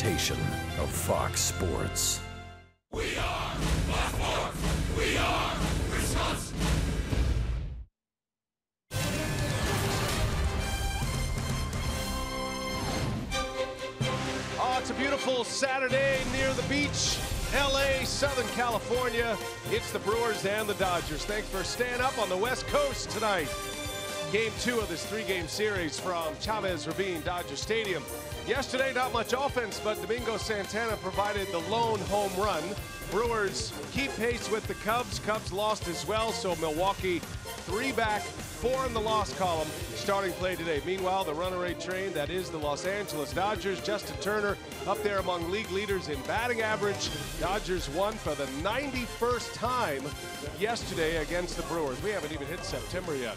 Of Fox Sports. We are Baltimore. We are Wisconsin. Oh, it's a beautiful Saturday near the beach, LA, Southern California. It's the Brewers and the Dodgers. Thanks for staying up on the West Coast tonight. Game 2 of this 3-game series from Chavez Ravine Dodger Stadium. Yesterday, not much offense, but Domingo Santana provided the lone home run. Brewers keep pace with the Cubs. Cubs lost as well, so Milwaukee 3 back, 4 in the loss column. Starting play today. Meanwhile, the runaway train, that is the Los Angeles Dodgers. Justin Turner up there among league leaders in batting average. Dodgers won for the 91st time yesterday against the Brewers. We haven't even hit September yet.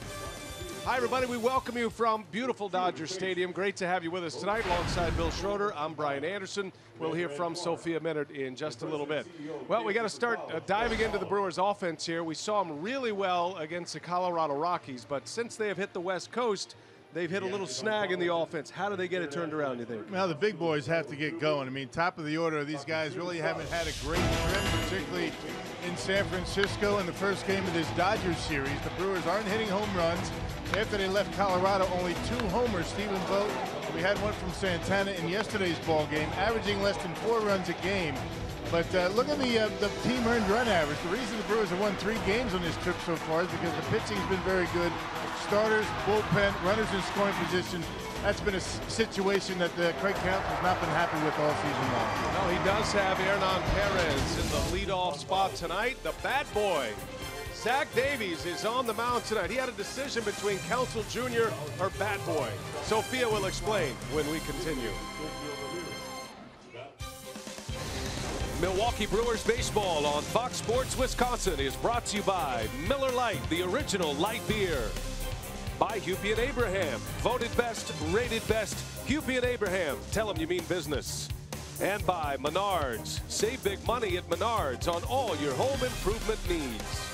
Hi, everybody. We welcome you from beautiful Dodger Stadium. Great to have you with us tonight. Alongside Bill Schroeder, I'm Brian Anderson. We'll hear from Sophia Minard in just a little bit. Well, we got to start diving into the Brewers' offense here. We saw them really well against the Colorado Rockies, but since they have hit the West Coast, they've hit a little snag in the offense. How do they get it turned around, you think? Well, the big boys have to get going. I mean, top of the order, these guys really haven't had a great trip, particularly in San Francisco in the first game of this Dodgers series. The Brewers aren't hitting home runs. After they left Colorado, only 2 homers. Stephen Vogt, we had one from Santana in yesterday's ball game, averaging less than 4 runs a game. But look at the team earned run average. The reason the Brewers have won 3 games on this trip so far is because the pitching's been very good. Starters, bullpen, runners in scoring position. That's been a situation that Craig Counsell has not been happy with all season long. No, he does have Hernan Perez in the leadoff spot tonight. The bat boy, Zach Davies, is on the mound tonight. He had a decision between Counsell Jr. or Bat Boy. Sophia will explain when we continue. Milwaukee Brewers baseball on Fox Sports Wisconsin is brought to you by Miller Lite, the original light beer. By Hupy and Abraham, voted best, rated best. Hupy and Abraham, tell them you mean business. And by Menards, save big money at Menards on all your home improvement needs.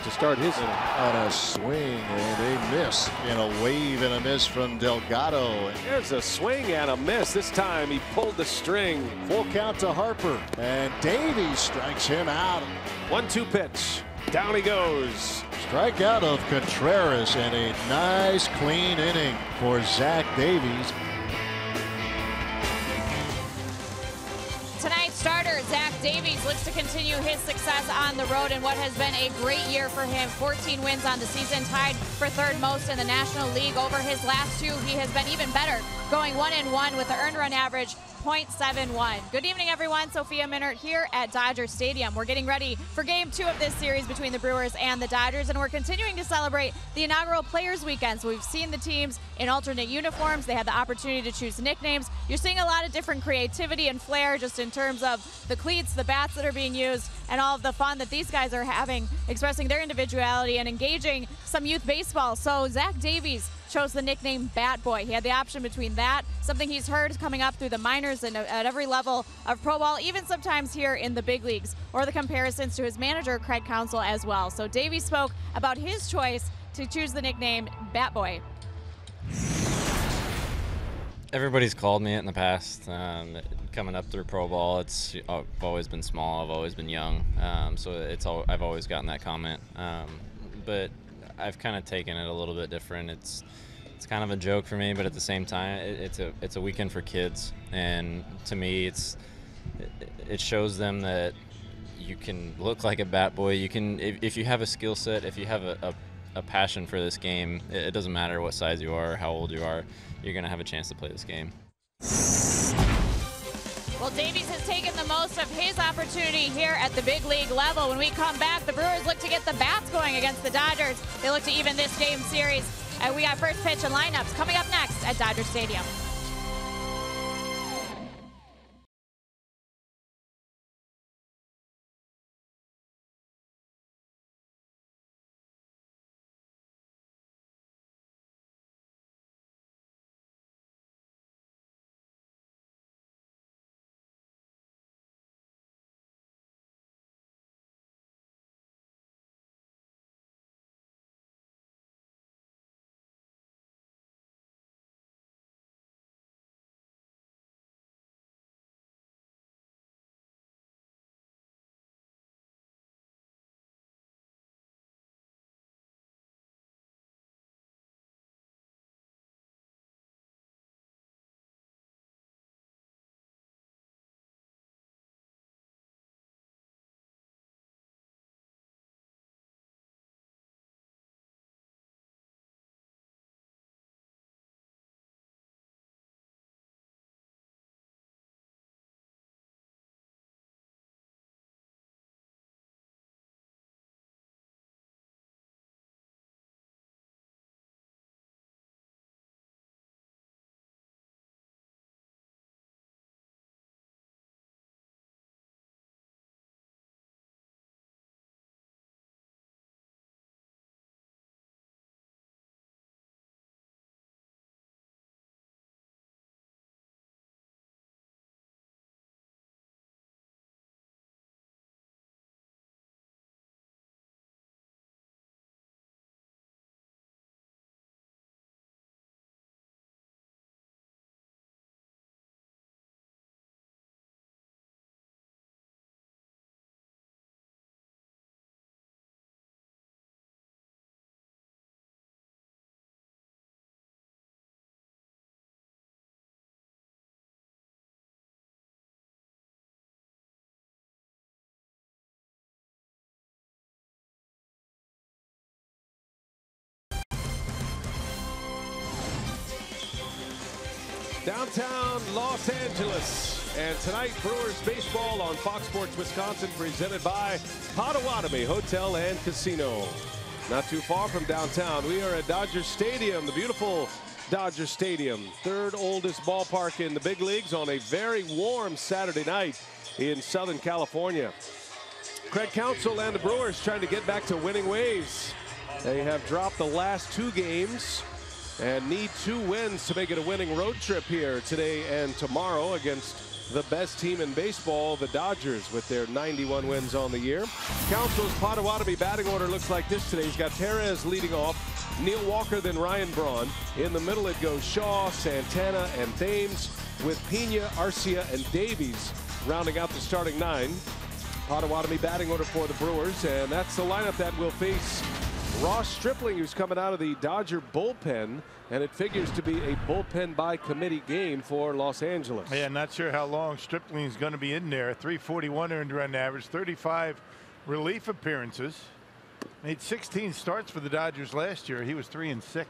to start his on a swing and a miss, and a wave and a miss from Delgado. There's a swing and a miss. This time he pulled the string. Full count to Harper, and Davies strikes him out. 1-2 pitch. Down he goes. Strikeout of Contreras, and a nice clean inning for Zach Davies. Tonight's starter, Zach Davies, looks to continue his success on the road in what has been a great year for him. 14 wins on the season, tied for third most in the National League. Over his last two, he has been even better, going 1-1 with the earned run average .71. Good evening, everyone. Sophia Minert here at Dodger Stadium. We're getting ready for Game 2 of this series between the Brewers and the Dodgers, and we're continuing to celebrate the inaugural Players Weekend. So we've seen the teams in alternate uniforms. They had the opportunity to choose nicknames. You're seeing a lot of different creativity and flair just in terms of the cleats, the bats that are being used, and all of the fun that these guys are having, expressing their individuality and engaging some youth baseball. So Zach Davies chose the nickname Bat Boy. He had the option between that, something he's heard coming up through the minors and at every level of pro ball, even sometimes here in the big leagues, or the comparisons to his manager, Craig Counsell, as well. So Davies spoke about his choice to choose the nickname Bat Boy. Everybody's called me it in the past. Coming up through pro ball, I've always been small, I've always been young, so I've always gotten that comment. But I've kind of taken it a little bit different. It's kind of a joke for me, but at the same time, it's a weekend for kids, and to me, it shows them that you can look like a bat boy. You can, if you have a skill set, if you have a passion for this game, it doesn't matter what size you are, how old you are, you're going to have a chance to play this game. Well, Davies has taken the most of his opportunity here at the big league level. When we come back, the Brewers look to get the bats going against the Dodgers. They look to even this game series. And we got first pitch and lineups coming up next at Dodger Stadium. Downtown Los Angeles. And tonight, Brewers baseball on Fox Sports Wisconsin, presented by Potawatomi Hotel and Casino. Not too far from downtown, we are at Dodger Stadium, the beautiful Dodger Stadium, third oldest ballpark in the big leagues, on a very warm Saturday night in Southern California. Craig Counsell and the Brewers trying to get back to winning ways. They have dropped the last two games and need 2 wins to make it a winning road trip here today and tomorrow against the best team in baseball, the Dodgers, with their 91 wins on the year. Council's Potawatomi batting order looks like this today. He's got Perez leading off, Neil Walker, then Ryan Braun. In the middle it goes Shaw, Santana, and Thames, with Pina, Arcia, and Davies rounding out the starting 9. Potawatomi batting order for the Brewers, and that's the lineup that will face Ross Stripling, who's coming out of the Dodger bullpen, and it figures to be a bullpen by committee game for Los Angeles. Yeah, not sure how long Stripling's going to be in there. 341 earned run average, 35 relief appearances. Made 16 starts for the Dodgers last year. He was 3-6.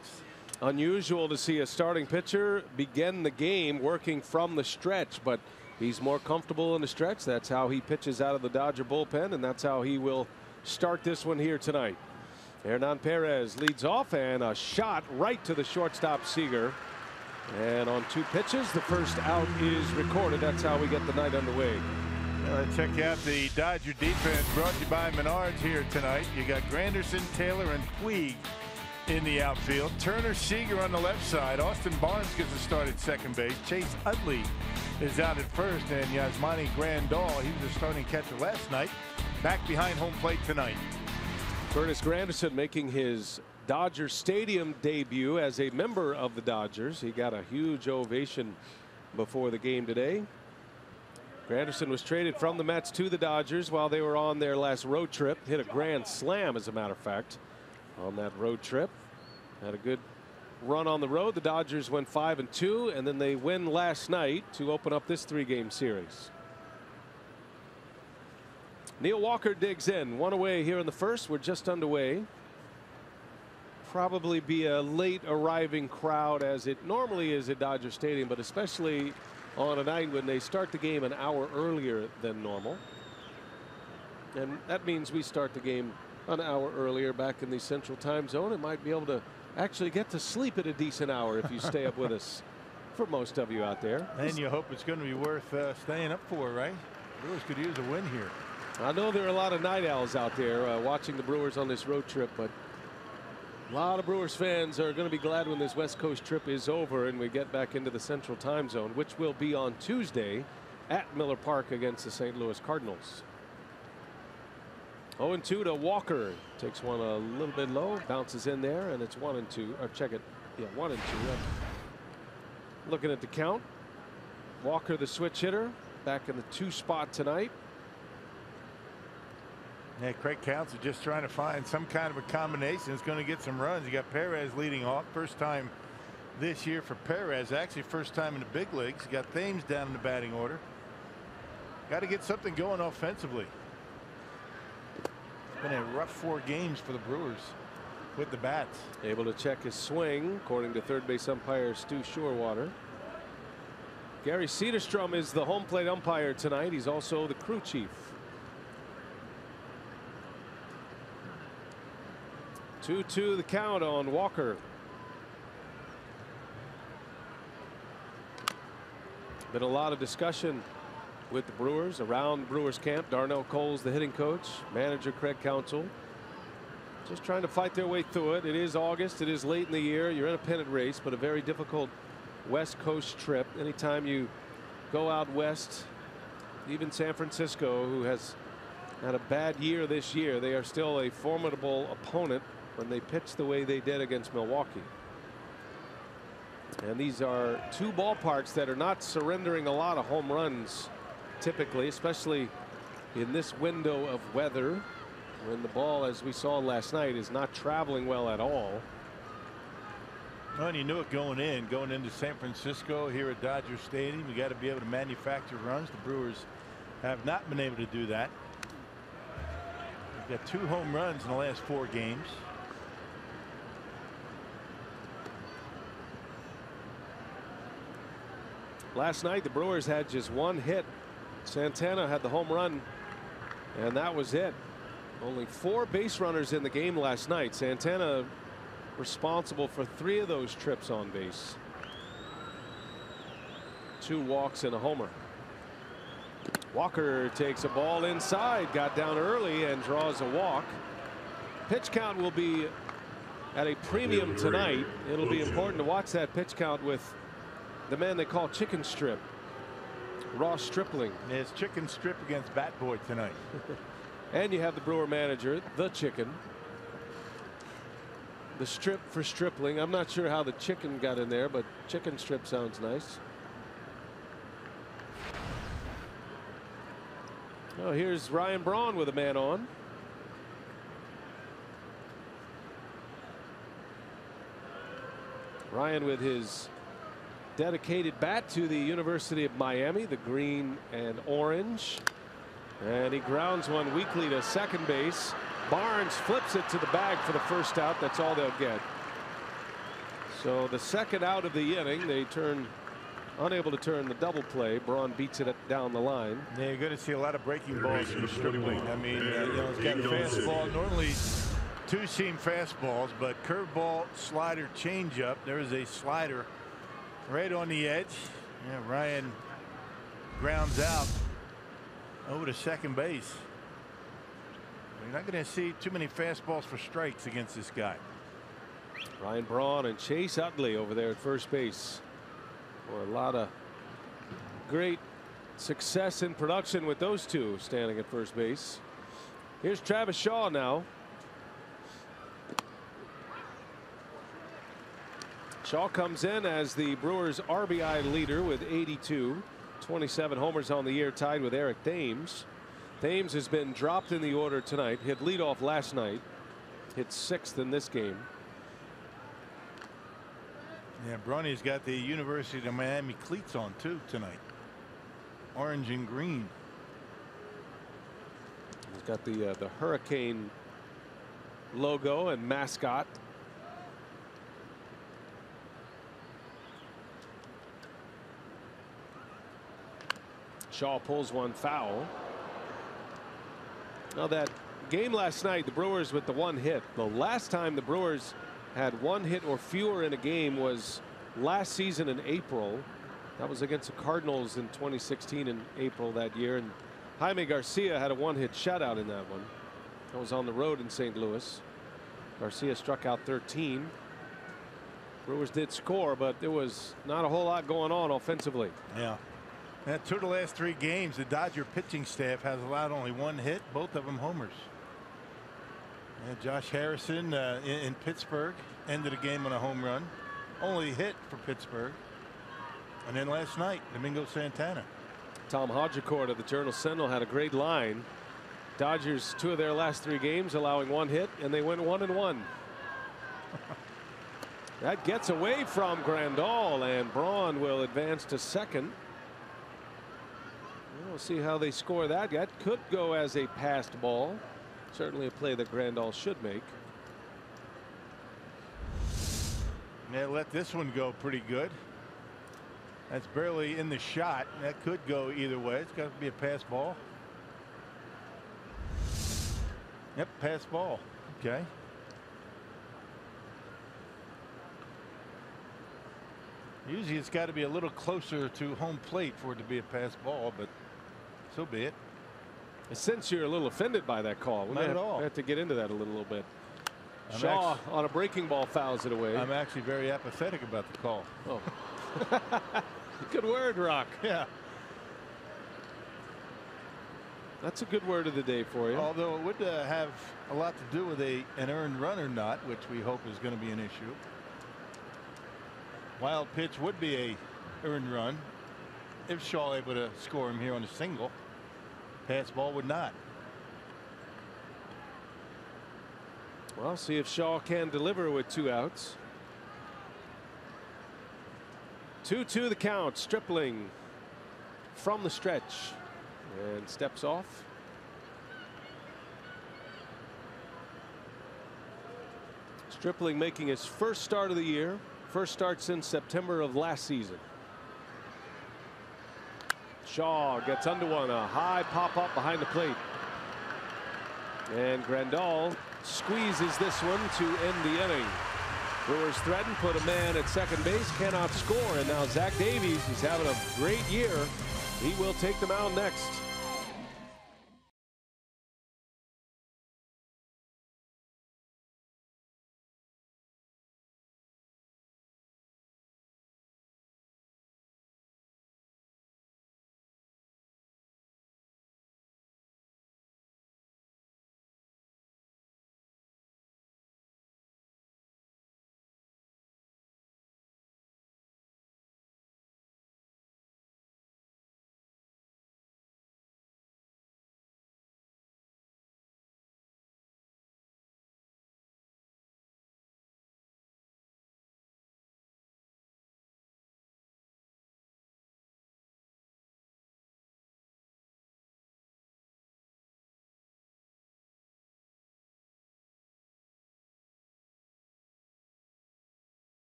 Unusual to see a starting pitcher begin the game working from the stretch, but he's more comfortable in the stretch. That's how he pitches out of the Dodger bullpen, and that's how he will start this one here tonight. Hernan Perez leads off, and a shot right to the shortstop Seager. And on 2 pitches, the first out is recorded. That's how we get the night underway. Check out the Dodger defense, brought to you by Menards here tonight. You got Granderson, Taylor, and Puig in the outfield. Turner, Seager on the left side. Austin Barnes gets a start at second base. Chase Utley is out at first, and Yasmani Grandal, he was a starting catcher last night, back behind home plate tonight. Curtis Granderson making his Dodger Stadium debut as a member of the Dodgers. He got a huge ovation before the game today. Granderson was traded from the Mets to the Dodgers while they were on their last road trip. Hit a grand slam, as a matter of fact, on that road trip. Had a good run on the road. The Dodgers went 5-2, and then they win last night to open up this 3-game series. Neil Walker digs in. 1 away here in the first. We're just underway. Probably be a late arriving crowd, as it normally is at Dodger Stadium, but especially on a night when they start the game an hour earlier than normal. And that means we start the game an hour earlier back in the Central Time Zone, and might be able to actually get to sleep at a decent hour if you stay up with us, for most of you out there. And you hope it's going to be worth staying up for, right? Brewers could use a win here. I know there are a lot of night owls out there watching the Brewers on this road trip, but a lot of Brewers fans are going to be glad when this West Coast trip is over and we get back into the Central Time Zone, which will be on Tuesday at Miller Park against the St. Louis Cardinals. 0-2 to Walker. Takes one a little bit low, bounces in there, and it's 1-2. Or check it. Yeah, 1-2. Looking at the count. Walker, the switch hitter, back in the 2 spot tonight. Yeah, Craig Counsell just trying to find some kind of a combination that's going to get some runs. You got Perez leading off. First time this year for Perez. Actually, first time in the big leagues. You got Thames down in the batting order. Got to get something going offensively. It's been a rough 4 games for the Brewers with the bats. Able to check his swing, according to third base umpire Stu Shorewater. Gary Cederstrom is the home plate umpire tonight. He's also the crew chief. 2-2 the count on Walker. Been a lot of discussion with the Brewers, around Brewers camp. Darnell Cole's the hitting coach, manager Craig Counsell, just trying to fight their way through it. It is August, it is late in the year, you're in a pennant race, but a very difficult West Coast trip. Anytime you go out west, even San Francisco, who has had a bad year this year, they are still a formidable opponent when they pitch the way they did against Milwaukee. And these are 2 ballparks that are not surrendering a lot of home runs typically, especially in this window of weather, when the ball, as we saw last night, is not traveling well at all. Well, and you knew it going into San Francisco here at Dodger Stadium. You got to be able to manufacture runs. The Brewers have not been able to do that. They've got 2 home runs in the last 4 games. Last night the Brewers had just 1 hit. Santana had the home run, and that was it. Only 4 base runners in the game last night. Santana responsible for 3 of those trips on base. 2 walks and a homer. Walker takes a ball inside, got down early and draws a walk. Pitch count will be at a premium tonight. It'll be important to watch that pitch count with the man they call Chicken Strip, Ross Stripling. It's Chicken Strip against Bat Boy tonight. And you have the Brewer manager, the Chicken. The Strip for Stripling. I'm not sure how the chicken got in there, but Chicken Strip sounds nice. Oh, here's Ryan Braun with a man on. Ryan with his dedicated bat to the University of Miami, the green and orange. And he grounds one weakly to second base. Barnes flips it to the bag for the first out. That's all they'll get. So the second out of the inning, they turn unable to turn the double play. Braun beats it down the line. Yeah, you're going to see a lot of breaking balls from Stripling. I mean, he's got a fastball. Normally two-seam fastballs, but curveball, slider, changeup. There is a slider right on the edge. Yeah, Ryan grounds out over to second base. You're not going to see too many fastballs for strikes against this guy. Ryan Braun and Chase Utley over there at first base. For a lot of great success in production with those two standing at first base. Here's Travis Shaw now. Shaw comes in as the Brewers RBI leader with 82. 27 homers on the year, tied with Eric Thames. Thames has been dropped in the order tonight. Hit leadoff last night. Hit 6th in this game. Yeah, Bronny's got the University of Miami cleats on too tonight. Orange and green. He's got the Hurricane logo and mascot. Shaw pulls one foul. Now that game last night, the Brewers with the one hit. The last time the Brewers had one hit or fewer in a game was last season in April. That was against the Cardinals in 2016 in April that year. And Jaime Garcia had a one-hit shutout in that one. That was on the road in St. Louis. Garcia struck out 13. Brewers did score, but there was not a whole lot going on offensively. Yeah. Now, 2 of the last 3 games, the Dodger pitching staff has allowed only 1 hit, both of them homers. And Josh Harrison in Pittsburgh ended the game on a home run. Only hit for Pittsburgh. And then last night, Domingo Santana. Tom Hodgecourt of the Journal Sentinel had a great line. Dodgers 2 of their last 3 games allowing 1 hit, and they went 1-1. That gets away from Grandal, and Braun will advance to second. We'll see how they score that. That could go as a passed ball. Certainly a play that Grandal should make. Yeah, let this one go pretty good. That's barely in the shot. That could go either way. It's got to be a pass ball. Yep, pass ball. Okay. Usually it's got to be a little closer to home plate for it to be a pass ball, but so be it. I sense you're a little offended by that call. We Not at all. have to get into that a little bit. Shaw on a breaking ball fouls it away. I'm actually very apathetic about the call. Oh. Good word, Rock. Yeah. That's a good word of the day for you. Although it would have a lot to do with an earned run or not, which we hope is going to be an issue. Wild pitch would be a earned run if Shaw able to score him here on a single. Pass ball would not. Well, see if Shaw can deliver with 2 outs. 2-2 the count. Stripling from the stretch and steps off. Stripling making his first start of the year. First start since September of last season. Shaw gets under one, a high pop up behind the plate. And Grandal squeezes this one to end the inning. Brewers threaten, put a man at second base, cannot score. And now Zach Davies, he's having a great year. He will take the mound next.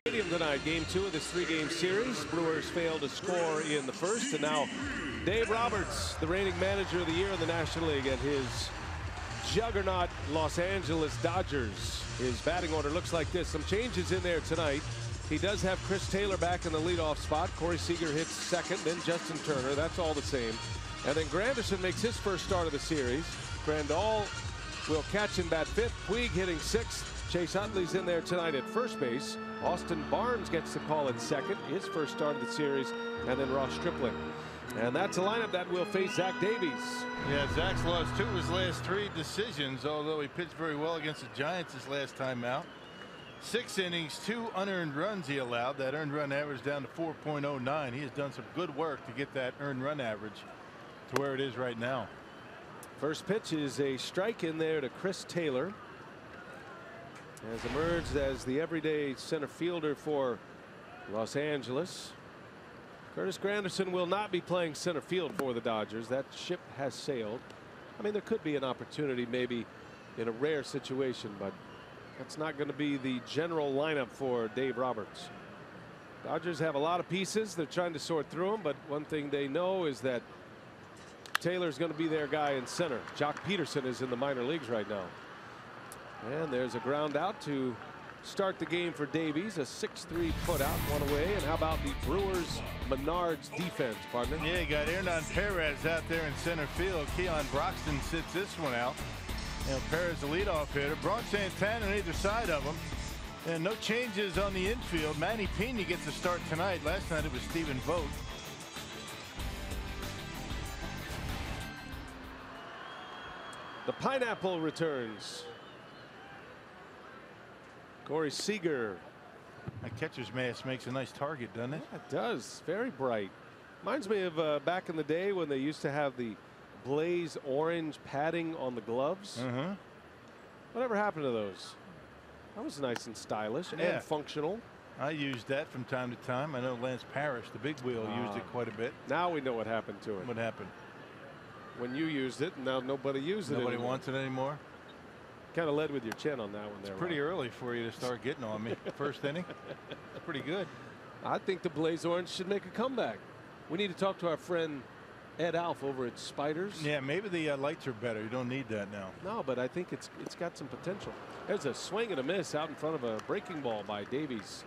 Stadium tonight, game 2 of this 3-game series. Brewers failed to score in the first, and now Dave Roberts, the reigning manager of the year in the National League, and his juggernaut Los Angeles Dodgers. His batting order looks like this. Some changes in there tonight. He does have Chris Taylor back in the leadoff spot. Corey Seager hits second, then Justin Turner. That's all the same. And then Granderson makes his first start of the series. Grandal will catch and bat 5th. Puig hitting 6th. Chase Utley's in there tonight at first base. Austin Barnes gets the call at second, his first start of the series, and then Ross Stripling. And that's a lineup that will face Zach Davies. Yeah, Zach's lost 2 of his last 3 decisions, although he pitched very well against the Giants his last time out. 6 innings, 2 unearned runs he allowed. That earned run average down to 4.09. He has done some good work to get that earned run average to where it is right now. First pitch is a strike in there to Chris Taylor. Has emerged as the everyday center fielder for Los Angeles. Curtis Granderson will not be playing center field for the Dodgers. That ship has sailed. I mean, there could be an opportunity maybe in a rare situation, but that's not going to be the general lineup for Dave Roberts. Dodgers have a lot of pieces. They're trying to sort through them, but one thing they know is that Taylor's going to be their guy in center. Jock Peterson is in the minor leagues right now. And there's a ground out to start the game for Davies. A 6-3 put out, one away. And how about the Brewers Menards defense, partner? Yeah, you got Hernan Perez out there in center field. Keon Broxton sits this one out. You know, Perez the leadoff hitter. Braun Santana on either side of him. And no changes on the infield. Manny Pina gets a start tonight. Last night it was Stephen Vogt. The pineapple returns. Corey Seager. That catcher's mask makes a nice target, doesn't it? Yeah, it does. Very bright. Reminds me of back in the day when they used to have the blaze orange padding on the gloves. Whatever happened to those? That was nice and stylish and functional. I used that from time to time. I know Lance Parrish, the big wheel, used it quite a bit. Now we know what happened to it. What happened? When you used it, and now nobody uses it anymore. Nobody wants it anymore? Kind of led with your chin on that one there. It's pretty early for you to start getting on me. First inning. It's pretty good. I think the Blaze Orange should make a comeback. We need to talk to our friend Ed Alf over at Spiders. Yeah, maybe the lights are better. You don't need that now. No, but I think it's got some potential. There's a swing and a miss out in front of a breaking ball by Davies.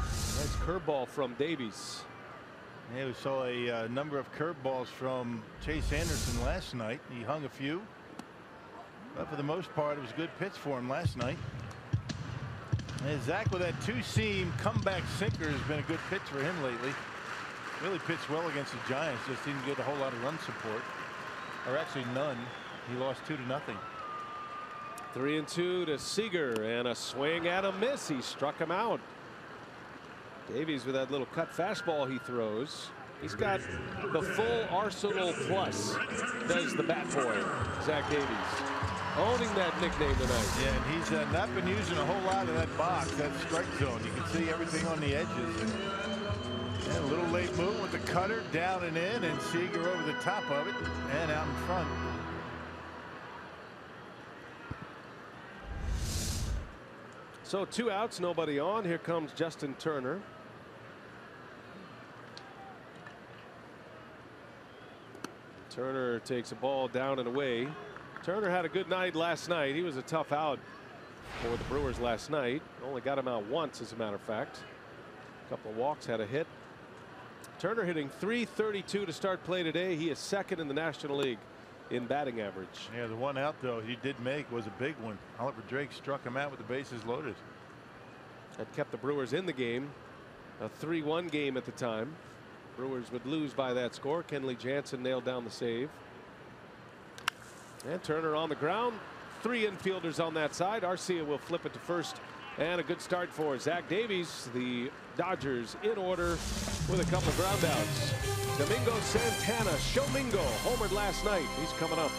Nice curveball from Davies. Yeah, we saw a number of curveballs from Chase Anderson last night. He hung a few, but for the most part, it was a good pitch for him last night. And Zach with that 2-seam comeback sinker has been a good pitch for him lately. Really pitched well against the Giants. Just didn't get a whole lot of run support, or actually none. He lost 2-0. 3-2 to Seager, and a swing and a miss. He struck him out. Davies with that little cut fastball he throws. He's got the full arsenal plus, does the bat boy, Zach Davies. Owning that nickname tonight. Yeah, and he's not been using a whole lot of that box, that strike zone. You can see everything on the edges. And a little late move with the cutter down and in, and Seager over the top of it and out in front. So 2 outs, nobody on. Here comes Justin Turner. Turner takes a ball down and away. Turner had a good night last night. He was a tough out for the Brewers last night. Only got him out once, as a matter of fact. A couple of walks, had a hit. Turner hitting .332 to start play today. He is second in the National League in batting average. Yeah, the one out though he did make was a big one. Oliver Drake struck him out with the bases loaded. That kept the Brewers in the game. A 3-1 game at the time. Brewers would lose by that score. Kenley Jansen nailed down the save. And Turner on the ground. 3 infielders on that side. Arcia will flip it to first. And a good start for Zach Davies. The Dodgers in order with a couple ground outs. Domingo Santana, Shomingo, homered last night. He's coming up.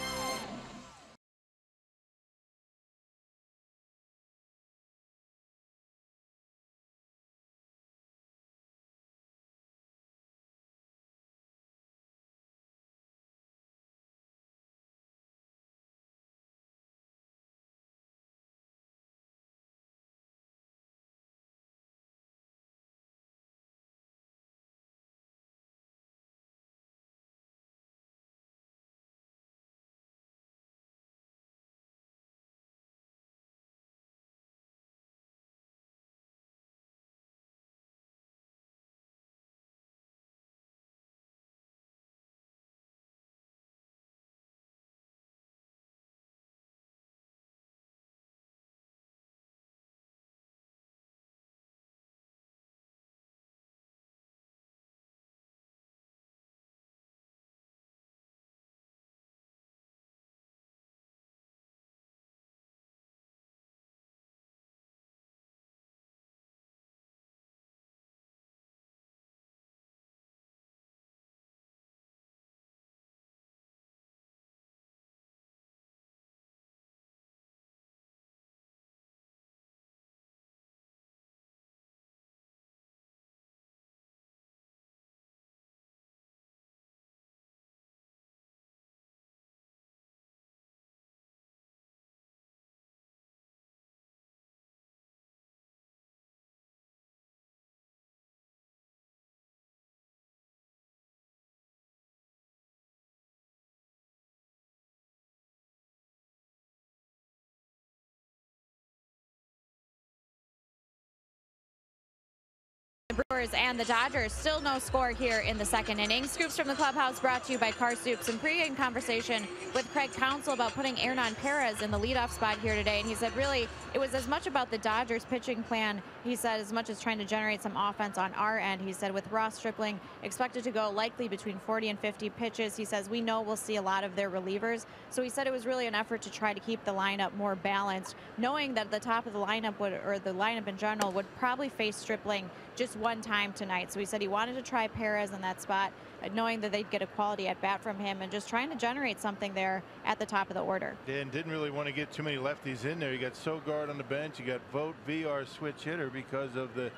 the Brewers and the Dodgers. Still no score here in the second inning. Scoops from the clubhouse brought to you by Car Soups. And pre-game conversation with Craig Counsell about putting Hernan Perez in the leadoff spot here today. And he said really it was as much about the Dodgers pitching plan, he said, as much as trying to generate some offense on our end. He said with Ross Stripling expected to go likely between 40 and 50 pitches, he says we know we'll see a lot of their relievers. So he said it was really an effort to try to keep the lineup more balanced, knowing that the top of the lineup would, or the lineup in general, would probably face Stripling just one time tonight. So he said he wanted to try Perez in that spot, knowing that they'd get a quality at bat from him, and just trying to generate something there at the top of the order. And didn't really want to get too many lefties in there. You got Sogard on the bench. You got Vogt, VR switch hitter because of the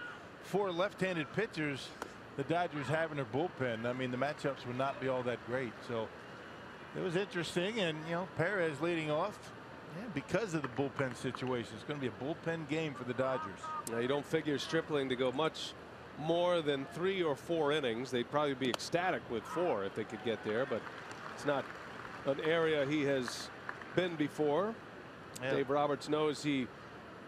4 left-handed pitchers the Dodgers have in their bullpen. I mean, the matchups would not be all that great. So it was interesting, and you know, Perez leading off. Yeah, because of the bullpen situation. It's going to be a bullpen game for the Dodgers. Now, you don't figure Stripling to go much more than 3 or 4 innings. They'd probably be ecstatic with 4 if they could get there, but it's not an area he has been before. Yeah. Dave Roberts knows he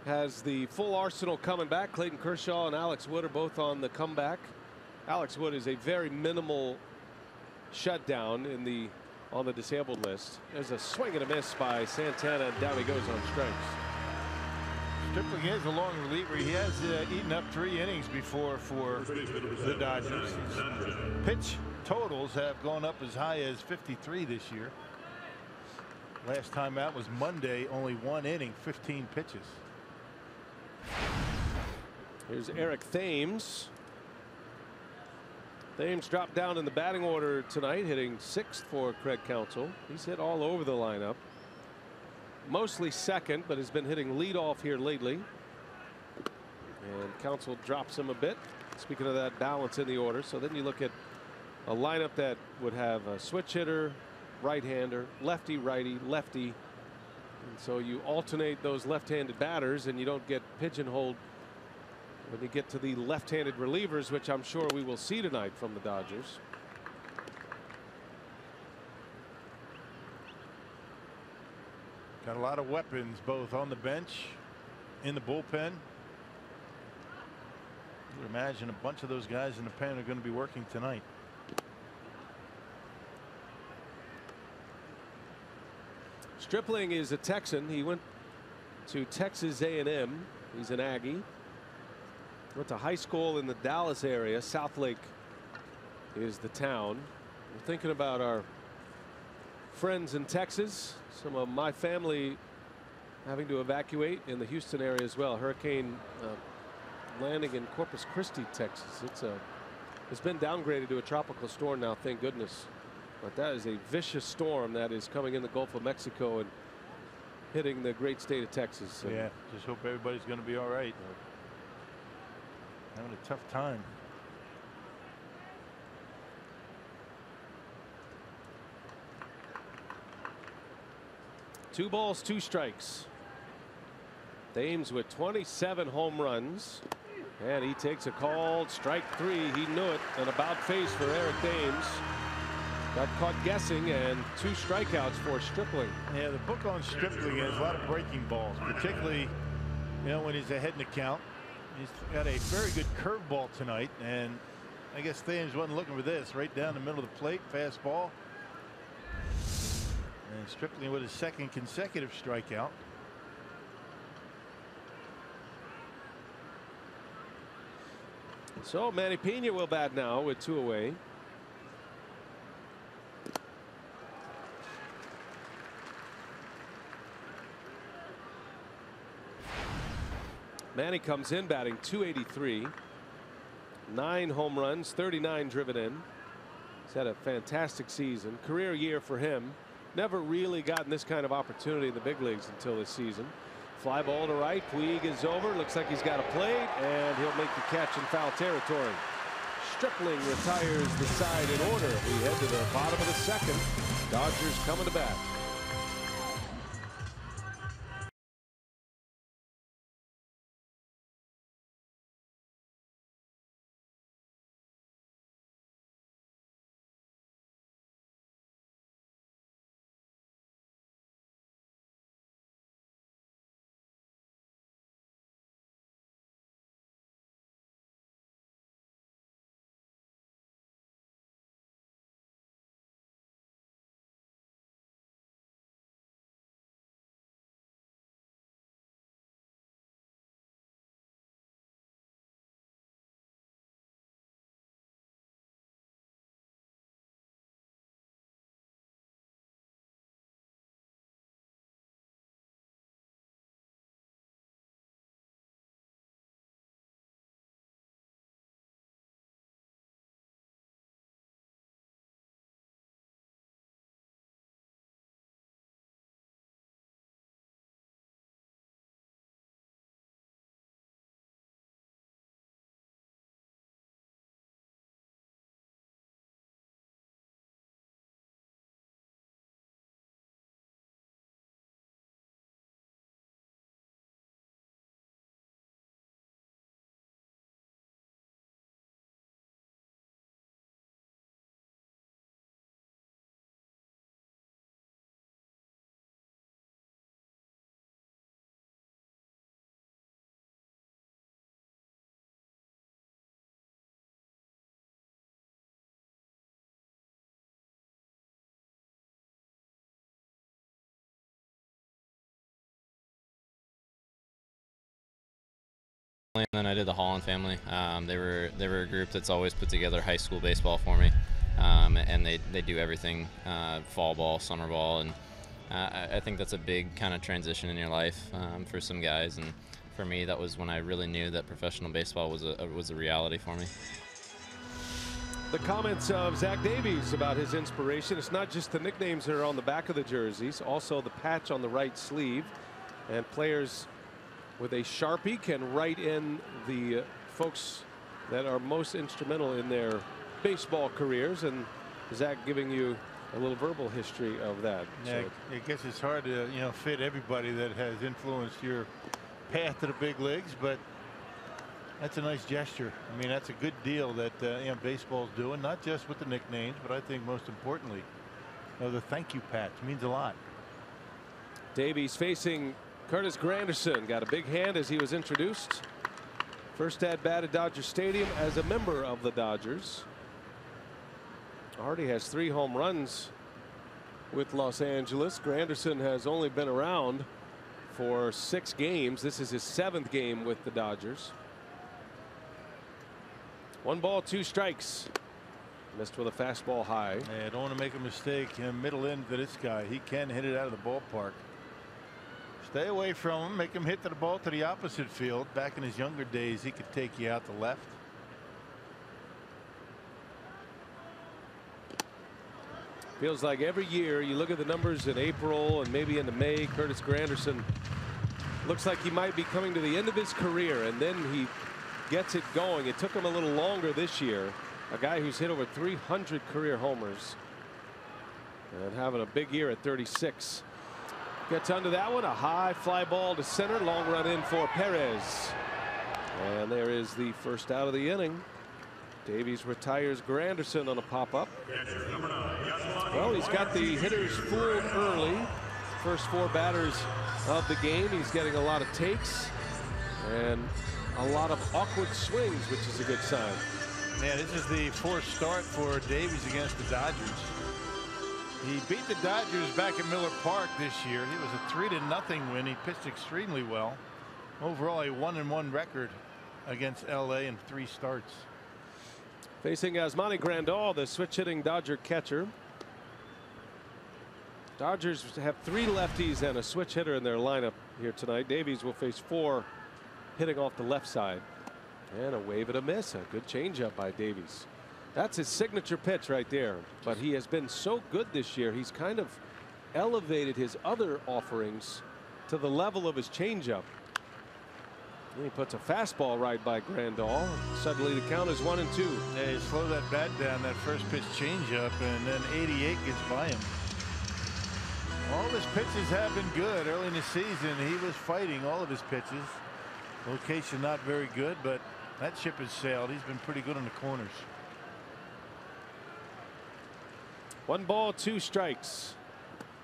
has the full arsenal coming back. Clayton Kershaw and Alex Wood are both on the comeback. Alex Wood is a very minimal shutdown in the on the disabled list. There's a swing and a miss by Santana, and down he goes on strikes. Stripling is a long reliever. He has eaten up 3 innings before for the Dodgers. His pitch totals have gone up as high as 53 this year. Last time out was Monday, only 1 inning, 15 pitches. Here's Eric Thames. Thames dropped down in the batting order tonight, hitting 6th for Craig Counsell. He's hit all over the lineup. Mostly second, but has been hitting leadoff here lately. And Counsell drops him a bit. Speaking of that balance in the order. So then you look at a lineup that would have a switch hitter, right-hander, lefty, righty, lefty. And so you alternate those left-handed batters, and you don't get pigeonholed when you get to the left-handed relievers, which I'm sure we will see tonight from the Dodgers. Got a lot of weapons both on the bench, in the bullpen. You would imagine a bunch of those guys in the pen are going to be working tonight. Stripling is a Texan. He went to Texas A&M. He's an Aggie. Went to high school in the Dallas area. Southlake is the town. We're thinking about our friends in Texas. Some of my family having to evacuate in the Houston area as well. Hurricane landing in Corpus Christi, Texas. It's been downgraded to a tropical storm now, thank goodness. But that is a vicious storm that is coming in the Gulf of Mexico and hitting the great state of Texas. Yeah, just hope everybody's going to be all right. Having a tough time. Two balls, 2 strikes. Thames with 27 home runs, and he takes a called strike 3. He knew it. An about face for Eric Thames. Got caught guessing, and 2 strikeouts for Stripling. Yeah, the book on Stripling has a lot of breaking balls, particularly, you know, when he's ahead in the count. He's got a very good curveball tonight, and I guess Thames wasn't looking for this. Right down the middle of the plate, fastball. And Stripling with his 2nd consecutive strikeout. So Manny Pina will bat now with 2 away. Manny comes in batting .283. 9 home runs, 39 driven in. He's had a fantastic season. Career year for him. Never really gotten this kind of opportunity in the big leagues until this season. Fly ball to right. Puig is over. Looks like he's got a plate, and he'll make the catch in foul territory. Stripling retires the side in order. We head to the bottom of the 2nd. Dodgers coming to bat. and then I did the Holland family. They were a group that's always put together high school baseball for me, and they do everything, fall ball, summer ball, and I think that's a big kind of transition in your life for some guys, and for me that was when I really knew that professional baseball was a reality for me. The comments of Zach Davies about his inspiration. It's not just the nicknames that are on the back of the jerseys, also the patch on the right sleeve, and players with a Sharpie can write in the folks that are most instrumental in their baseball careers, and Zach giving you a little verbal history of that. Yeah, So I guess it's hard to fit everybody that has influenced your path to the big leagues, but that's a nice gesture. I mean, that's a good deal that baseball's doing, not just with the nicknames, but I think most importantly, the thank you patch means a lot. Davies facing Curtis Granderson, got a big hand as he was introduced. First at bat at Dodger Stadium as a member of the Dodgers. Already has 3 home runs with Los Angeles. Granderson has only been around for 6 games. This is his 7th game with the Dodgers. 1 ball, 2 strikes. Missed with a fastball high. Yeah, don't want to make a mistake. Middle end to this guy. He can hit it out of the ballpark. Stay away from him. Make him hit the ball to the opposite field. Back in his younger days, he could take you out to left. Feels like every year you look at the numbers in April and maybe into May. Curtis Granderson looks like he might be coming to the end of his career, and then he gets it going. It took him a little longer this year. A guy who's hit over 300 career homers and having a big year at 36. Gets under that one. A high fly ball to center. Long run in for Perez. And there is the first out of the inning. Davies retires Granderson on a pop-up. Well, he's got the hitters fooled early. First 4 batters of the game. He's getting a lot of takes and a lot of awkward swings, which is a good sign. Yeah, this is the 4th start for Davies against the Dodgers. He beat the Dodgers back at Miller Park this year. It was a 3-0 win. He pitched extremely well. Overall, a 1-1 record against LA in 3 starts. Facing Yasmani Grandal, the switch-hitting Dodger catcher. Dodgers have 3 lefties and a switch hitter in their lineup here tonight. Davies will face 4 hitting off the left side. And a wave and a miss. A good changeup by Davies. That's his signature pitch right there. But he has been so good this year. He's kind of elevated his other offerings to the level of his changeup. And he puts a fastball right by Grandal. Suddenly the count is 1-2. Yeah, you slow that bat down, that first pitch changeup, and then 88 gets by him. All of his pitches have been good early in the season. He was fighting all of his pitches. Location not very good, but that ship has sailed. He's been pretty good on the corners. 1 ball, 2 strikes.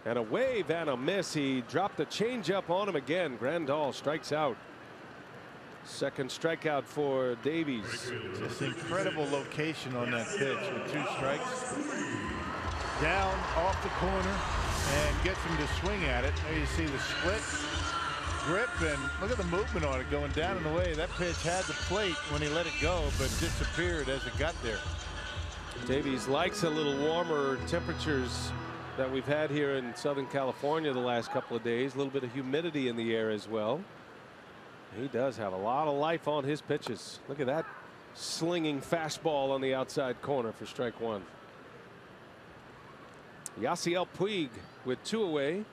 And a wave and a miss. He dropped a changeup on him again. Grandal strikes out. Second strikeout for Davies. Just incredible location on that pitch with 2 strikes. Down off the corner and gets him to swing at it. There you see the split grip, and look at the movement on it going down and away. That pitch had the plate when he let it go, but disappeared as it got there. Davies likes a little warmer temperatures that we've had here in Southern California the last couple of days. A little bit of humidity in the air as well. He does have a lot of life on his pitches. Look at that slinging fastball on the outside corner for strike 1. Yasiel Puig with 2 away.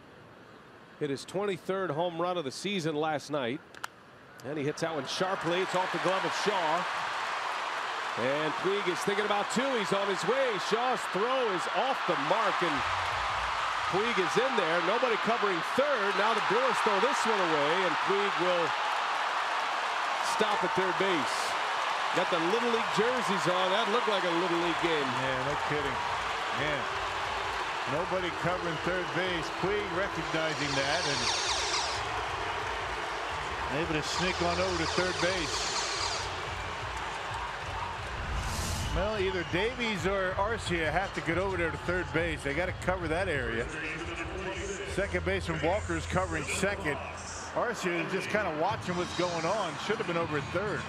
Hit his 23rd home run of the season last night. And he hits that one sharply. It's off the glove of Shaw. And Puig is thinking about 2. He's on his way. Shaw's throw is off the mark, and Puig is in there. Nobody covering third. Now the Brewers throw this one away, and Puig will stop at third base. Got the Little League jerseys on. That looked like a Little League game. Yeah, no kidding. Man, nobody covering third base. Puig recognizing that and able to sneak on over to third base. Well, either Davies or Arcia have to get over there to third base. They got to cover that area. Second baseman Walker's covering second. Arcia just kind of watching what's going on. Should have been over at third.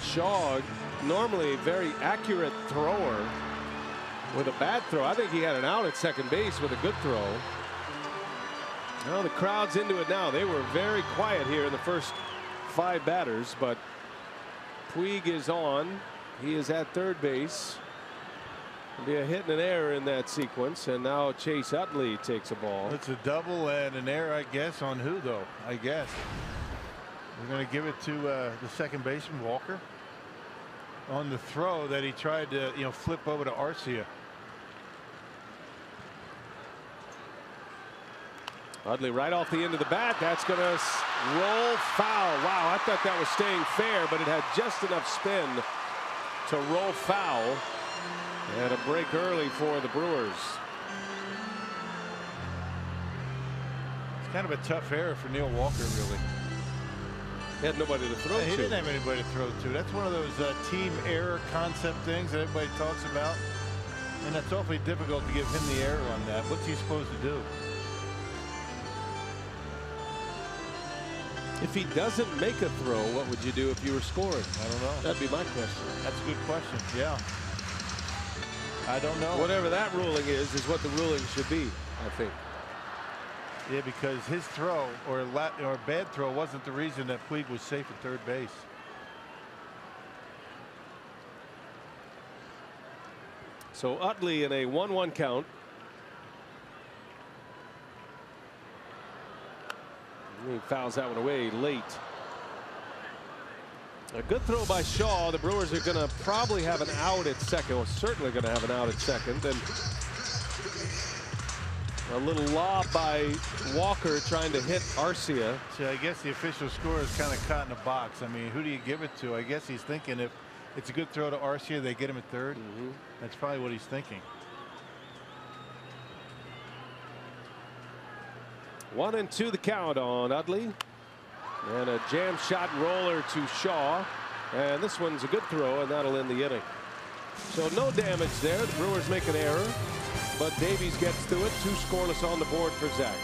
Shaw, normally a very accurate thrower, with a bad throw. I think he had an out at second base with a good throw. Well, the crowd's into it now. They were very quiet here in the first 5 batters, but Puig is on. He is at third base. There'll be a hit and an error in that sequence, and now Chase Utley takes a ball. It's a double and an error, I guess. On who, though? I guess we're going to give it to the second baseman, Walker, on the throw that he tried to, flip over to Arcia. Utley right off the end of the bat. That's going to roll foul. Wow, I thought that was staying fair, but it had just enough spin to roll foul. And a break early for the Brewers. It's kind of a tough error for Neil Walker, really. He had nobody to throw to. He didn't have anybody to throw to. That's one of those team error concept things that everybody talks about. And that's awfully difficult to give him the error on that. What's he supposed to do? If he doesn't make a throw, what would you do if you were scoring? I don't know. That'd be my question. That's a good question. Yeah. I don't know. Whatever that ruling is what the ruling should be, I think. Yeah, because his throw or bad throw wasn't the reason that Puig was safe at third base. So Utley in a 1-1 count. He fouls that one away late. A good throw by Shaw. The Brewers are going to probably have an out at second. Well, certainly going to have an out at second. And a little lob by Walker trying to hit Arcia. See, I guess the official score is kind of caught in a box. I mean, who do you give it to? I guess he's thinking if it's a good throw to Arcia, they get him at third. That's probably what he's thinking. 1-2 the count on Utley. And a jam shot roller to Shaw. And this one's a good throw, and that'll end the inning. So no damage there. The Brewers make an error, but Davies gets through it. 2 scoreless on the board for Zach.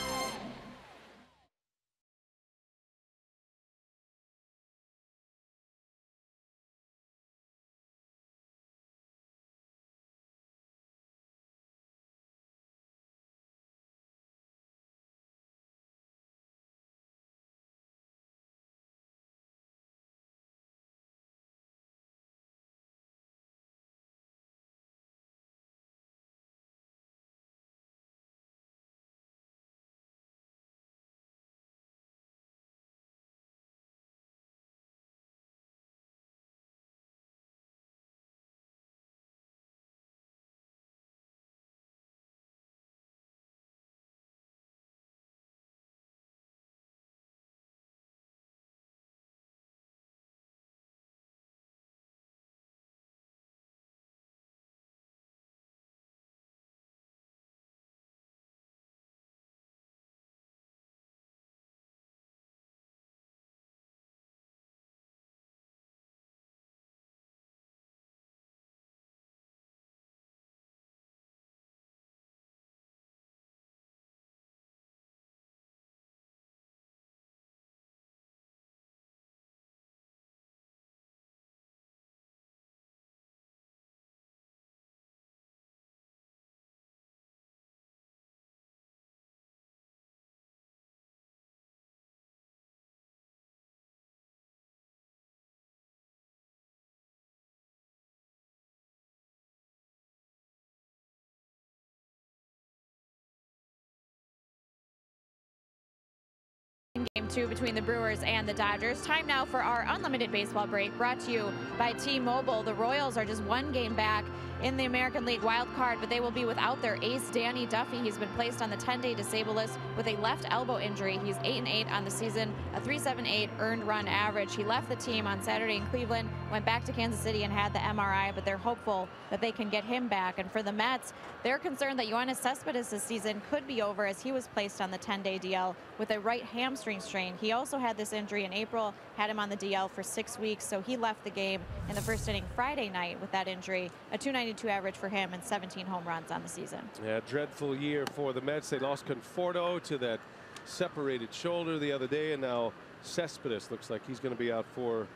Game 2 between the Brewers and the Dodgers. Time now for our unlimited baseball break, brought to you by T-Mobile. The Royals are just 1 game back in the American League wild card, but they will be without their ace Danny Duffy. He's been placed on the 10-day disabled list with a left elbow injury. He's 8-8 on the season, a .378 earned run average. He left the team on Saturday in Cleveland, went back to Kansas City and had the MRI, but they're hopeful that they can get him back. And for the Mets, they're concerned that Yoenis Cespedes' season could be over as he was placed on the 10-day DL with a right hamstring strain. He also had this injury in April, had him on the DL for 6 weeks, so he left the game in the first inning Friday night with that injury. A .297 .392 average for him and 17 home runs on the season. Yeah, dreadful year for the Mets. They lost Conforto to that separated shoulder the other day, and now Cespedes looks like he's going to be out for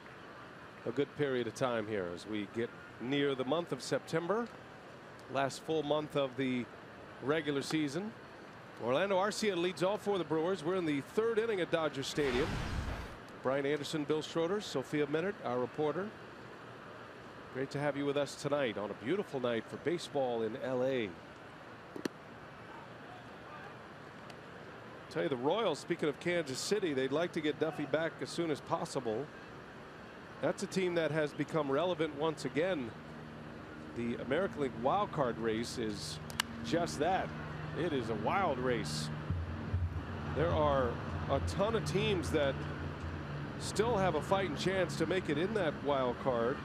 a good period of time here as we get near the month of September. Last full month of the regular season. Orlando Arcia leads off for the Brewers. We're in the third inning at Dodger Stadium. Brian Anderson, Bill Schroeder, Sophia Minnaert, our reporter. Great to have you with us tonight on a beautiful night for baseball in LA. Tell you, the Royals, speaking of Kansas City, they'd like to get Duffy back as soon as possible. That's a team that has become relevant once again. The American League wild card race is just that. It is a wild race. There are a ton of teams that still have a fighting chance to make it in that wild card,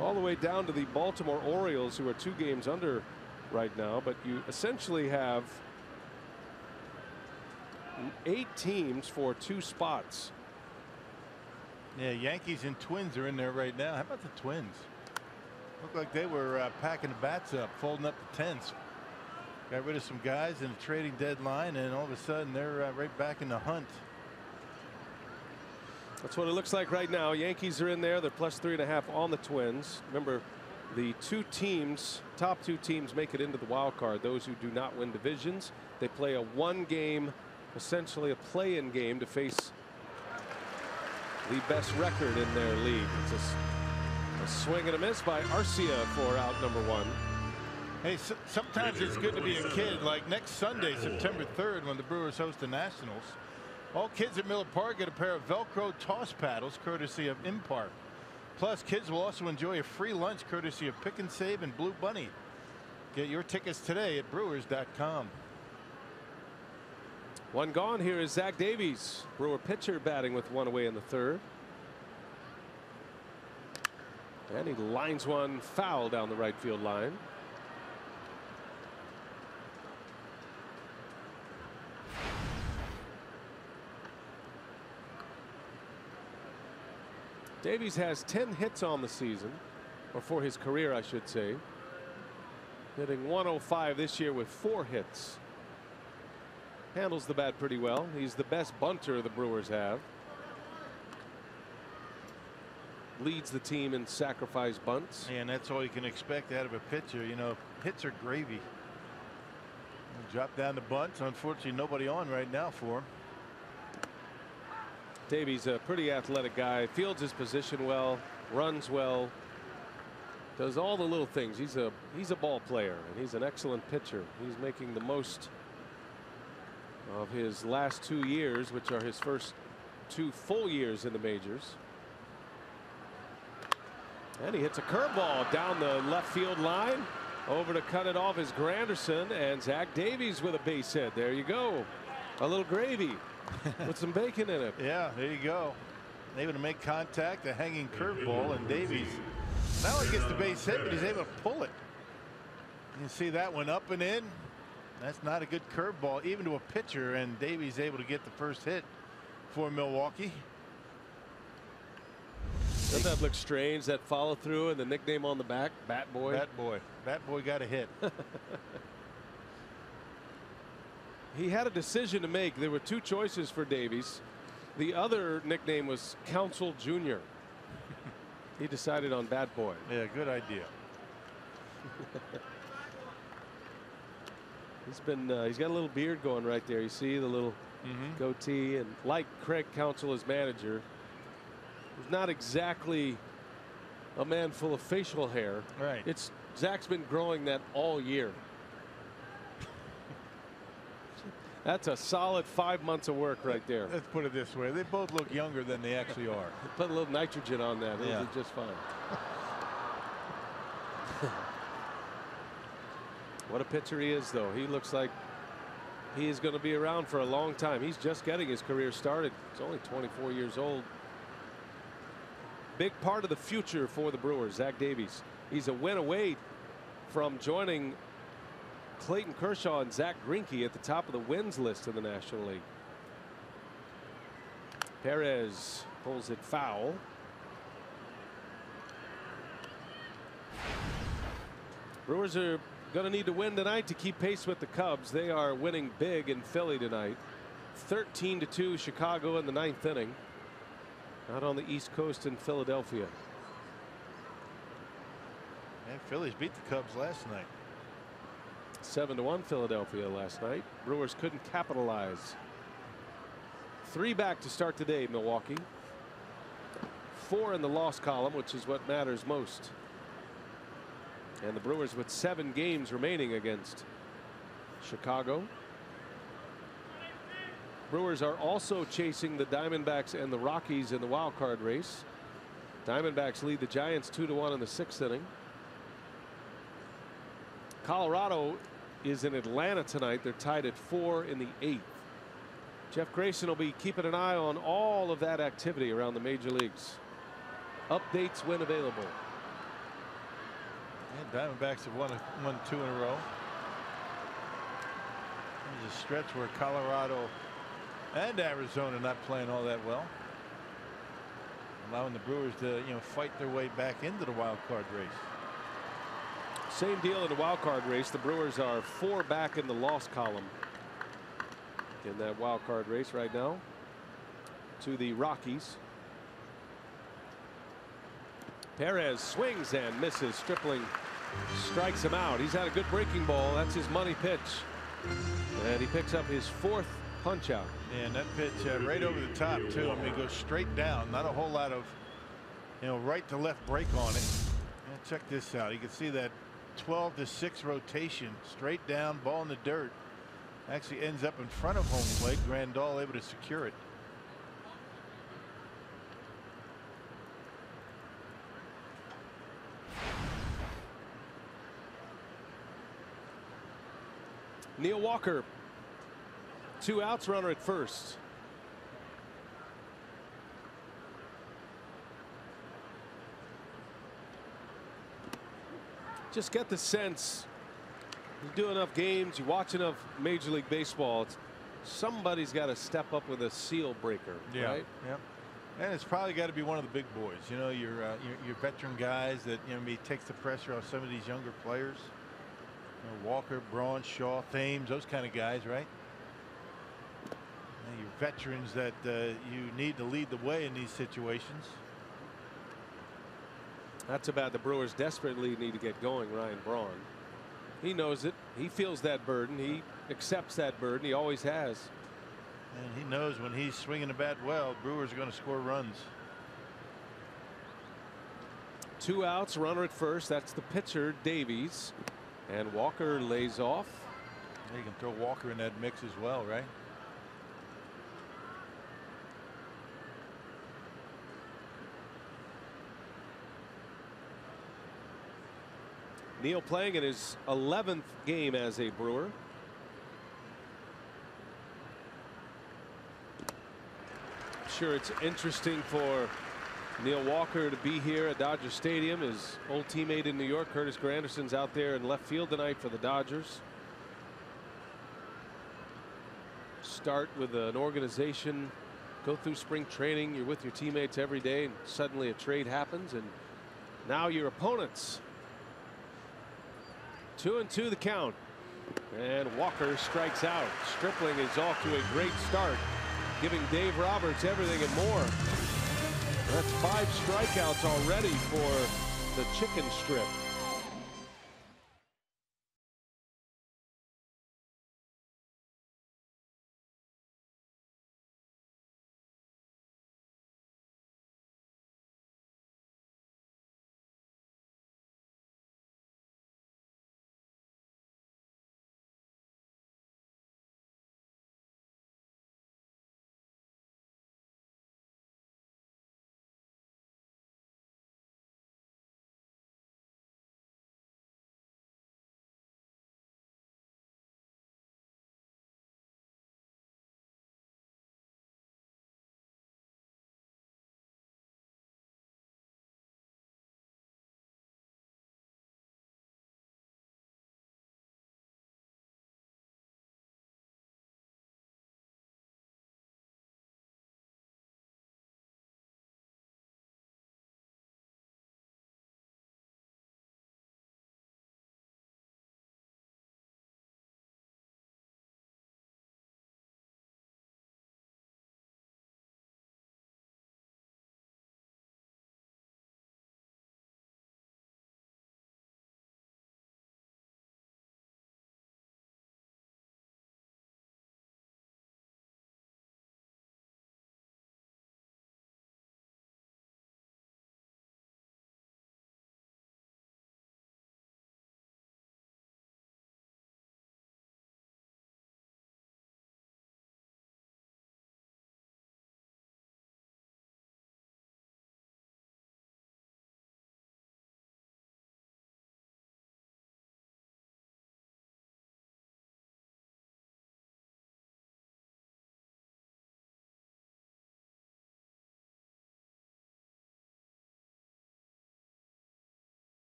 all the way down to the Baltimore Orioles, who are 2 games under right now. But you essentially have 8 teams for 2 spots. Yeah, Yankees and Twins are in there right now. How about the Twins? Looked like they were packing the bats up, folding up the tents. Got rid of some guys in the trading deadline, and all of a sudden they're right back in the hunt. That's what it looks like right now. Yankees are in there. They're plus 3.5 on the Twins. Remember, the 2 teams, top 2 teams, make it into the wild card. Those who do not win divisions, they play a 1-game, essentially a play-in game, to face the best record in their league. It's a swing and a miss by Arcia for out number 1. Hey, sometimes it's good to be a kid. Like next Sunday, September 3rd, when the Brewers host the Nationals, all kids at Miller Park get a pair of Velcro toss paddles courtesy of Impart. Plus, kids will also enjoy a free lunch courtesy of Pick and Save and Blue Bunny. Get your tickets today at Brewers.com. 1 gone. Here is Zach Davies, Brewer pitcher, batting with 1 away in the 3rd. And he lines one foul down the right field line. Davies has 10 hits on the season, or for his career, I should say. Hitting 105 this year with 4 hits. Handles the bat pretty well. He's the best bunter the Brewers have. Leads the team in sacrifice bunts. And that's all you can expect out of a pitcher. You know, hits are gravy. Drop down the bunts. Unfortunately, nobody on right now for him. Davies, a pretty athletic guy, fields his position well, runs well, does all the little things. He's a ball player, and he's an excellent pitcher. He's making the most of his last 2 years, which are his first 2 full years in the majors. And he hits a curveball down the left field line. Over to cut it off is Granderson, and Zach Davies with a base hit. There you go. A little gravy with some bacon in it. Yeah, there you go. Able to make contact, a hanging curveball, and Davies not only gets the base hit, but he's able to pull it. You can see that one up and in. That's not a good curveball, even to a pitcher, and Davies able to get the first hit for Milwaukee. Doesn't that look strange, that follow through and the nickname on the back, Bat Boy? Bat Boy. Bat Boy got a hit. He had a decision to make. There were 2 choices for Davies. The other nickname was Council Jr. He decided on Bat Boy. Yeah, good idea. He's got a little beard going right there. You see the little goatee, and like Craig Counsell as manager, he's not exactly a man full of facial hair. Right. Zach's been growing that all year. That's a solid 5 months of work right there. Let's put it this way. They both look younger than they actually are. Put a little nitrogen on that. It'll be just fine. What a pitcher he is, though. He looks like he is going to be around for a long time. He's just getting his career started. He's only 24 years old. Big part of the future for the Brewers, Zach Davies. He's a win away from joining Clayton Kershaw and Zach Greinke at the top of the wins list in the National League. Perez pulls it foul. Brewers are going to need to win tonight to keep pace with the Cubs. They are winning big in Philly tonight. 13-2 Chicago in the 9th inning. Out on the East Coast in Philadelphia. And Phillies beat the Cubs last night. 7-1 Philadelphia last night. Brewers couldn't capitalize. 3 back to start today, Milwaukee. 4 in the loss column, which is what matters most. And the Brewers with 7 games remaining against Chicago. Brewers are also chasing the Diamondbacks and the Rockies in the wild card race. Diamondbacks lead the Giants 2-1 in the 6th inning. Colorado is in Atlanta tonight. They're tied at 4 in the 8th. Jeff Grayson will be keeping an eye on all of that activity around the major leagues. Updates when available. And Diamondbacks have won 2 in a row. There's a stretch where Colorado and Arizona not playing all that well, allowing the Brewers to fight their way back into the wild card race. Same deal in the wild card race. The Brewers are 4 back in the loss column in that wild card race right now to the Rockies. Perez swings and misses. Stripling strikes him out. He's had a good breaking ball. That's his money pitch, and he picks up his 4th punch out. And that pitch right over the top too. I mean, goes straight down. Not a whole lot of right to left break on it. And check this out. You can see that 12-6 rotation straight down, ball in the dirt. Actually ends up in front of home plate. Grandal able to secure it. Neil Walker, 2 outs, runner at first. Just get the sense, you do enough games, you watch enough Major League Baseball, somebody's got to step up with a seal breaker, right? Yeah. And it's probably got to be one of the big boys. Your veteran guys that maybe takes the pressure off some of these younger players. Walker, BRAUN, Shaw, Thames, those kind of guys, right? And your veterans that you need to lead the way in these situations. That's about the Brewers desperately need to get going. Ryan Braun, he knows it. He feels that burden. He accepts that burden. He always has. And he knows when he's swinging the bat well, Brewers are going to score runs. 2 outs, runner at first. That's the pitcher, Davies. And Walker lays off. You can throw Walker in that mix as well, right? Neil playing in his 11th game as a Brewer. Sure, it's interesting for Neil Walker to be here at Dodger Stadium. His old teammate in New York, Curtis Granderson's out there in left field tonight for the Dodgers. Start with an organization, go through spring training, you're with your teammates every day, and suddenly a trade happens, and now your opponents. 2-2 the count, and Walker strikes out. Stripling is off to a great start, giving Dave Roberts everything and more. That's 5 strikeouts already for the chicken strip.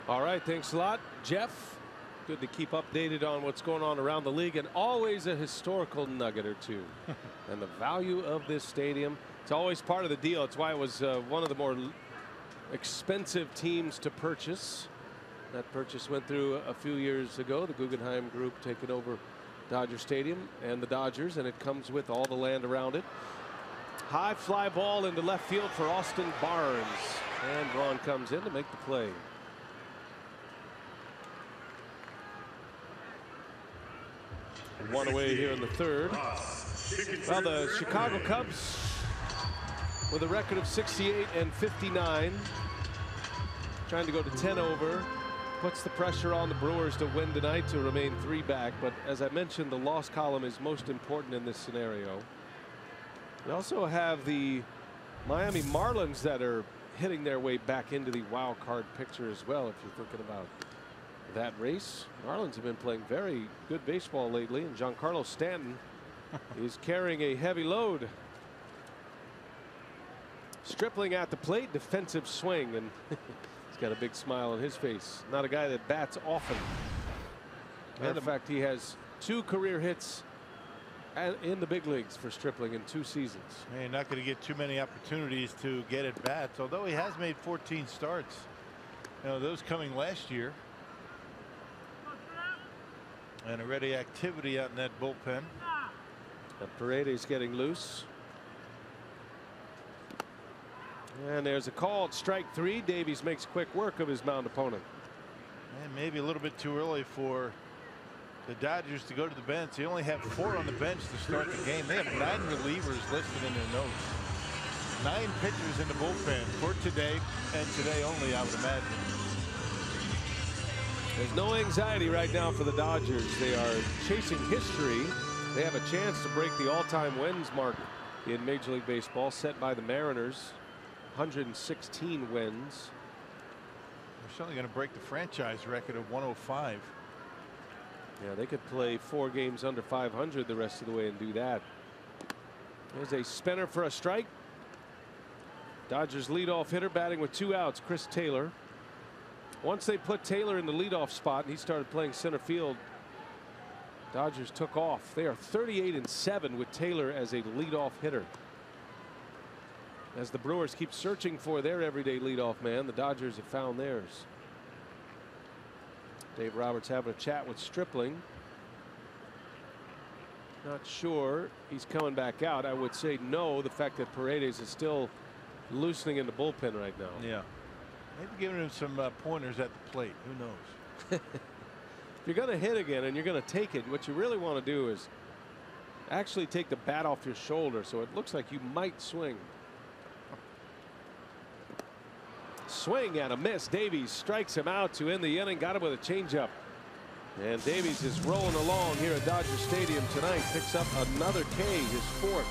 All right, thanks a lot, Jeff. Good to keep updated on what's going on around the league, and always a historical nugget or two. And the value of this stadium, it's always part of the deal. It's why it was one of the more expensive teams to purchase. That purchase went through a few years ago, the Guggenheim Group taking over Dodger Stadium and the Dodgers, and it comes with all the land around it. High fly ball into left field for Austin Barnes, and BRAUN comes in to make the play. One away here in the third. Well, the Chicago Cubs with a record of 68 and 59, trying to go to 10 over, puts the pressure on the Brewers to win tonight to remain 3 back. But as I mentioned, the loss column is most important in this scenario. We also have the Miami Marlins that are hitting their way back into the wild card picture as well, if you're thinking about that race. Marlins have been playing very good baseball lately, and Giancarlo Stanton is carrying a heavy load. Stripling at the plate, defensive swing, and he's got a big smile on his face. Not a guy that bats often. Matter of fact, he has 2 career hits in the big leagues for Stripling in 2 seasons. Man, not going to get too many opportunities to get at bats, although he has made 14 starts. You know, those coming last year. And already activity out in that bullpen. But Paredes getting loose. And there's a call at strike 3. Davies makes quick work of his mound opponent. And maybe a little bit too early for the Dodgers to go to the bench. They only have 4 on the bench to start the game. They have 9 relievers listed in their notes. 9 pitchers in the bullpen for today, and today only, I would imagine. There's no anxiety right now for the Dodgers. They are chasing history. They have a chance to break the all-time wins mark in Major League Baseball, set by the Mariners. 116 wins. They're certainly going to break the franchise record of 105. Yeah, they could play 4 games under 500 the rest of the way and do that. There's a spinner for a strike. Dodgers leadoff hitter batting with 2 outs, Chris Taylor. Once they put Taylor in the leadoff spot and he started playing center field, Dodgers took off. They are 38-7 with Taylor as a leadoff hitter. As the Brewers keep searching for their everyday leadoff man, the Dodgers have found theirs. Dave Roberts having a chat with Stripling. Not sure he's coming back out. I would say no. The fact that Paredes is still loosening in the bullpen right now. Yeah. Maybe giving him some pointers at the plate. Who knows? If you're going to hit again and you're going to take it, what you really want to do is actually take the bat off your shoulder so it looks like you might swing. Swing and a miss. Davies strikes him out to end the inning. Got him with a changeup. And Davies is rolling along here at Dodger Stadium tonight. Picks up another K, his 4th.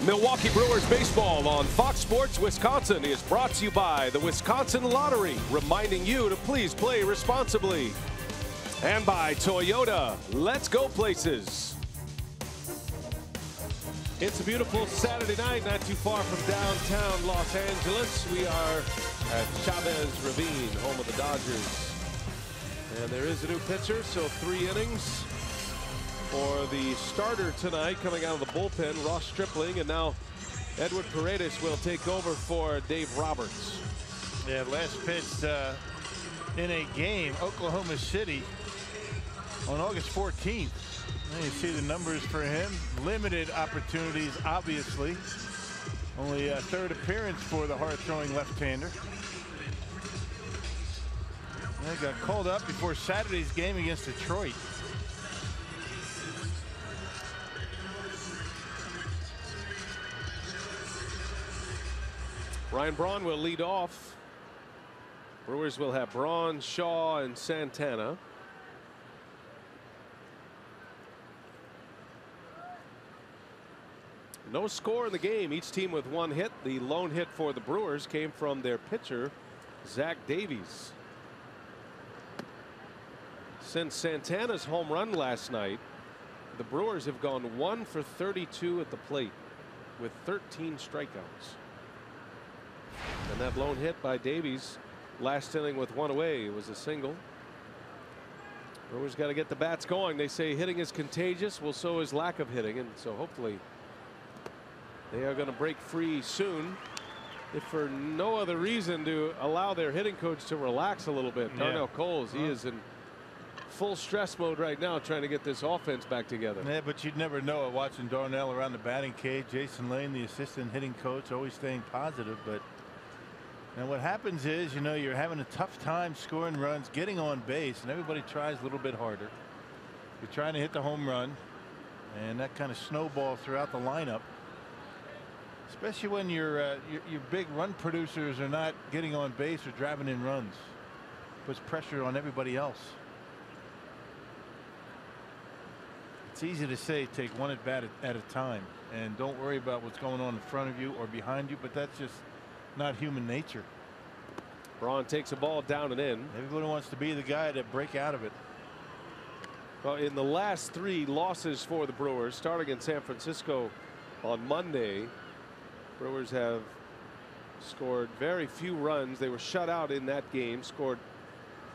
Milwaukee Brewers baseball on Fox Sports Wisconsin is brought to you by the Wisconsin Lottery, reminding you to please play responsibly. And by Toyota, let's go places. It's a beautiful Saturday night, not too far from downtown Los Angeles. We are at Chavez Ravine, home of the Dodgers. And there is a new pitcher, so 3 innings for the starter tonight, coming out of the bullpen, Ross Stripling, and now Edward Paredes will take over for Dave Roberts. Yeah, last pitched in a game, Oklahoma City, on August 14th. And you see the numbers for him. Limited opportunities, obviously. Only a 3rd appearance for the hard-throwing left-hander. They got called up before Saturday's game against Detroit. Ryan Braun will lead off. Brewers will have Braun, Shaw, and Santana. No score in the game. Each team with 1 hit. The lone hit for the Brewers came from their pitcher, Zach Davies. Since Santana's home run last night, the Brewers have gone 1 for 32 at the plate with 13 strikeouts. And that lone hit by Davies last inning with 1 away was a single. Brewers got to get the bats going. They say hitting is contagious. Well, so is lack of hitting. And so hopefully they are going to break free soon, if for no other reason to allow their hitting coach to relax a little bit. Darnell Coles, he is in full stress mode right now, trying to get this offense back together. Yeah, but you'd never know it watching Darnell around the batting cage. Jason Lane, the assistant hitting coach, always staying positive. But and what happens is, you know, you're having a tough time scoring runs, getting on base, and everybody tries a little bit harder. You're trying to hit the home run, and that kind of snowballs throughout the lineup. Especially when your big run producers are not getting on base or driving in runs. Puts pressure on everybody else. It's easy to say take 1 at bat at a time and don't worry about what's going on in front of you or behind you, but that's just not human nature. Braun takes a ball down and in. Everybody wants to be the guy to break out of it. Well, in the last 3 losses for the Brewers, starting in San Francisco on Monday, Brewers have scored very few runs. They were shut out in that game, scored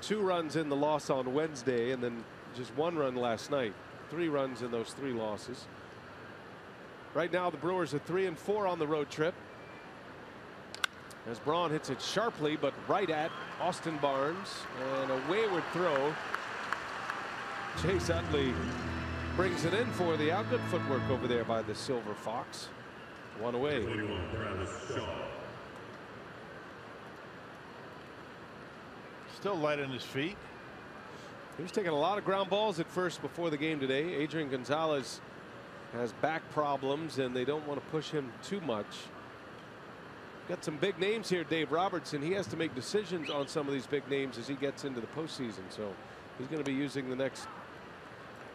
2 runs in the loss on Wednesday, and then just 1 run last night. 3 runs in those 3 losses. Right now the Brewers are 3-4 on the road trip, as Braun hits it sharply but right at Austin Barnes, and a wayward throw. Chase Utley brings it in for the out. Good footwork over there by the Silver Fox. 1 away. Still light on his feet. He was taking a lot of ground balls at first before the game today. Adrian Gonzalez has back problems, and they don't want to push him too much. Got some big names here, Dave Robertson. He has to make decisions on some of these big names as he gets into the postseason. So he's going to be using the next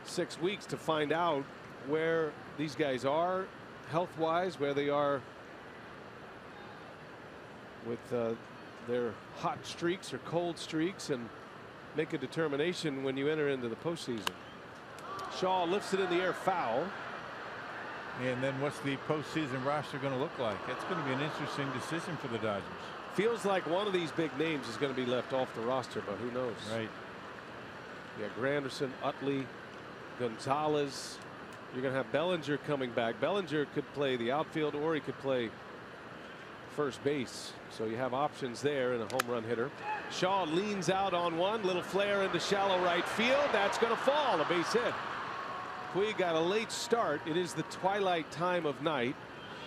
6 weeks to find out where these guys are health-wise, where they are with their hot streaks or cold streaks, and make a determination when you enter into the postseason. Shaw lifts it in the air, foul. And then what's the postseason roster going to look like? That's going to be an interesting decision for the Dodgers. Feels like one of these big names is going to be left off the roster, but who knows? Right. You got Granderson, Utley, Gonzalez. You're going to have Bellinger coming back. Bellinger could play the outfield, or he could play first base. So you have options there in a home run hitter. Shaw leans out on one, little flare into shallow right field. That's going to fall, a base hit. Puig got a late start. It is the twilight time of night.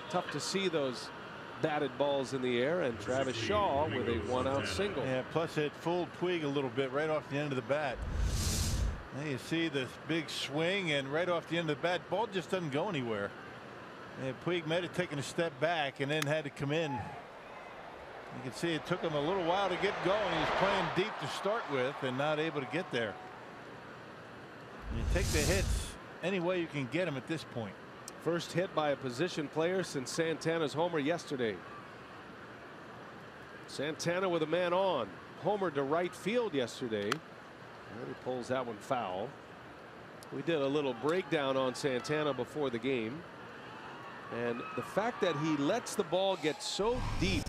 Tough to see those batted balls in the air, and Travis Shaw with a 1-out single. Yeah, plus it fooled Puig a little bit right off the end of the bat. Now you see this big swing, and right off the end of the bat, ball just doesn't go anywhere. And Puig might have taken a step back and then had to come in. You can see it took him a little while to get going. He was playing deep to start with and not able to get there. You take the hits any way you can get them at this point. First hit by a position player since Santana's homer yesterday. Santana with a man on. Homer to right field yesterday. And he pulls that one foul. We did a little breakdown on Santana before the game. And the fact that he lets the ball get so deep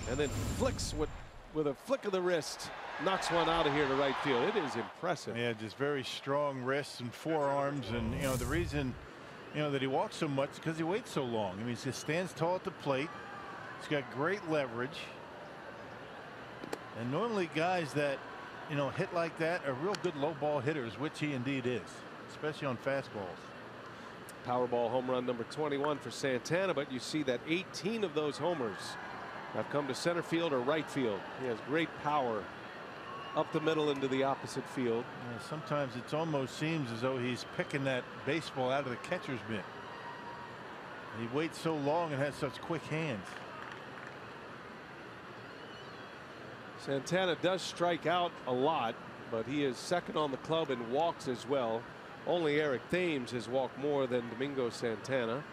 and then flicks with a flick of the wrist, knocks one out of here to right field. It is impressive. Yeah, just very strong wrists and forearms. And, you know, the reason, you know, that he walks so much is because he waits so long. I mean, he just stands tall at the plate. He's got great leverage. And normally guys that, you know, hit like that are real good low ball hitters, which he indeed is, especially on fastballs. Powerball home run number 21 for Santana, but you see that 18 of those homers have come to center field or right field. He has great power up the middle into the opposite field. Yeah, sometimes it almost seems as though he's picking that baseball out of the catcher's mitt. He waits so long and has such quick hands. Santana does strike out a lot, but he is second on the club in walks as well. Only Eric Thames has walked more than Domingo Santana.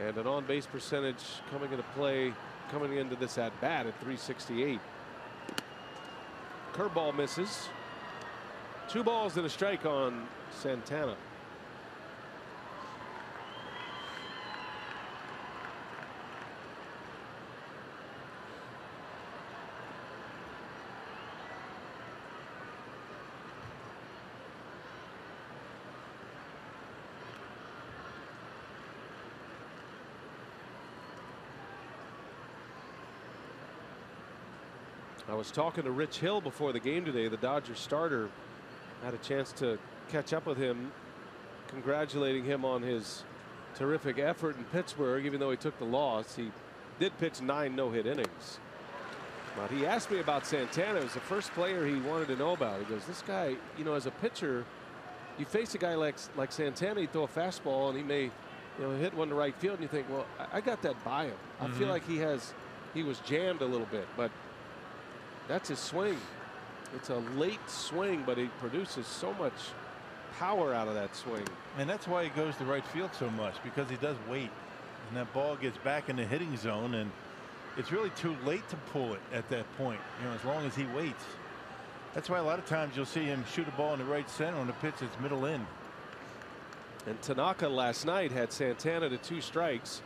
And an on-base percentage coming into play, coming into this at bat at .368. Curveball misses. 2 balls and a strike on Santana. I was talking to Rich Hill before the game today, the Dodgers starter. Had a chance to catch up with him, congratulating him on his terrific effort in Pittsburgh. Even though he took the loss, he did pitch 9 no-hit innings. But he asked me about Santana. It was the first player he wanted to know about. He goes, this guy, you know, as a pitcher, you face a guy like Santana, you throw a fastball and he may, you know, hit one to right field, and you think, well, I got that by him. I feel like he was jammed a little bit, but that's his swing. It's a late swing, but he produces so much power out of that swing. And that's why he goes to right field so much, because he does wait. And that ball gets back in the hitting zone, and it's really too late to pull it at that point, you know, as long as he waits. That's why a lot of times you'll see him shoot a ball in the right center on the pitch that's middle in. And Tanaka last night had Santana to 2 strikes.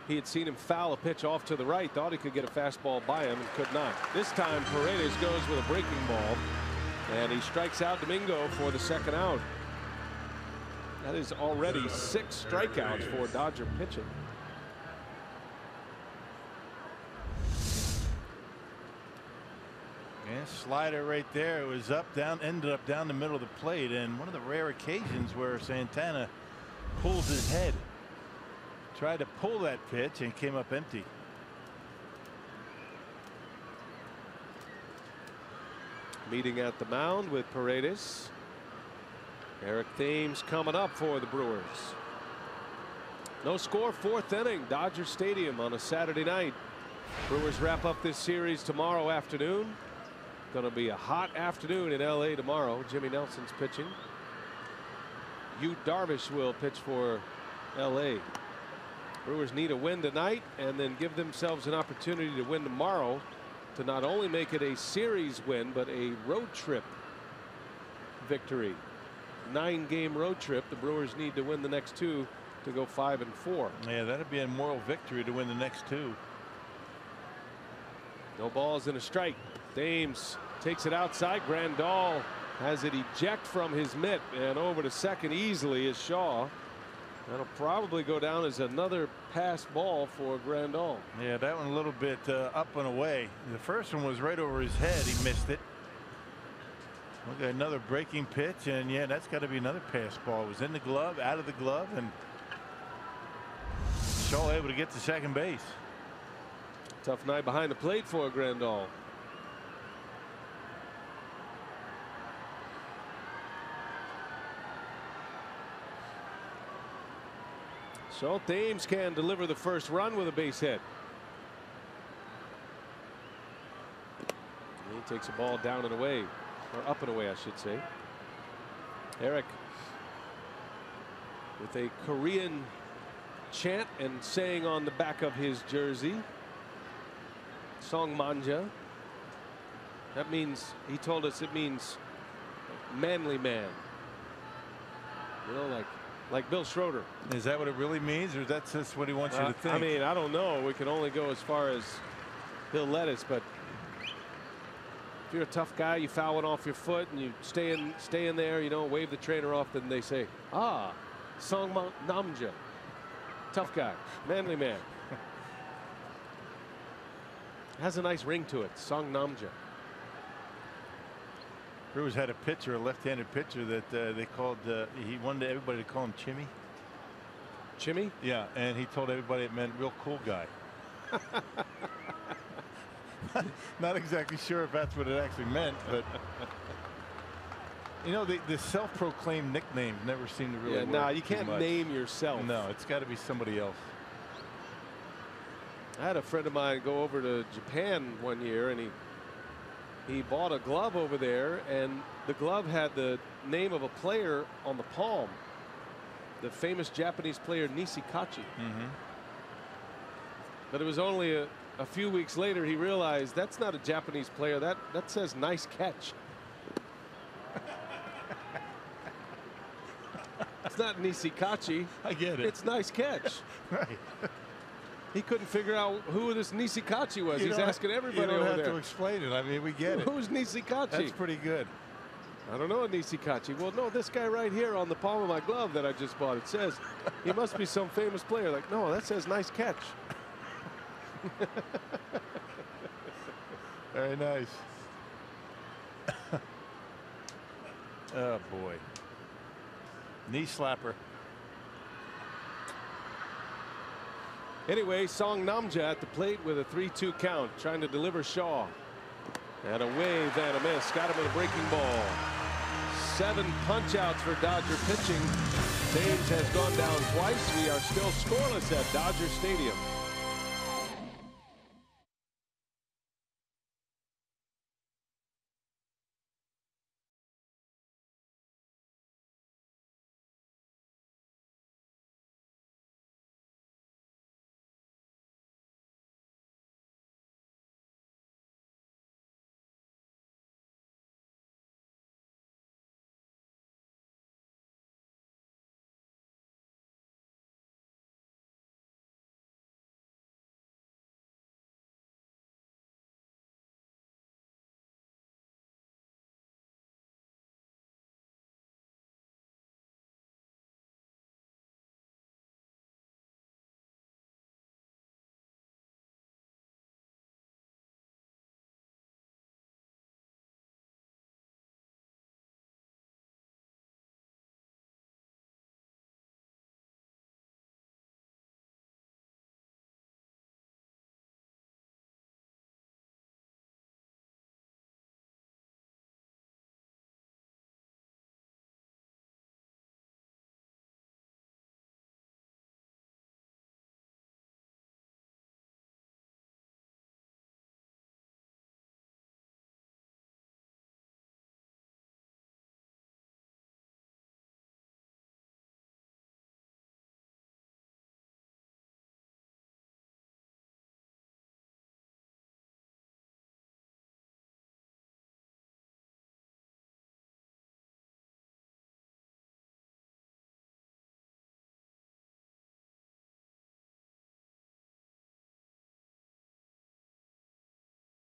He had seen him foul a pitch off to the right, thought he could get a fastball by him and could not. This time Paredes goes with a breaking ball, and he strikes out Domingo for the 2nd out. That is already 6 strikeouts for Dodger pitching. Yeah, slider right there. It was up, down, ended up down the middle of the plate, and one of the rare occasions where Santana pulls his head. Tried to pull that pitch and came up empty. Meeting at the mound with Paredes. Eric Thames coming up for the Brewers. No score, 4th inning, Dodger Stadium on a Saturday night. Brewers wrap up this series tomorrow afternoon. Going to be a hot afternoon in LA tomorrow. Jimmy Nelson's pitching. Yu Darvish will pitch for LA. Brewers need a win tonight and then give themselves an opportunity to win tomorrow to not only make it a series win, but a road trip victory. 9-game road trip. The Brewers need to win the next 2 to go 5-4. Yeah, that'd be a moral victory to win the next 2. No balls and a strike. Thames takes it outside. Grandal has it eject from his mitt, and over to second easily is Shaw. That'll probably go down as another pass ball for Grandal. Yeah, that one a little bit up and away. The first one was right over his head. He missed it. Look at another breaking pitch, and yeah, that's got to be another pass ball. It was in the glove, out of the glove, and Shaw able to get to second base. Tough night behind the plate for Grandal. So Thames can deliver the first run with a base hit. He takes a ball down and away, or up and away, I should say. Eric with a Korean chant and saying on the back of his jersey, Song Manja. That means, he told us it means manly man. You know, like Bill Schroeder. Is that what it really means, or that's just what he wants you to think? I mean, I don't know. We can only go as far as he'll let us, but if you're a tough guy, you foul one off your foot and you stay in there, you don't wave the trainer off, then they say, ah, Song Namja. Tough guy, manly man. Has a nice ring to it, Song Namja. Brewers had a pitcher, a left-handed pitcher that they called, he wanted everybody to call him Chimmy. Chimmy? Yeah, and he told everybody it meant real cool guy. Not exactly sure if that's what it actually meant, but you know, the self-proclaimed nicknames never seem to really work. Nah, you can't name yourself. No, it's got to be somebody else. I had a friend of mine go over to Japan one year, and he bought a glove over there, and the glove had the name of a player on the palm, the famous Japanese player Nishikachi. But it was only a few weeks later he realized that's not a Japanese player. That says nice catch. It's not Nishikachi. I get it. It's nice catch. Right. He couldn't figure out who this Nishikachi was. He's asking everybody over there. You don't have to explain it. I mean, we get it. Who's Nishikachi? That's pretty good. I don't know a Nishikachi. Well, no, this guy right here on the palm of my glove that I just bought, it says he must be some famous player. Like, no, that says nice catch. Very nice. Oh, boy. Knee slapper. Anyway, Song Namja at the plate with a 3-2 count, trying to deliver Shaw. And a wave and a miss. Got him in a breaking ball. 7 punch-outs for Dodger pitching. Thames has gone down twice. We are still scoreless at Dodger Stadium.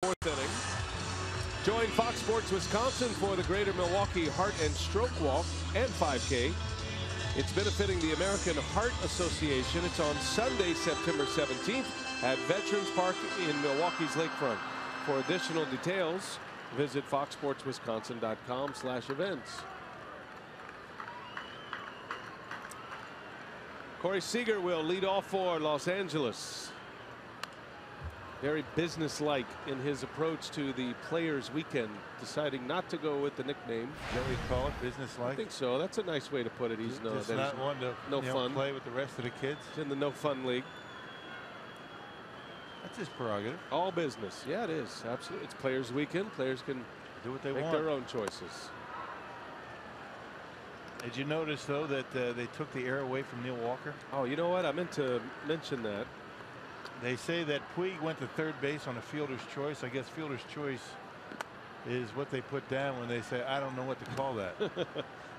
Fourth inning. Join Fox Sports Wisconsin for the Greater Milwaukee Heart and Stroke Walk and 5K. It's benefiting the American Heart Association. It's on Sunday, September 17th at Veterans Park in Milwaukee's lakefront. For additional details, visit foxsportswisconsin.com/events. Corey Seager will lead off for Los Angeles. Very businesslike in his approach to the Players Weekend, deciding not to go with the nickname. Is that what you call it, businesslike? I think so. That's a nice way to put it. He's just not one to play with the rest of the kids. He's in the no fun league. That's his prerogative. All business. Yeah, it is. Absolutely. It's Players Weekend. Players can do what they make want. Their own choices. Did you notice though that they took the air away from Neil Walker? Oh, you know what? I meant to mention that. They say that Puig went to third base on a fielder's choice. I guess fielder's choice is what they put down when they say, I don't know what to call that.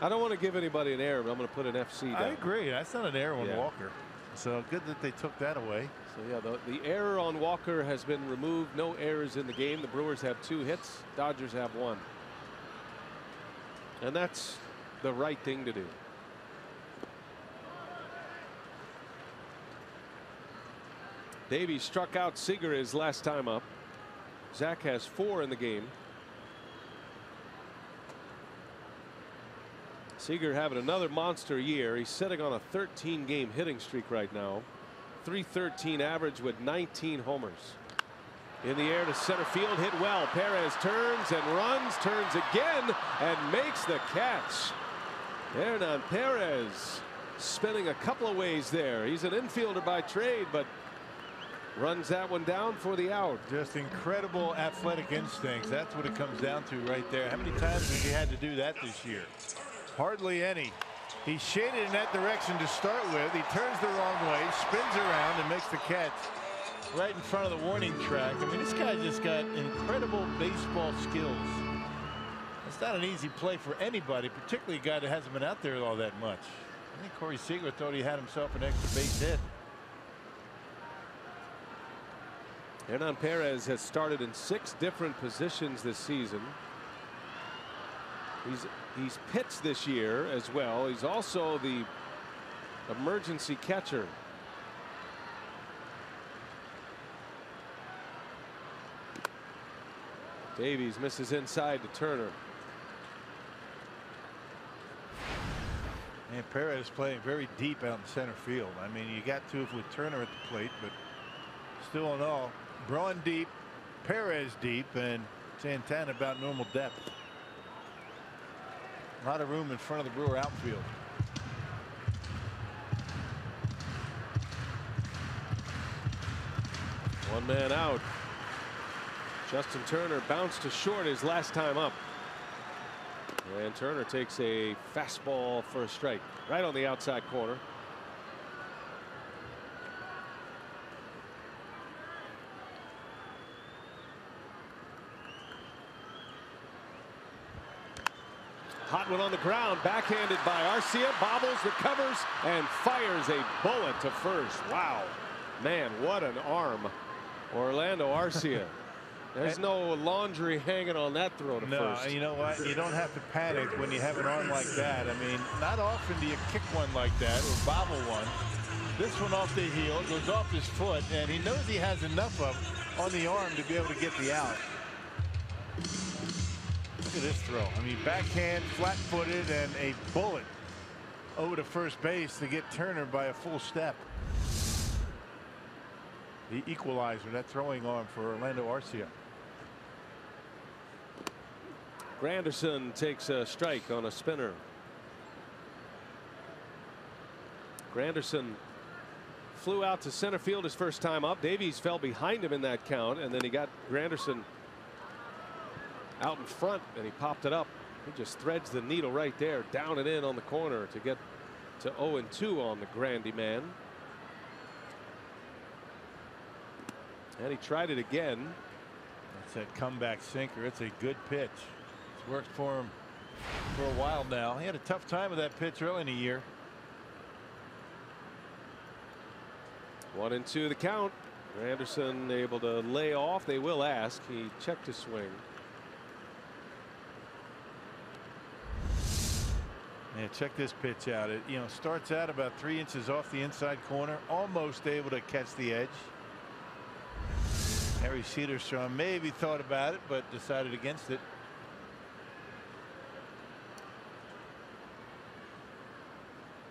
I don't want to give anybody an error, but I'm going to put an FC down. I agree. That's not an error on Walker. So good that they took that away. So yeah, the error on Walker has been removed. No errors in the game. The Brewers have 2 hits. Dodgers have 1. And that's the right thing to do. Davies struck out Seager his last time up. Zach has 4 in the game. Seager having another monster year. He's sitting on a 13-game hitting streak right now. .313 average with 19 homers. In the air to center field, hit well. Perez turns and runs, turns again, and makes the catch. Hernan Perez spinning a couple of ways there. He's an infielder by trade, but runs that one down for the out. Just incredible athletic instincts. That's what it comes down to right there. How many times has he had to do that this year? Hardly any. He's shaded in that direction to start with. He turns the wrong way, spins around, and makes the catch right in front of the warning track. I mean, this guy just got incredible baseball skills. It's not an easy play for anybody, particularly a guy that hasn't been out there all that much. I think Corey Seager thought he had himself an extra base hit. Hernan Perez has started in 6 different positions this season. He's pitched this year as well. He's also the emergency catcher. Davies misses inside to Turner. And Perez playing very deep out in center field. I mean, you got to with Turner at the plate, but still in all, Braun deep, Perez deep, and Santana about normal depth. A lot of room in front of the Brewer outfield. One man out. Justin Turner bounced to short his last time up. And Turner takes a fastball for a strike right on the outside corner. Hot one on the ground, backhanded by Arcia, bobbles, recovers, and fires a bullet to first. Wow, man, what an arm. Orlando Arcia. There's no laundry hanging on that throw to first. No, you know what? You don't have to panic when you have an arm like that. I mean, not often do you kick one like that or bobble one. This one off the heel, goes off his foot, and he knows he has enough of on the arm to be able to get the out. Look at this throw. I mean, backhand, flat-footed, and a bullet over to first base to get Turner by a full step. The equalizer, that throwing arm for Orlando Arcia. Granderson takes a strike on a spinner. Granderson flew out to center field his first time up. Davies fell behind him in that count, and then he got Granderson out in front, and he popped it up. He just threads the needle right there, down and in on the corner to get to 0-2 on the Grandy man. And he tried it again. That's that comeback sinker. It's a good pitch. It's worked for him for a while now. He had a tough time with that pitch early in the year. 1-2 the count. Anderson able to lay off. They will ask. He checked his swing. Yeah, check this pitch out. It starts out about 3 inches off the inside corner, almost able to catch the edge. Harry Cederstrom maybe thought about it, but decided against it.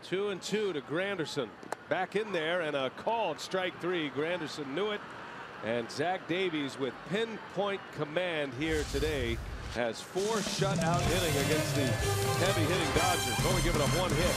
2-2 to Granderson. Back in there, and a called strike 3. Granderson knew it, and Zach Davies with pinpoint command here today has 4 shutout inning against the heavy hitting Dodgers. Only giving up 1 hit.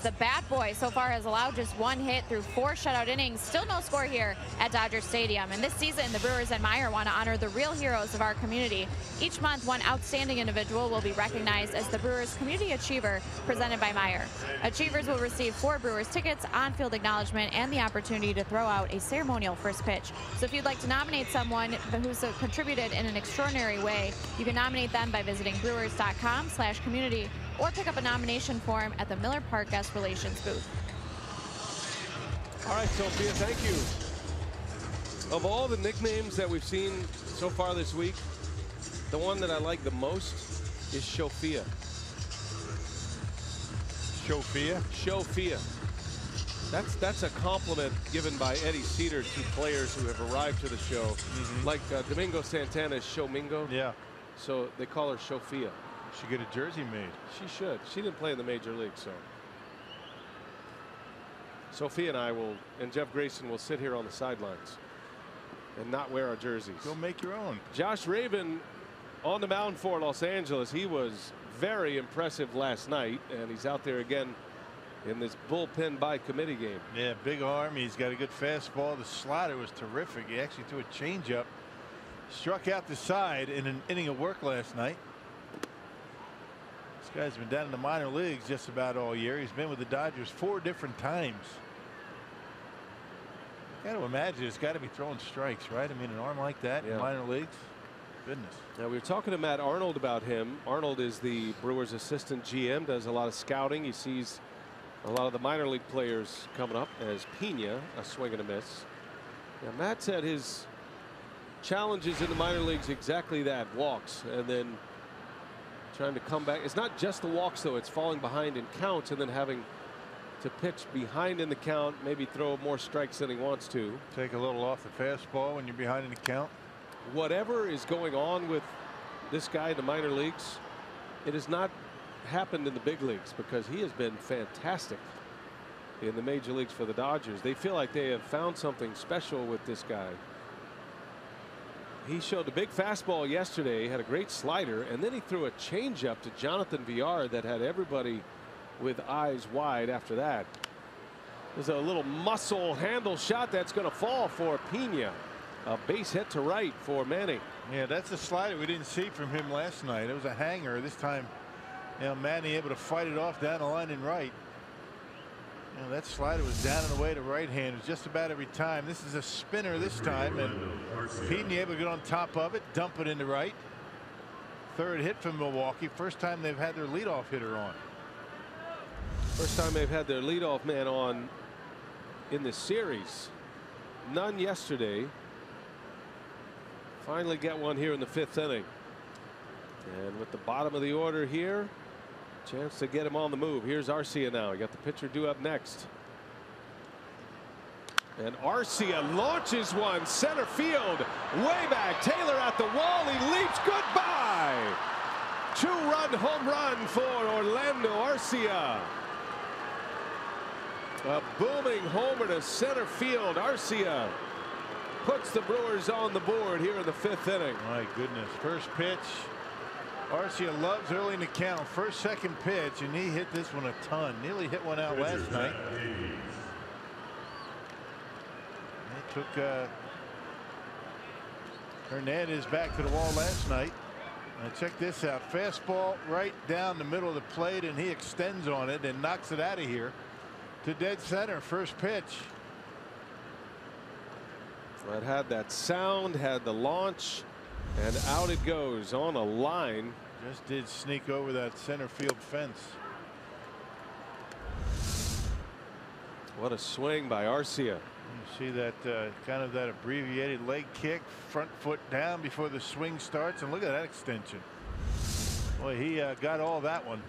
The bat boy so far has allowed just 1 hit through 4 shutout innings. Still no score here at Dodger Stadium. And this season, the Brewers and Meyer want to honor the real heroes of our community. Each month, one outstanding individual will be recognized as the Brewers Community Achiever, presented by Meyer. Achievers will receive 4 Brewers tickets, on-field acknowledgement, and the opportunity to throw out a ceremonial first pitch. So if you'd like to nominate someone who's contributed in an extraordinary way, you can nominate them by visiting brewers.com/community or pick up a nomination form at the Miller Park Guest Relations booth. All right, Sophia, thank you. Of all the nicknames that we've seen so far this week, the one that I like the most is Sophia. Sophia? Sophia. That's a compliment given by Eddie Cedar to players who have arrived to the show. Like Domingo Santana is Shomingo. Yeah. So they call her Sophia. Should get a jersey made. She should. She didn't play in the major league, so. Sophia and I will, and Jeff Grayson will sit here on the sidelines and not wear our jerseys. Go make your own. Josh Raven on the mound for Los Angeles. He was very impressive last night, and he's out there again in this bullpen by committee game. Yeah, big arm. He's got a good fastball. The slider was terrific. He actually threw a changeup. Struck out the side in an inning of work last night. This guy's been down in the minor leagues just about all year. He's been with the Dodgers 4 different times. Got to imagine it's got to be throwing strikes, right? I mean, an arm like that in minor leagues. Goodness. Now, we were talking to Matt Arnold about him. Arnold is the Brewers assistant GM, does a lot of scouting. He sees a lot of the minor league players coming up, as PINA, a swing and a miss. Now, Matt said his challenges in the minor leagues exactly that, walks, and then trying to come back. It's not just the walks, though. It's falling behind in counts and then having to pitch behind in the count, maybe throw more strikes than he wants to. Take a little off the fastball when you're behind in the count. Whatever is going on with this guy in the minor leagues, it has not happened in the big leagues, because he has been fantastic in the major leagues for the Dodgers. They feel like they have found something special with this guy. He showed a big fastball yesterday, had a great slider, and then he threw a changeup to Jonathan Villar that had everybody with eyes wide after that. There's a little muscle handle shot that's going to fall for Pina. A base hit to right for Manny. Yeah, that's a slider we didn't see from him last night. It was a hanger. This time, you know, Manny able to fight it off down the line and right. You know, that slider was down and away to right hand just about every time. This is a spinner this time, and Pina able to get on top of it, dump it into right. 3rd hit from Milwaukee. First time they've had their leadoff hitter on. First time they've had their leadoff man on in this series. None yesterday. Finally get one here in the 5th inning. And with the bottom of the order here, chance to get him on the move. Here's Arcia now. You got the pitcher due up next. And Arcia launches one center field, way back. Taylor at the wall. He leaps. Goodbye. 2-run home run for Orlando Arcia. A booming homer to center field. Arcia puts the Brewers on the board here in the 5th inning. My goodness. First pitch. Arcia loves early in the count. First, second pitch, and he hit this one a ton. Nearly hit one out last night. He took Hernandez back to the wall last night. Check this out. Fastball right down the middle of the plate, and he extends on it and knocks it out of here to dead center. First pitch. It had that sound, had the launch, and out it goes on a line. Just did sneak over that center field fence. What a swing by Arcia. You see that kind of that abbreviated leg kick, front foot down before the swing starts, and look at that extension. Boy, he got all that one.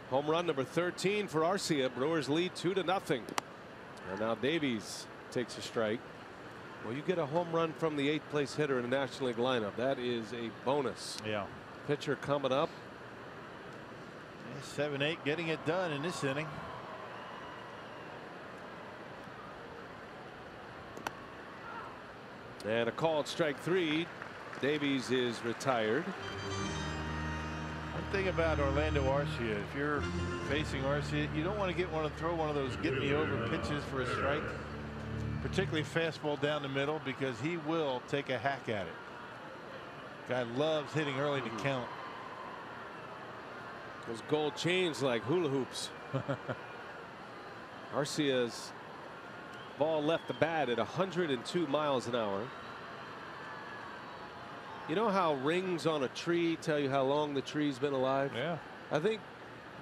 Home run number 13 for Arcia. Brewers lead 2-0. And now Davies takes a strike. Well, you get a home run from the 8th place hitter in the National League lineup. That is a bonus. Yeah. Pitcher coming up. 7-8 getting it done in this inning. And a called strike 3. Davies is retired. thing about Orlando Arcia, if you're facing Arcia, you don't want to throw one of those get me over pitches for a strike, particularly fastball down the middle, because he will take a hack at it. Guy loves hitting early to count. Those gold chains like hula hoops. Arcia's ball left the bat at 102 miles an hour. You know how rings on a tree tell you how long the tree's been alive? Yeah. I think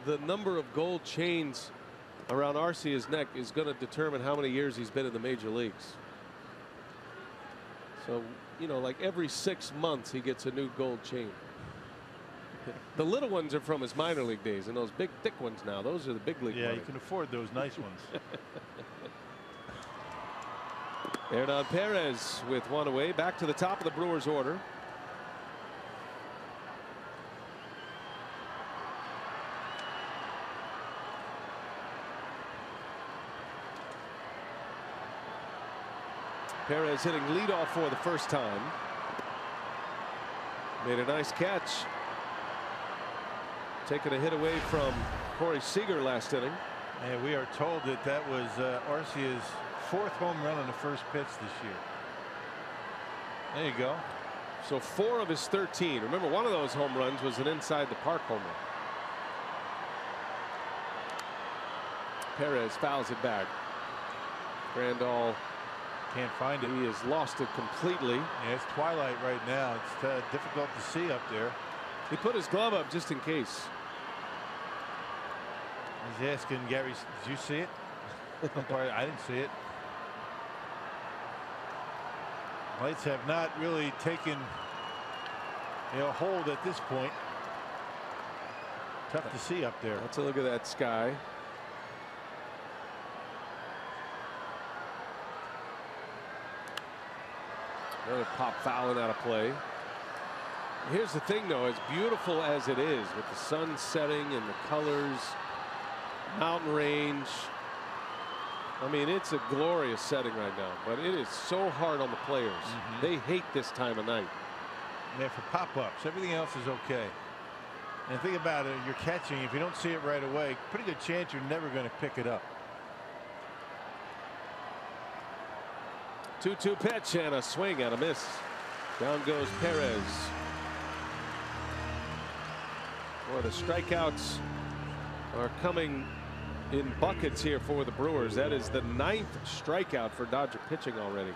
the number of gold chains around Arcia's neck is going to determine how many years he's been in the major leagues. So, you know, like every 6 months he gets a new gold chain. The little ones are from his minor league days, and those big thick ones now, those are the big league Yeah, money. you can afford those nice ones. Hernan Perez with one away, back to the top of the Brewers order. Perez hitting leadoff for the first time. Made a nice catch. Taking a hit away from Corey Seager last inning. And we are told that that was Arcia's 4th home run on the first pitch this year. There you go. So 4 of his 13. Remember, one of those home runs was an inside the park home run. Perez fouls it back. Grandal can't find it. He has lost it completely. Yeah, it's twilight right now. It's difficult to see up there. He put his glove up just in case. He's asking Gary, did you see it? I didn't see it. Lights have not really taken hold at this point. Tough to see up there. Let's look at that sky. Another pop foul out of play. Here's the thing, though, as beautiful as it is with the sun setting and the colors, mountain range. I mean, it's a glorious setting right now, but it is so hard on the players. They hate this time of night. Yeah, for pop-ups, everything else is okay. And think about it, you're catching, if you don't see it right away, pretty good chance you're never going to pick it up. 2-2 pitch and a swing and a miss. Down goes Perez. Boy, the strikeouts are coming in buckets here for the Brewers. That is the 9th strikeout for Dodger pitching already.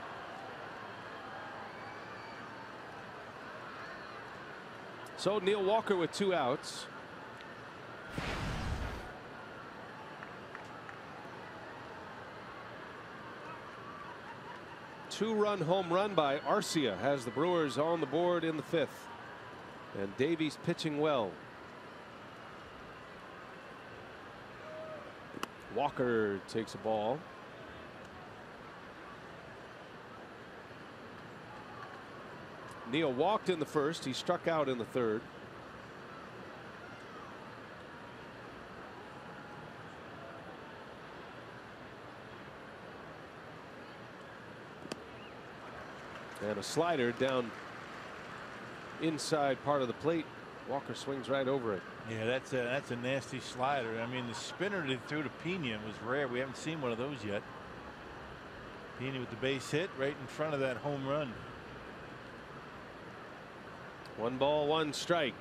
So Neil Walker with 2 outs. Two-run home run by Arcia has the Brewers on the board in the 5th. And Davies pitching well. Walker takes a ball. Neal walked in the 1st. He struck out in the 3rd. And a slider down inside part of the plate. Walker swings right over it. Yeah, that's a nasty slider. I mean, the spinner that he threw to Pina was rare. We haven't seen one of those yet. Pina with the base hit right in front of that home run. 1 ball, 1 strike.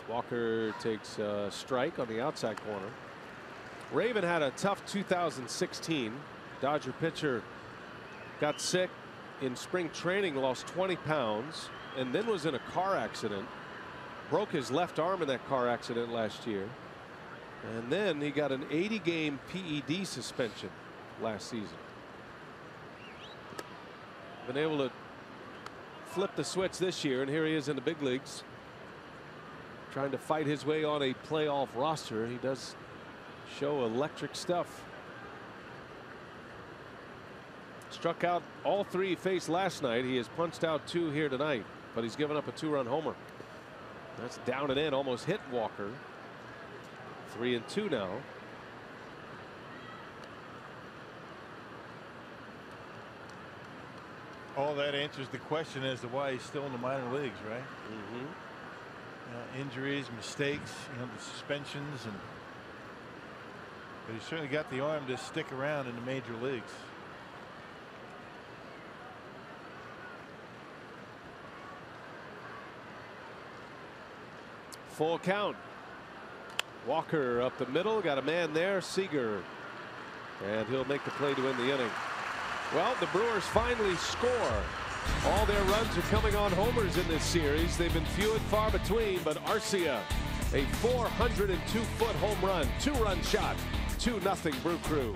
Walker takes a strike on the outside corner. Raven had a tough 2016. Dodger pitcher got sick in spring training, lost 20 pounds, and then was in a car accident. Broke his left arm in that car accident last year. And then he got an 80-game PED suspension last season. Been able to flip the switch this year, and here he is in the big leagues, trying to fight his way on a playoff roster. He does show electric stuff. Struck out all 3 he faced last night. He has punched out 2 here tonight, but he's given up a 2-run homer. That's down and in, almost hit Walker. 3-2 now. All that answers the question as to why he's still in the minor leagues, right? injuries, mistakes, the suspensions, but he's certainly got the arm to stick around in the major leagues. Full count. Walker up the middle, got a man there, Seager, and he'll make the play to end the inning. Well, the Brewers finally score. All their runs are coming on homers in this series. They've been few and far between, but Arcia, a 402-foot home run, 2-run shot, 2-0 Brew Crew.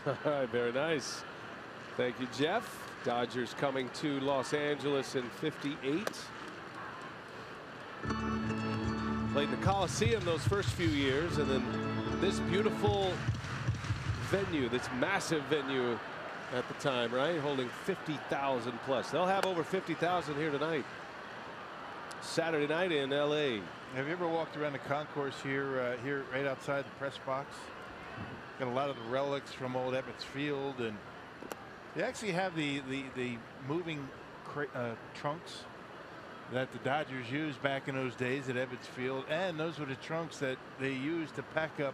All right, very nice. Thank you, Jeff. Dodgers coming to Los Angeles in '58. Played in the Coliseum those first few years, and then this beautiful venue, this massive venue at the time, right? Holding 50,000 plus. They'll have over 50,000 here tonight. Saturday night in LA. Have you ever walked around the concourse here, right outside the press box? Got a lot of the relics from old Ebbets Field, and they actually have the moving trunks that the Dodgers used back in those days at Ebbets Field, and those were the trunks that they used to pack up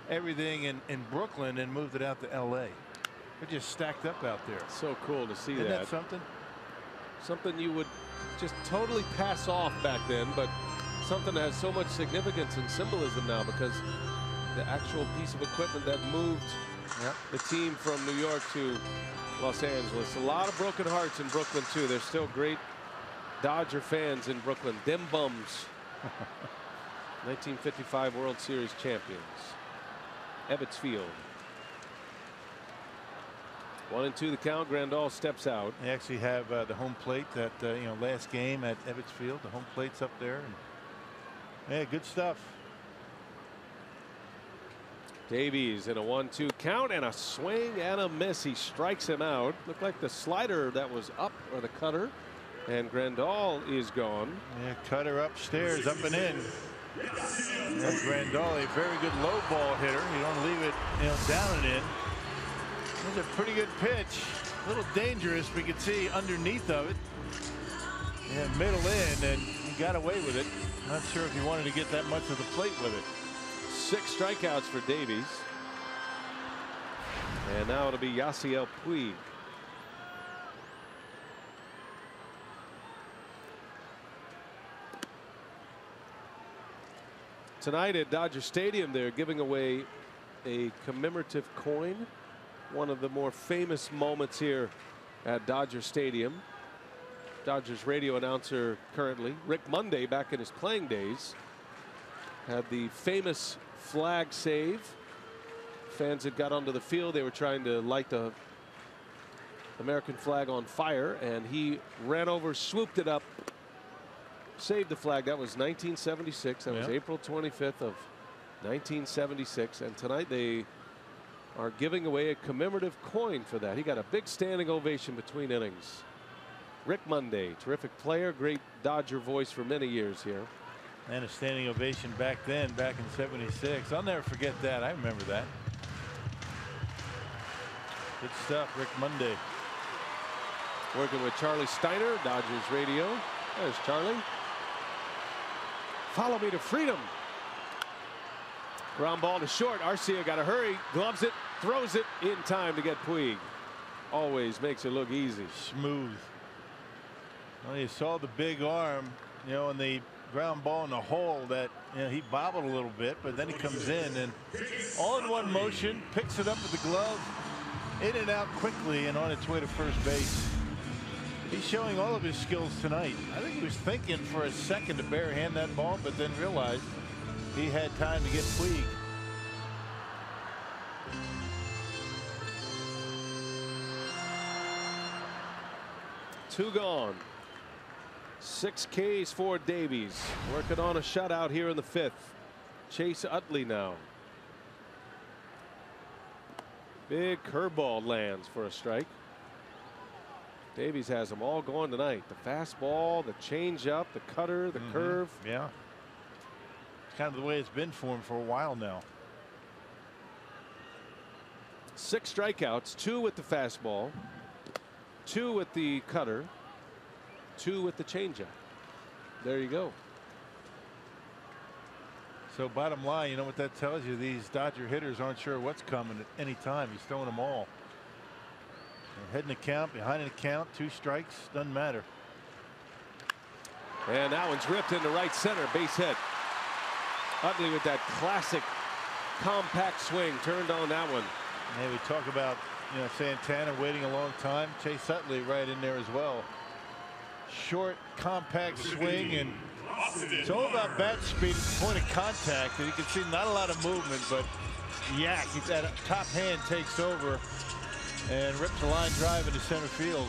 everything in Brooklyn and moved it out to LA. They're just stacked up out there. So cool to see. Isn't that something? Something you would just totally pass off back then, but something that has so much significance and symbolism now, because the actual piece of equipment that moved the team from New York to Los Angeles. A lot of broken hearts in Brooklyn too. There's still great Dodger fans in Brooklyn. Dem Bums. 1955 World Series champions. Ebbets Field. 1-2 the count. Grandal steps out. They actually have the home plate that last game at Ebbets Field. The home plate's up there. And, yeah, good stuff. Davies in a 1-2 count, and a swing and a miss. He strikes him out. Looked like the slider that was up, or the cutter, and Grandal is gone. Yeah, cutter upstairs, up and in. That's Grandal, a very good low ball hitter. You don't leave it down and in. That's a pretty good pitch. A little dangerous. We could see underneath of it. Yeah, middle in, and he got away with it. Not sure if he wanted to get that much of the plate with it. 6 strikeouts for Davies. And now it'll be Yasiel Puig. Tonight at Dodger Stadium, they're giving away a commemorative coin. One of the more famous moments here at Dodger Stadium. Dodgers radio announcer currently, Rick Monday, back in his playing days, had the famous flag save. Fans had got onto the field. They were trying to light the American flag on fire, and he ran over, swooped it up, saved the flag. That was 1976. That was April 25th of 1976. And tonight they are giving away a commemorative coin for that. He got a big standing ovation between innings. Rick Monday, terrific player, great Dodger voice for many years here. And a standing ovation back then, back in '76. I'll never forget that. I remember that. Good stuff, Rick Monday. Working with Charlie Steiner, Dodgers radio. There's Charlie. Follow me to freedom. Ground ball to short. Arcia got to hurry, gloves it, throws it in time to get Puig. Always makes it look easy. Smooth. Well, you saw the big arm, you know, and the ground ball in the hole that, you know, he bobbled a little bit, but then he comes in and all in one motion, picks it up with the glove, in and out quickly and on its way to first base. He's showing all of his skills tonight. I think he was thinking for a second to barehand that ball, but then realized he had time to get Puig. Two gone. 6 Ks for Davies. Working on a shutout here in the 5th. Chase Utley now. Big curveball lands for a strike. Davies has them all going tonight. The fastball, the changeup, the cutter, the curve. Yeah. It's kind of the way it's been for him for a while now. 6 strikeouts, 2 with the fastball, 2 with the cutter, 2 with the changeup. There you go. So bottom line, you know what that tells you? These Dodger hitters aren't sure what's coming at any time. He's throwing them all. Ahead in the count, behind in the count, 2 strikes, doesn't matter. And that one's ripped into right center, base hit. Utley with that classic compact swing, turned on that one. And we talk about, you know, Santana waiting a long time. Chase Utley right in there as well. Short, compact swing, and it's all about bat speed, point of contact. And you can see not a lot of movement, but yak, that top hand takes over and rips a line drive into center field.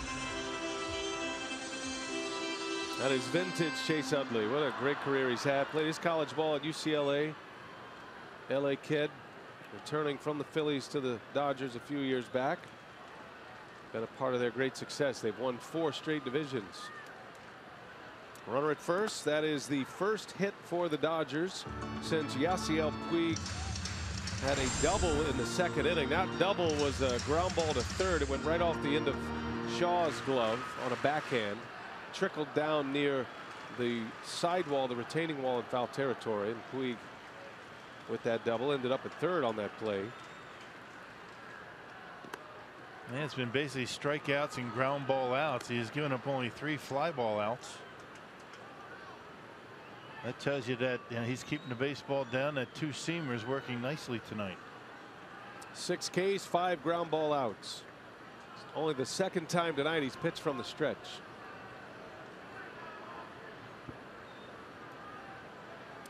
That is vintage Chase Utley. What a great career he's had. Played his college ball at UCLA. LA kid, returning from the Phillies to the Dodgers a few years back. Been a part of their great success. They've won 4 straight divisions. Runner at first. That is the first hit for the Dodgers since Yasiel Puig had a double in the 2nd inning. That double was a ground ball to third. It went right off the end of Shaw's glove on a backhand. Trickled down near the sidewall, the retaining wall in foul territory. And Puig, with that double, ended up at third on that play. Yeah, it's been basically strikeouts and ground ball outs. He's given up only 3 fly ball outs. That tells you that, you know, he's keeping the baseball down. That 2 seamers working nicely tonight. 6 Ks, 5 ground ball outs. Only the 2nd time tonight he's pitched from the stretch.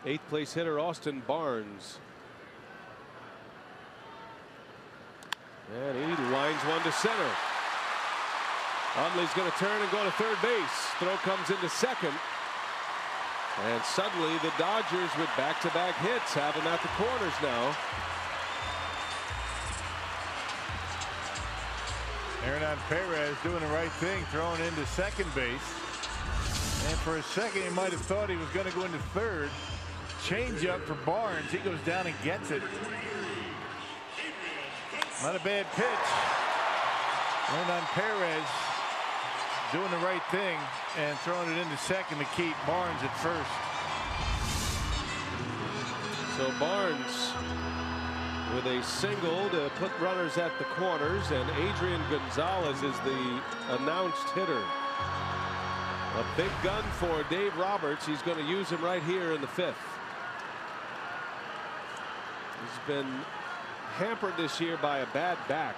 Eighth place hitter Austin Barnes. And he lines one to center. Utley's going to turn and go to third base. Throw comes into second. And suddenly the Dodgers with back-to-back hits have them at the corners now. Hernan Perez doing the right thing, throwing into second base. And for a second he might have thought he was going to go into third. Change up for Barnes. He goes down and gets it. Not a bad pitch. Hernan Perez doing the right thing and throwing it into second to keep Barnes at first. So Barnes with a single to put runners at the corners, and Adrian Gonzalez is the announced hitter. A big gun for Dave Roberts. He's going to use him right here in the 5th. He's been hampered this year by a bad back.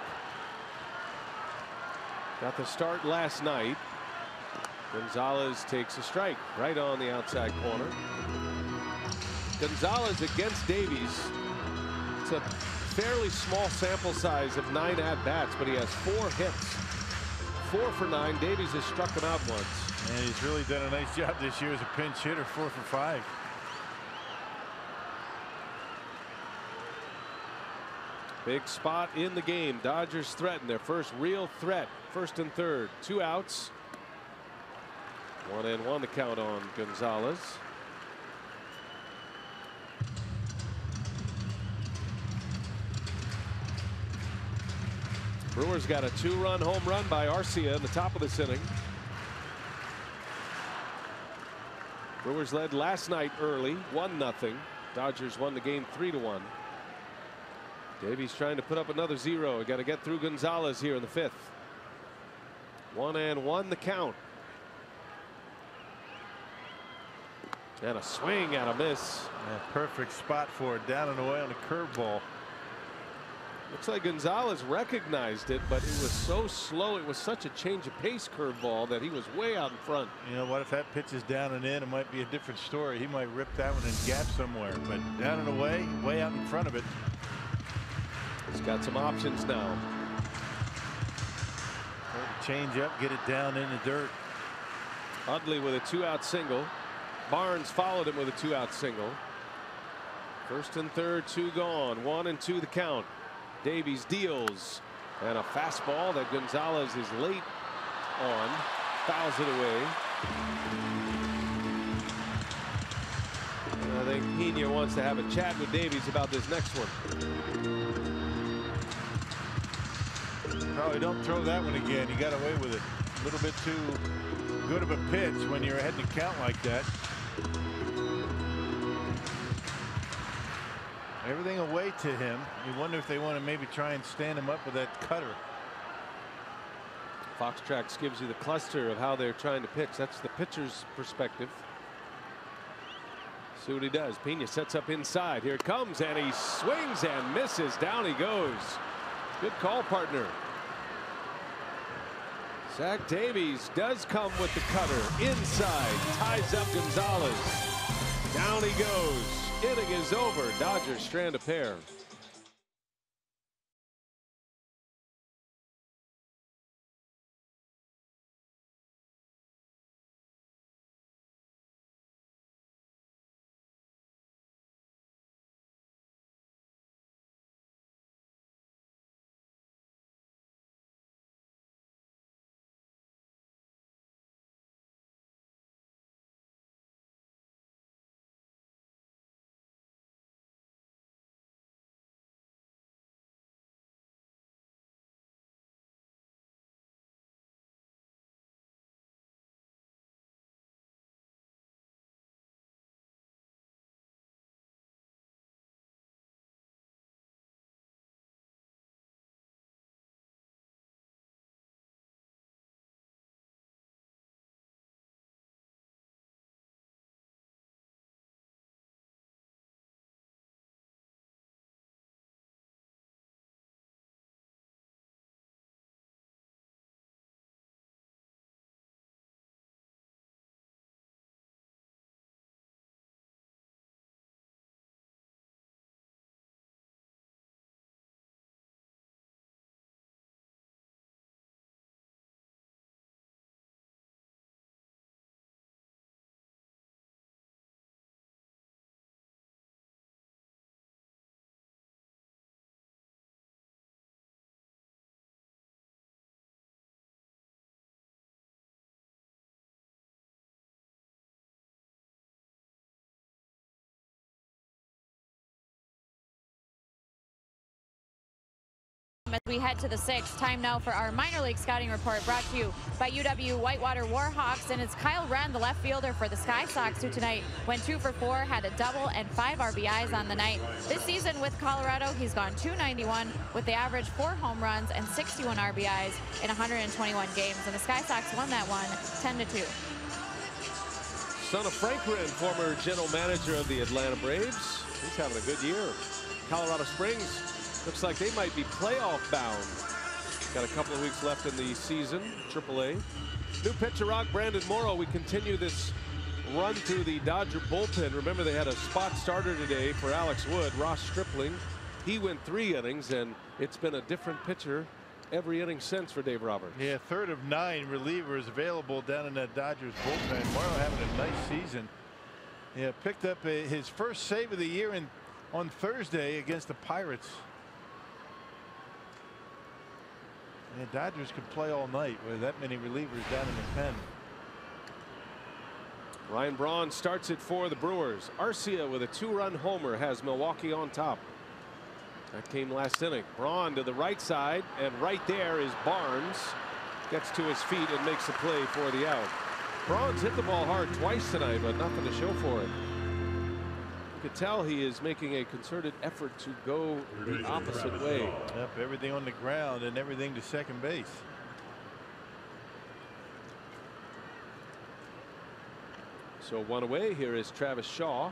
Got the start last night. Gonzalez takes a strike right on the outside corner. Gonzalez against Davies. It's a fairly small sample size of 9 at-bats, but he has 4 hits. 4 for 9. Davies has struck him out once. And he's really done a nice job this year as a pinch hitter, 4 for 5. Big spot in the game. Dodgers threaten their first real threat. 1st and 3rd. 2 outs. 1-1 the count on Gonzalez. Brewers got a 2-run home run by Arcia in the top of this inning. Brewers led last night early, 1-0. Dodgers won the game 3-1. Davies trying to put up another 0. Got to get through Gonzalez here in the 5th. 1-1 the count. And a swing and a miss. A perfect spot for it, down and away on a curveball. Looks like Gonzalez recognized it, but it was so slow. It was such a change of pace curveball that he was way out in front. You know what? If that pitch is down and in, it might be a different story. He might rip that one and gap somewhere, but down and away, way out in front of it. He's got some options now. Change up, get it down in the dirt. Utley with a 2-out single. Barnes followed him with a 2-out single. 1st and 3rd, 2 gone. 1-2 the count. Davies deals, and a fastball that Gonzalez is late on, fouls it away. And I think Pina wants to have a chat with Davies about this next one. Probably don't throw that one again. You got away with it. A little bit too good of a pitch when you're ahead in the count like that. Everything away to him. You wonder if they want to maybe try and stand him up with that cutter. Fox Tracks gives you the cluster of how they're trying to pitch. That's the pitcher's perspective. See what he does. Pina sets up inside. Here it comes, and he swings and misses. Down he goes. Good call, partner. Zach Davies does come with the cutter inside, ties up Gonzalez. Down he goes. Inning is over. Dodgers strand a pair. As we head to the 6th, time now for our minor league scouting report brought to you by UW Whitewater Warhawks. And it's Kyle Wren, the left fielder for the Sky Sox, who tonight went 2 for 4, had a double and 5 RBIs on the night. This season with Colorado, he's gone .291 with the average 4 home runs and 61 RBIs in 121 games. And the Sky Sox won that one 10-2. Son of Frank Wren, former general manager of the Atlanta Braves. He's having a good year. Colorado Springs looks like they might be playoff bound. Got a couple of weeks left in the season. AAA. New pitcher rock Brandon Morrow. We continue this run through the Dodger bullpen. Remember, they had a spot starter today for Alex Wood. Ross Stripling. He went 3 innings, and it's been a different pitcher every inning since for Dave Roberts. Yeah, 3rd of 9 relievers available down in that Dodgers bullpen. Morrow having a nice season. Yeah, picked up his first save of the year on Thursday against the Pirates. Yeah, Dodgers could play all night with that many relievers down in the pen. Ryan Braun starts it for the Brewers. Arcia with a 2-run homer has Milwaukee on top. That came last inning. Braun to the right side, and right there is Barnes. Gets to his feet and makes a play for the out. Braun's hit the ball hard twice tonight, but nothing to show for it. You could tell he is making a concerted effort to go the opposite way. Yep, everything on the ground and everything to second base. So 1 away. Here is Travis Shaw.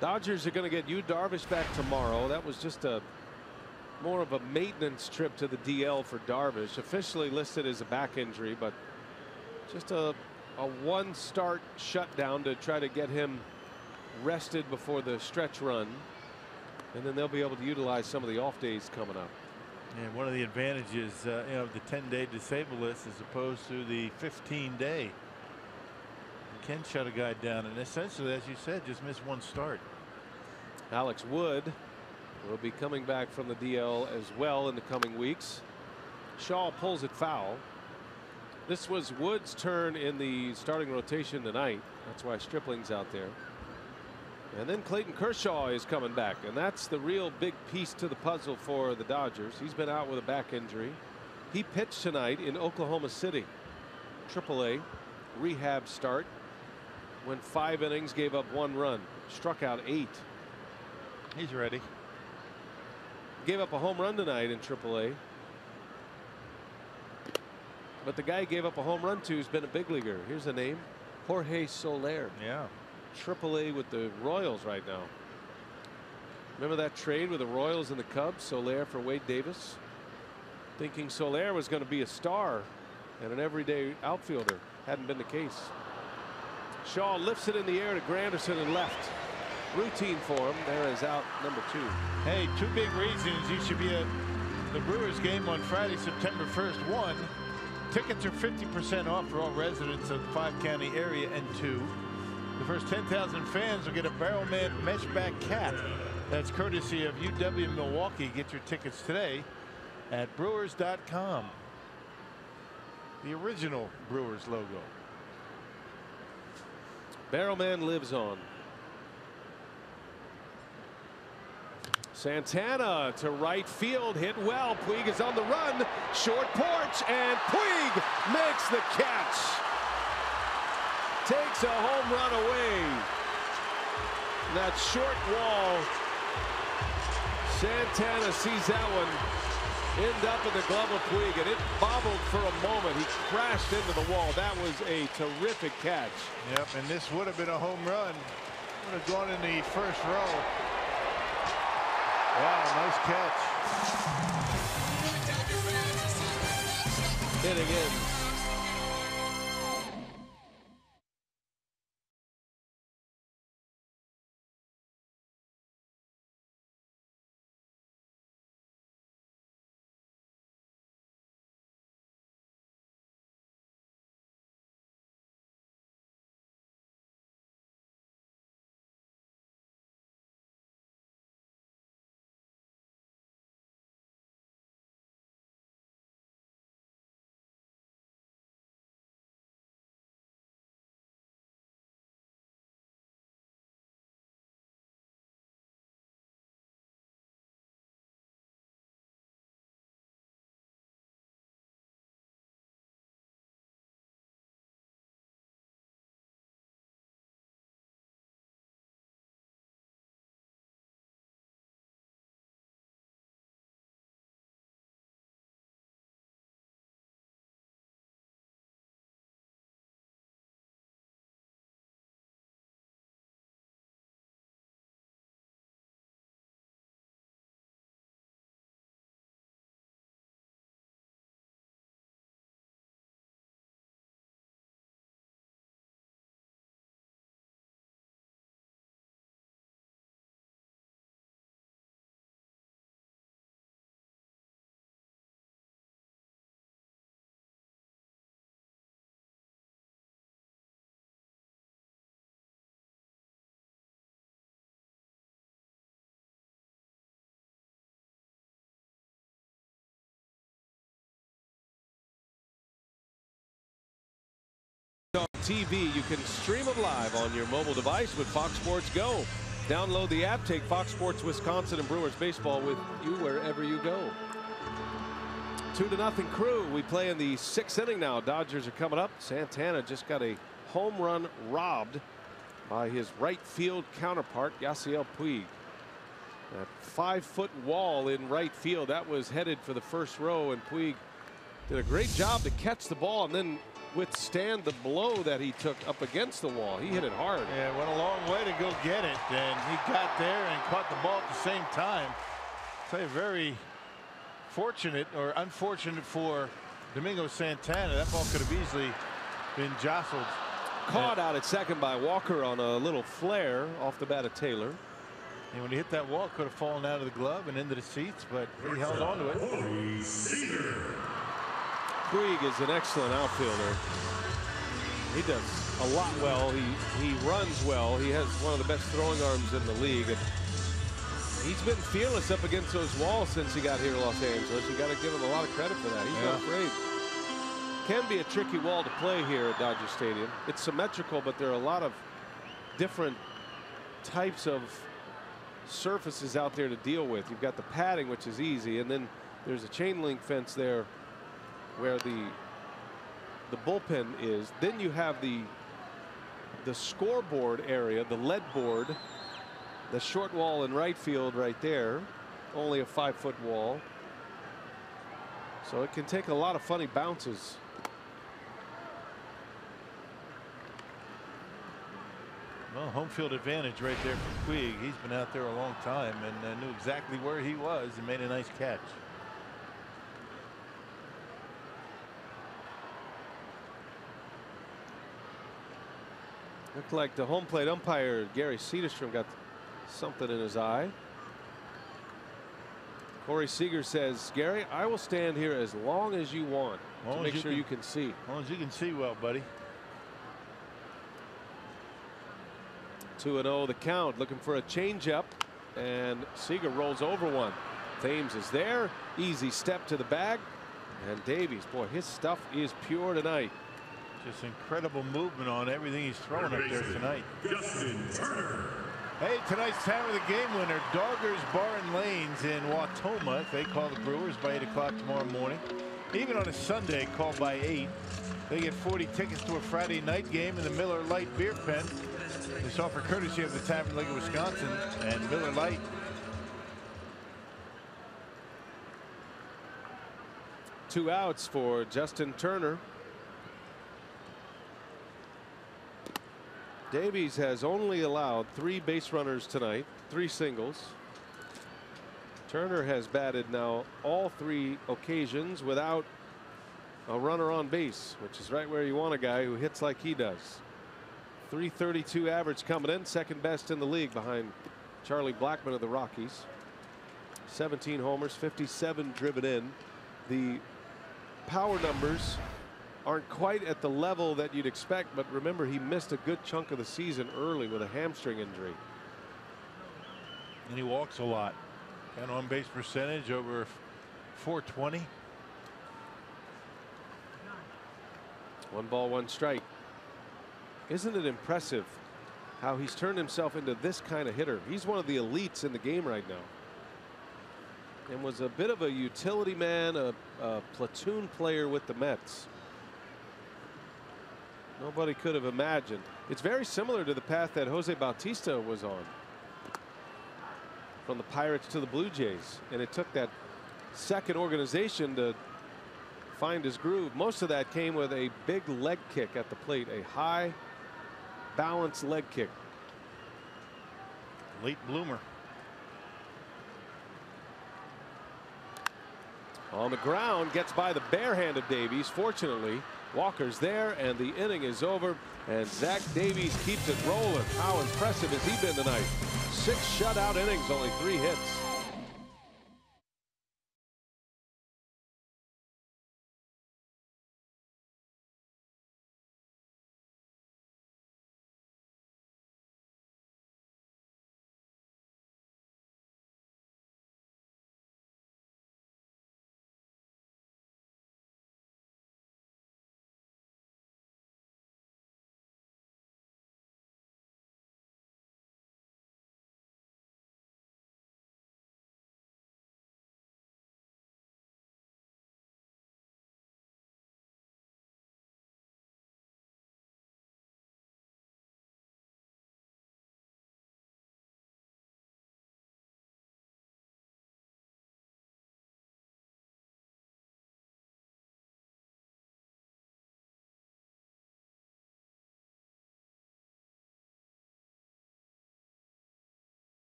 Dodgers are going to get Yu Darvish back tomorrow. That was just more of a maintenance trip to the DL for Darvish. Officially listed as a back injury, but just a 1-start shutdown to try to get him rested before the stretch run. And then they'll be able to utilize some of the off days coming up. And one of the advantages of the 10-day disabled list as opposed to the 15-day. You can shut a guy down and essentially, as you said, just miss 1 start. Alex Wood will be coming back from the DL as well in the coming weeks. Shaw pulls it foul. This was Wood's turn in the starting rotation tonight. That's why Stripling's out there. And then Clayton Kershaw is coming back, and that's the real big piece to the puzzle for the Dodgers. He's been out with a back injury. He pitched tonight in Oklahoma City. AAA rehab start. Went 5 innings, gave up 1 run, struck out 8. He's ready. Gave up a home run tonight in AAA. But the guy he gave up a home run to has been a big leaguer. Here's a name, Jorge Soler. Yeah. AAA with the Royals right now. Remember that trade with the Royals and the Cubs? Soler for Wade Davis. Thinking Soler was going to be a star and an everyday outfielder. Hadn't been the case. Shaw lifts it in the air to Granderson and left. Routine for him. There is out number 2. Hey, 2 big reasons you should be at the Brewers game on Friday, September 1st. 1, tickets are 50% off for all residents of the 5-county area, and 2, the first 10,000 fans will get a Barrelman mesh back cap. That's courtesy of UW Milwaukee. Get your tickets today at Brewers.com. The original Brewers logo. Barrelman lives on. Santana to right field, hit well. Puig is on the run, short porch, and Puig makes the catch. Takes a home run away. That short wall. Santana sees that one end up in the glove of Puig, and it bobbled for a moment. He crashed into the wall. That was a terrific catch. Yep, and this would have been a home run. Would have gone in the first row. Wow, nice catch. Hitting in. TV. You can stream them live on your mobile device with Fox Sports Go. Download the app. Take Fox Sports Wisconsin and Brewers baseball with you wherever you go. 2-0 Crew. We play in the 6th inning now. Dodgers are coming up. Santana just got a home run robbed by his right field counterpart, Yasiel Puig. That 5-foot wall in right field, that was headed for the first row, and Puig did a great job to catch the ball and then withstand the blow that he took up against the wall. He hit it hard. Yeah, went a long way to go get it, and he got there and caught the ball at the same time. I'll tell you, very fortunate or unfortunate for Domingo Santana. That ball could have easily been jostled. Caught out at second by Walker on a little flare off the bat of Taylor. And when he hit that wall, it could have fallen out of the glove and into the seats, but he held on to it. Puig is an excellent outfielder. He does a lot well. He runs well. He has one of the best throwing arms in the league. And he's been fearless up against those walls since he got here to Los Angeles. You got to give him a lot of credit for that. He's not afraid. Can be a tricky wall to play here at Dodger Stadium. It's symmetrical, but there are a lot of different types of surfaces out there to deal with. You've got the padding, which is easy, and then there's a chain link fence there where the bullpen is. Then you have the scoreboard area, the lead board, the short wall in right field right there, only a 5-foot wall. So it can take a lot of funny bounces. Well, home field advantage right there for Puig. He's been out there a long time and knew exactly where he was and made a nice catch. Looked like the home plate umpire, Gary Cederstrom, got something in his eye. Corey Seager says, Gary, I will stand here as long as you want to make sure you can see. As long as you can see well, buddy. 2-0 the count, looking for a changeup, and Seager rolls over one. Thames is there, easy step to the bag, and Davies, boy, his stuff is pure tonight. Just incredible movement on everything he's throwing up there tonight. Hey, tonight's time of the game winner, Doggers Bar and Lanes in Wautoma. They call the Brewers by 8 o'clock tomorrow morning. Even on a Sunday, call by 8. They get 40 tickets to a Friday night game in the Miller Lite Beer Pen. This offer courtesy of the Tavern League of Wisconsin and Miller Lite. Two outs for Justin Turner. Davies has only allowed 3 base runners tonight, 3 singles. Turner has batted now all 3 occasions without a runner on base, which is right where you want a guy who hits like he does. .332 average coming in, second best in the league behind Charlie Blackmon of the Rockies. 17 homers, 57 driven in. The power numbers aren't quite at the level that you'd expect, but remember, he missed a good chunk of the season early with a hamstring injury. And he walks a lot. And on base percentage over .420. 1 ball, 1 strike. Isn't it impressive how he's turned himself into this kind of hitter? He's one of the elites in the game right now, and was a bit of a utility man, a platoon player with the Mets. Nobody could have imagined. It's very similar to the path that Jose Bautista was on, from the Pirates to the Blue Jays, and it took that second organization to find his groove. Most of that came with a big leg kick at the plate, a high balanced leg kick. Late bloomer. On the ground, gets by the bare hand of Davies. Fortunately, Walker's there, and the inning is over, and Zach Davies keeps it rolling. How impressive has he been tonight? 6 shutout innings, only 3 hits.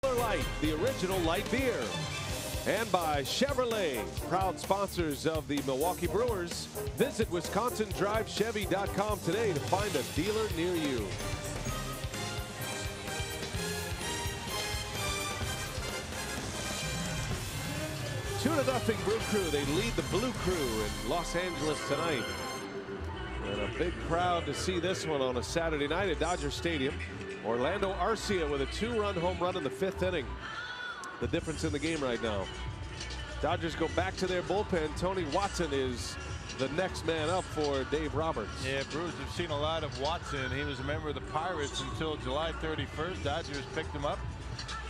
Miller Lite, the original light beer. And by Chevrolet, proud sponsors of the Milwaukee Brewers. Visit WisconsinDriveChevy.com today to find a dealer near you. 2-0 Brew Crew. They lead the Blue Crew in Los Angeles tonight. And a big crowd to see this one on a Saturday night at Dodger Stadium. Orlando Arcia with a 2-run home run in the 5th inning. The difference in the game right now. Dodgers go back to their bullpen. Tony Watson is the next man up for Dave Roberts. Yeah, Brewers have seen a lot of Watson. He was a member of the Pirates until July 31st. Dodgers picked him up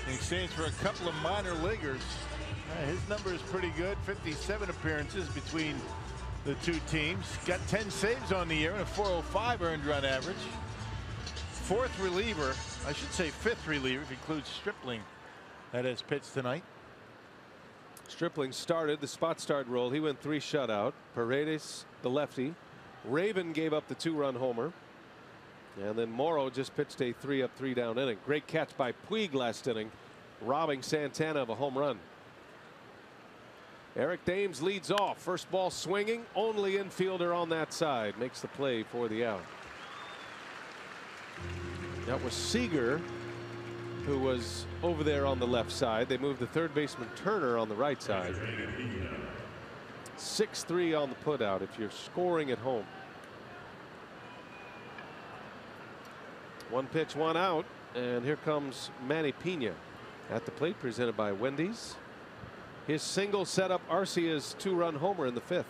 in exchange for a couple of minor leaguers. His number is pretty good. 57 appearances between the two teams. Got 10 saves on the year and a 405 earned run average. 4th reliever, I should say 5th reliever if you include Stripling, that has pitched tonight. Stripling started the spot start role. He went 3 shutout. Paredes, the lefty. Raven gave up the 2-run homer. And then Morrow just pitched a 3-up, 3-down inning. Great catch by Puig last inning, robbing Santana of a home run. Eric Thames leads off. First ball swinging. Only infielder on that side makes the play for the out. That was Seager, who was over there on the left side. They moved the third baseman Turner on the right side. 6-3 on the putout if you're scoring at home. 1 pitch, 1 out, and here comes Manny Pina at the plate, presented by Wendy's. His single set up Arcia's 2-run homer in the 5th.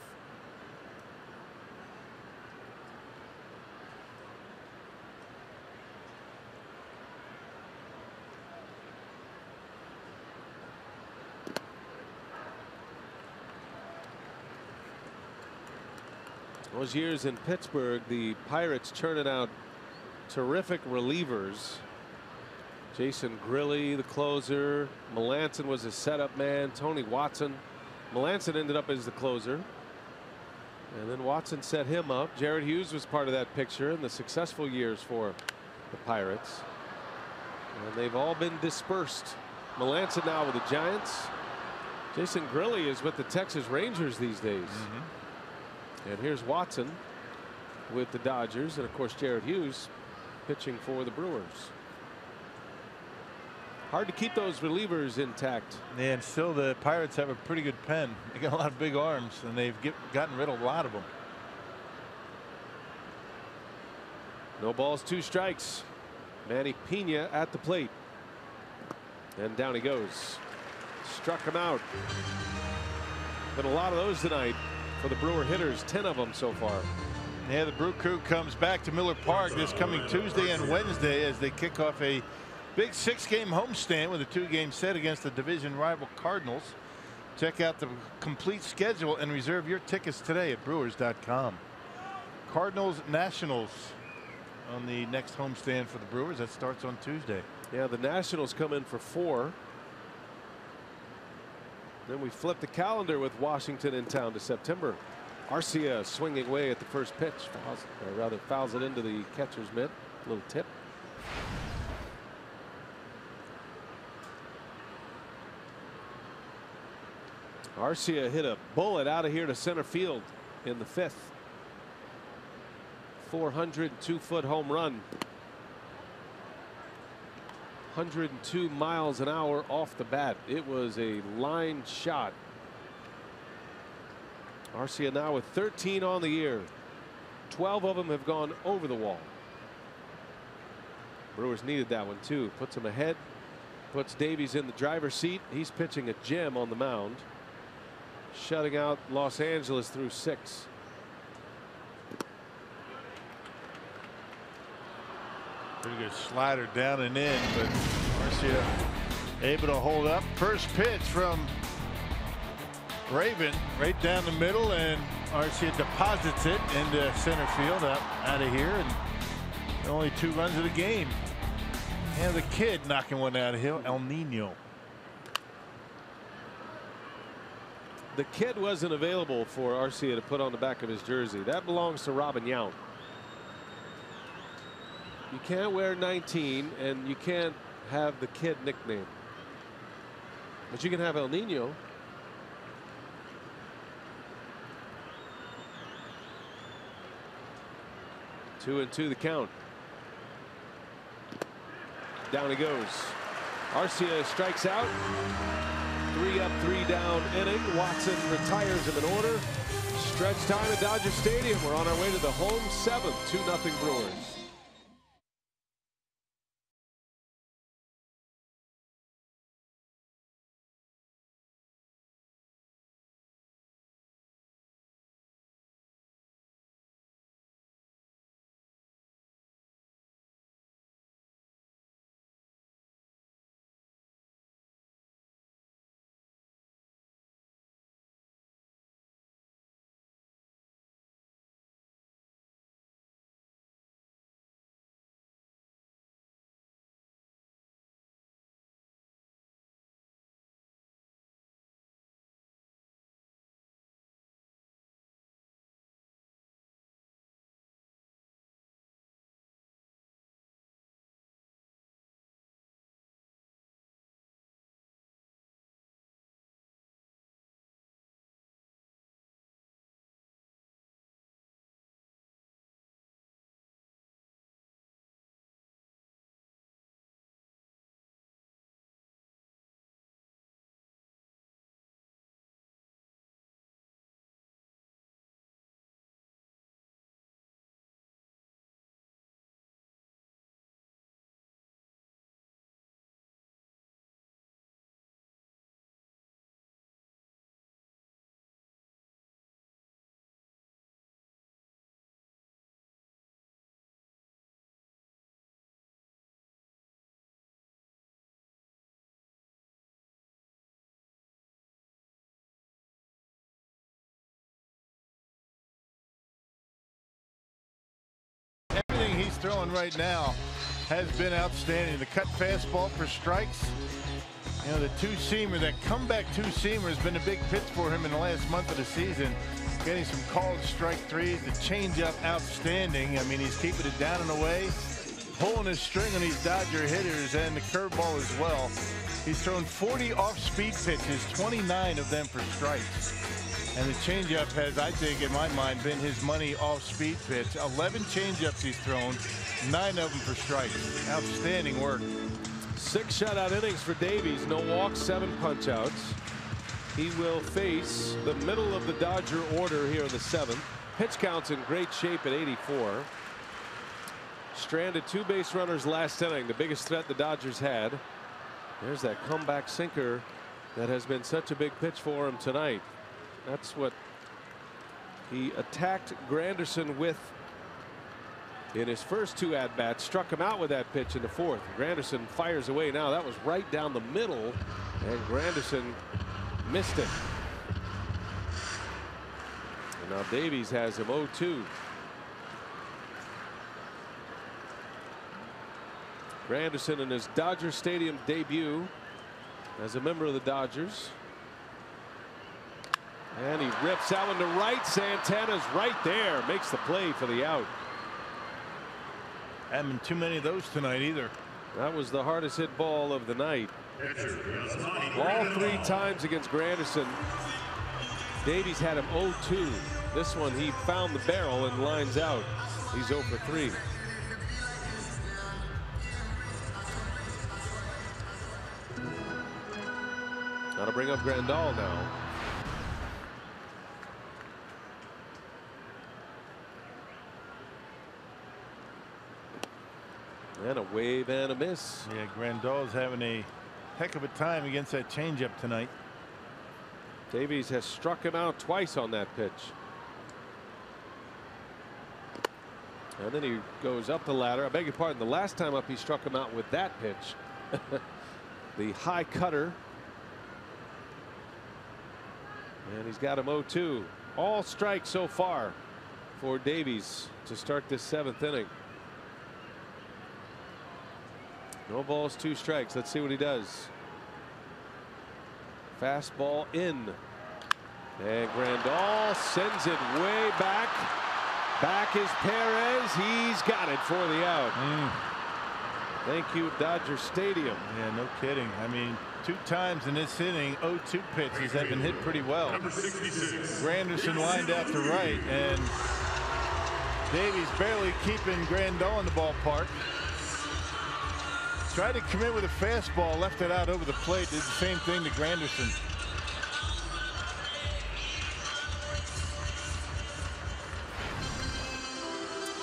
Those years in Pittsburgh, the Pirates churning out terrific relievers. Jason Grilli, the closer. Melanson was a setup man. Tony Watson. Melanson ended up as the closer. And then Watson set him up. Jared Hughes was part of that picture in the successful years for the Pirates. And they've all been dispersed. Melanson now with the Giants. Jason Grilli is with the Texas Rangers these days. And here's Watson with the Dodgers. And of course, Jared Hughes pitching for the Brewers. Hard to keep those relievers intact. And still the Pirates have a pretty good pen. They got a lot of big arms and they've gotten rid of a lot of them. No balls, 2 strikes. Manny Pina at the plate. And down he goes. Struck him out. Been a lot of those tonight for the Brewer hitters, 10 of them so far. Yeah, the Brew Crew comes back to Miller Park this coming Tuesday and Wednesday as they kick off a big 6-game homestand with a 2-game set against the division rival Cardinals. Check out the complete schedule and reserve your tickets today at Brewers.com. Cardinals Nationals on the next homestand for the Brewers. That starts on Tuesday. Yeah, the Nationals come in for 4. Then we flip the calendar with Washington in town to September. Arcia swinging away at the first pitch. Fouls it into the catcher's mitt. A little tip. Arcia hit a bullet out of here to center field in the 5th. 402-foot home run. 102 miles an hour off the bat. It was a line shot. Arcia now with 13 on the year. 12 of them have gone over the wall. Brewers needed that one too. Puts him ahead. Puts Davies in the driver's seat. He's pitching a gem on the mound. Shutting out Los Angeles through 6. Pretty good slider down and in, but Arcia able to hold up. First pitch from Raven right down the middle, and Arcia deposits it into center field out of here, and only 2 runs of the game. And the kid knocking one out of here, El Nino. The kid wasn't available for Arcia to put on the back of his jersey. That belongs to Robin Yount. You can't wear 19 and you can't have the kid nickname. But you can have El Nino. Two and two the count. Down he goes. Arcia strikes out. 3 up, 3 down inning. Watson retires him in order. Stretch time at Dodger Stadium. We're on our way to the home 7th, 2-0 Brewers. Everything he's throwing right now has been outstanding. The cut fastball for strikes. You know, the two-seamer, that comeback two-seamer has been a big pitch for him in the last month of the season. Getting some called strike threes. The changeup outstanding. I mean, he's keeping it down and away. Pulling his string on these Dodger hitters, and the curveball as well. He's thrown 40 off-speed pitches, 29 of them for strikes. And the changeup has, I think, in my mind, been his money off-speed pitch. 11 changeups he's thrown, 9 of them for strikes. Outstanding work. 6 shutout innings for Davies. No walks, 7 punch-outs. He will face the middle of the Dodger order here in the 7th. Pitch count's in great shape at 84. Stranded 2 base runners last inning, the biggest threat the Dodgers had. There's that comeback sinker that has been such a big pitch for him tonight. That's what he attacked Granderson with in his first 2 at-bats. Struck him out with that pitch in the 4th. Granderson fires away now. That was right down the middle, and Granderson missed it. And now Davies has him 0-2. Granderson in his Dodger Stadium debut as a member of the Dodgers. And he rips that one to right. Santana's right there. Makes the play for the out. Haven't been too many of those tonight either. That was the hardest hit ball of the night. All 3 times against Granderson. Davies had him 0-2. This one he found the barrel and lines out. He's 0 for 3. Got to bring up Grandal now. And a wave and a miss. Yeah, Grandal's having a heck of a time against that changeup tonight. Davies has struck him out twice on that pitch. And then he goes up the ladder. I beg your pardon. The last time up he struck him out with that pitch. The high cutter. And he's got him 0-2. All strikes so far for Davies to start this 7th inning. No balls, 2 strikes. Let's see what he does. Fastball in. And Grandal sends it way back. Back is Perez. He's got it for the out. Thank you, Dodger Stadium. Yeah, no kidding. I mean, 2 times in this inning, 0-2 pitches have been hit pretty well. Granderson lined out to right, and Davies barely keeping Grandal in the ballpark. Tried to commit with a fastball, left it out over the plate. Did the same thing to Granderson.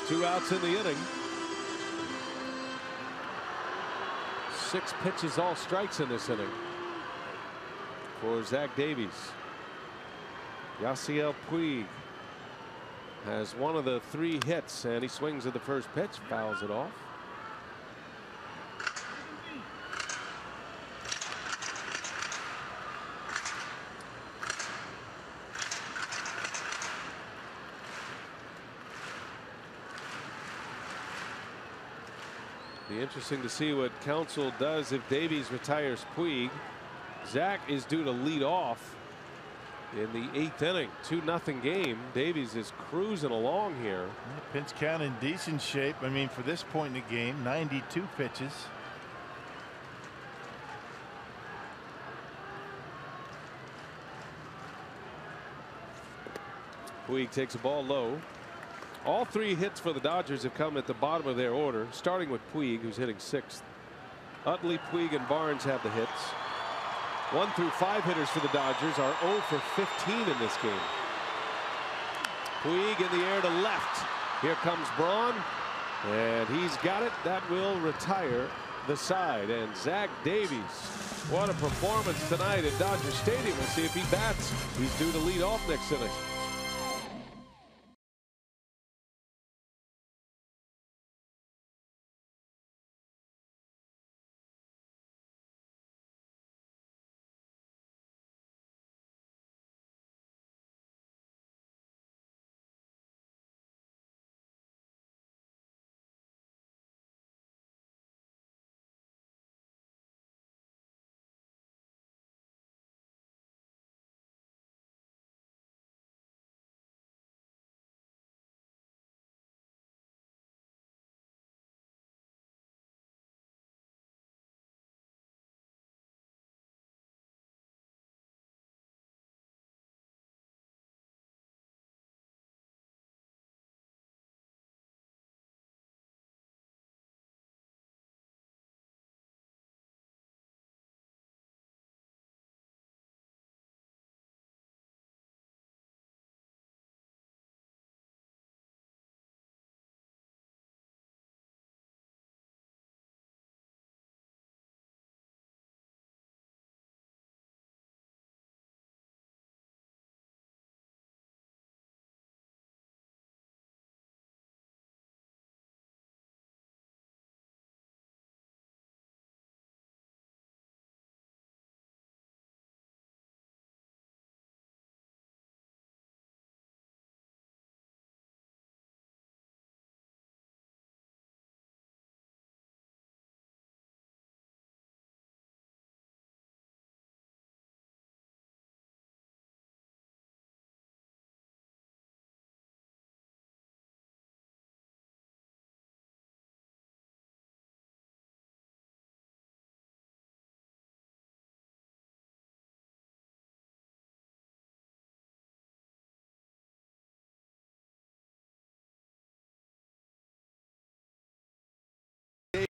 Two outs in the inning. 6 pitches, all strikes in this inning for Zach Davies. Yasiel Puig has one of the 3 hits, and he swings at the first pitch, fouls it off. Be interesting to see what Counsell does if Davies retires Puig. Zach is due to lead off in the 8th inning. 2-0 game. Davies is cruising along here. Yeah, pinch count in decent shape. I mean, for this point in the game, 92 pitches. Puig takes a ball low. All 3 hits for the Dodgers have come at the bottom of their order, starting with Puig, who's hitting 6th. Utley, Puig, and Barnes have the hits. 1 through 5 hitters for the Dodgers are 0 for 15 in this game. Puig in the air to left. Here comes Braun, and he's got it. That will retire the side. And Zach Davies, what a performance tonight at Dodger Stadium. We'll see if he bats. He's due to lead off next inning.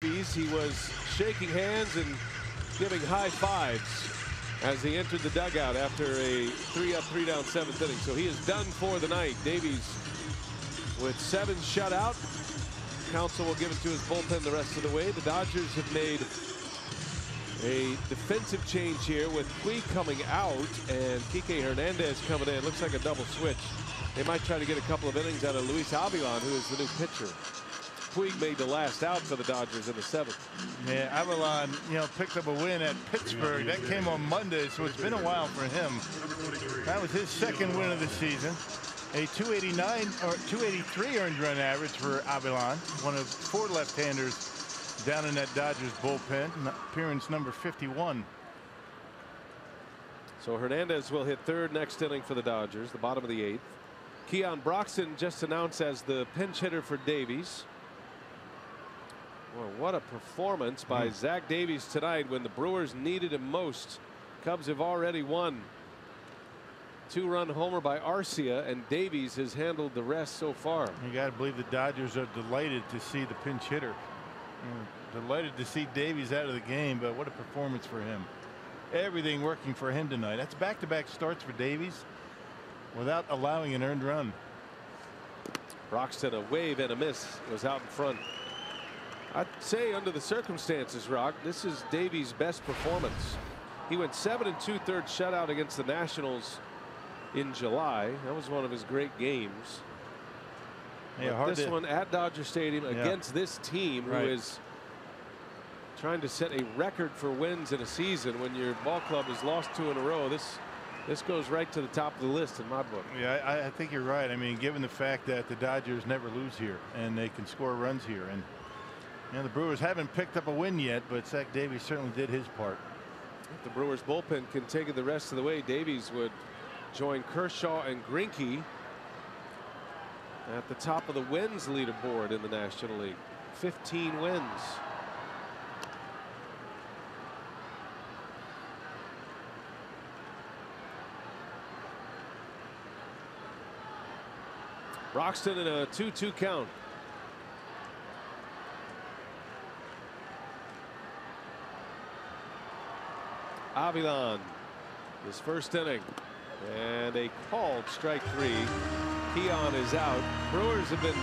Davies, he was shaking hands and giving high fives as he entered the dugout after a 3-up, 3-down 7th inning. So he is done for the night. Davies with 7 shutout. Counsell will give it to his bullpen the rest of the way. The Dodgers have made a defensive change here with Puig coming out and Kike Hernandez coming in. Looks like a double switch. They might try to get a couple of innings out of Luis Avilan, who is the new pitcher. Puig made the last out for the Dodgers in the 7th. Yeah, Avilan, picked up a win at Pittsburgh. That came on Monday, so it's been a while for him. That was his 2nd win of the season. A 289 or 283 earned run average for Avilan, one of 4 left-handers down in that Dodgers bullpen. Appearance number 51. So Hernandez will hit 3rd next inning for the Dodgers, the bottom of the 8th. Keon Broxton just announced as the pinch hitter for Davies. Well, what a performance by Zach Davies tonight when the Brewers needed him most. Cubs have already won. 2-run homer by Arcia, and Davies has handled the rest so far. You got to believe the Dodgers are delighted to see the pinch hitter. Delighted to see Davies out of the game, but what a performance for him. Everything working for him tonight. That's back-to-back starts for Davies without allowing an earned run. Broxton, a wave and a miss, was out in front. I'd say under the circumstances, Rock, this is Davies' best performance. He went 7 2/3 shutout against the Nationals in July. That was one of his great games. Yeah, this one at Dodger Stadium against this team who is trying to set a record for wins in a season. When your ball club has lost 2 in a row, this goes right to the top of the list in my book. Yeah, I think you're right. I mean, given the fact that the Dodgers never lose here and they can score runs here, and you know, the Brewers haven't picked up a win yet, but Zach Davies certainly did his part. If the Brewers bullpen can take it the rest of the way, Davies would join Kershaw and Greinke at the top of the wins leaderboard in the National League. 15 wins. Broxton in a 2-2 count. Avilan, his first inning, and a called strike 3. Peon is out. Brewers have been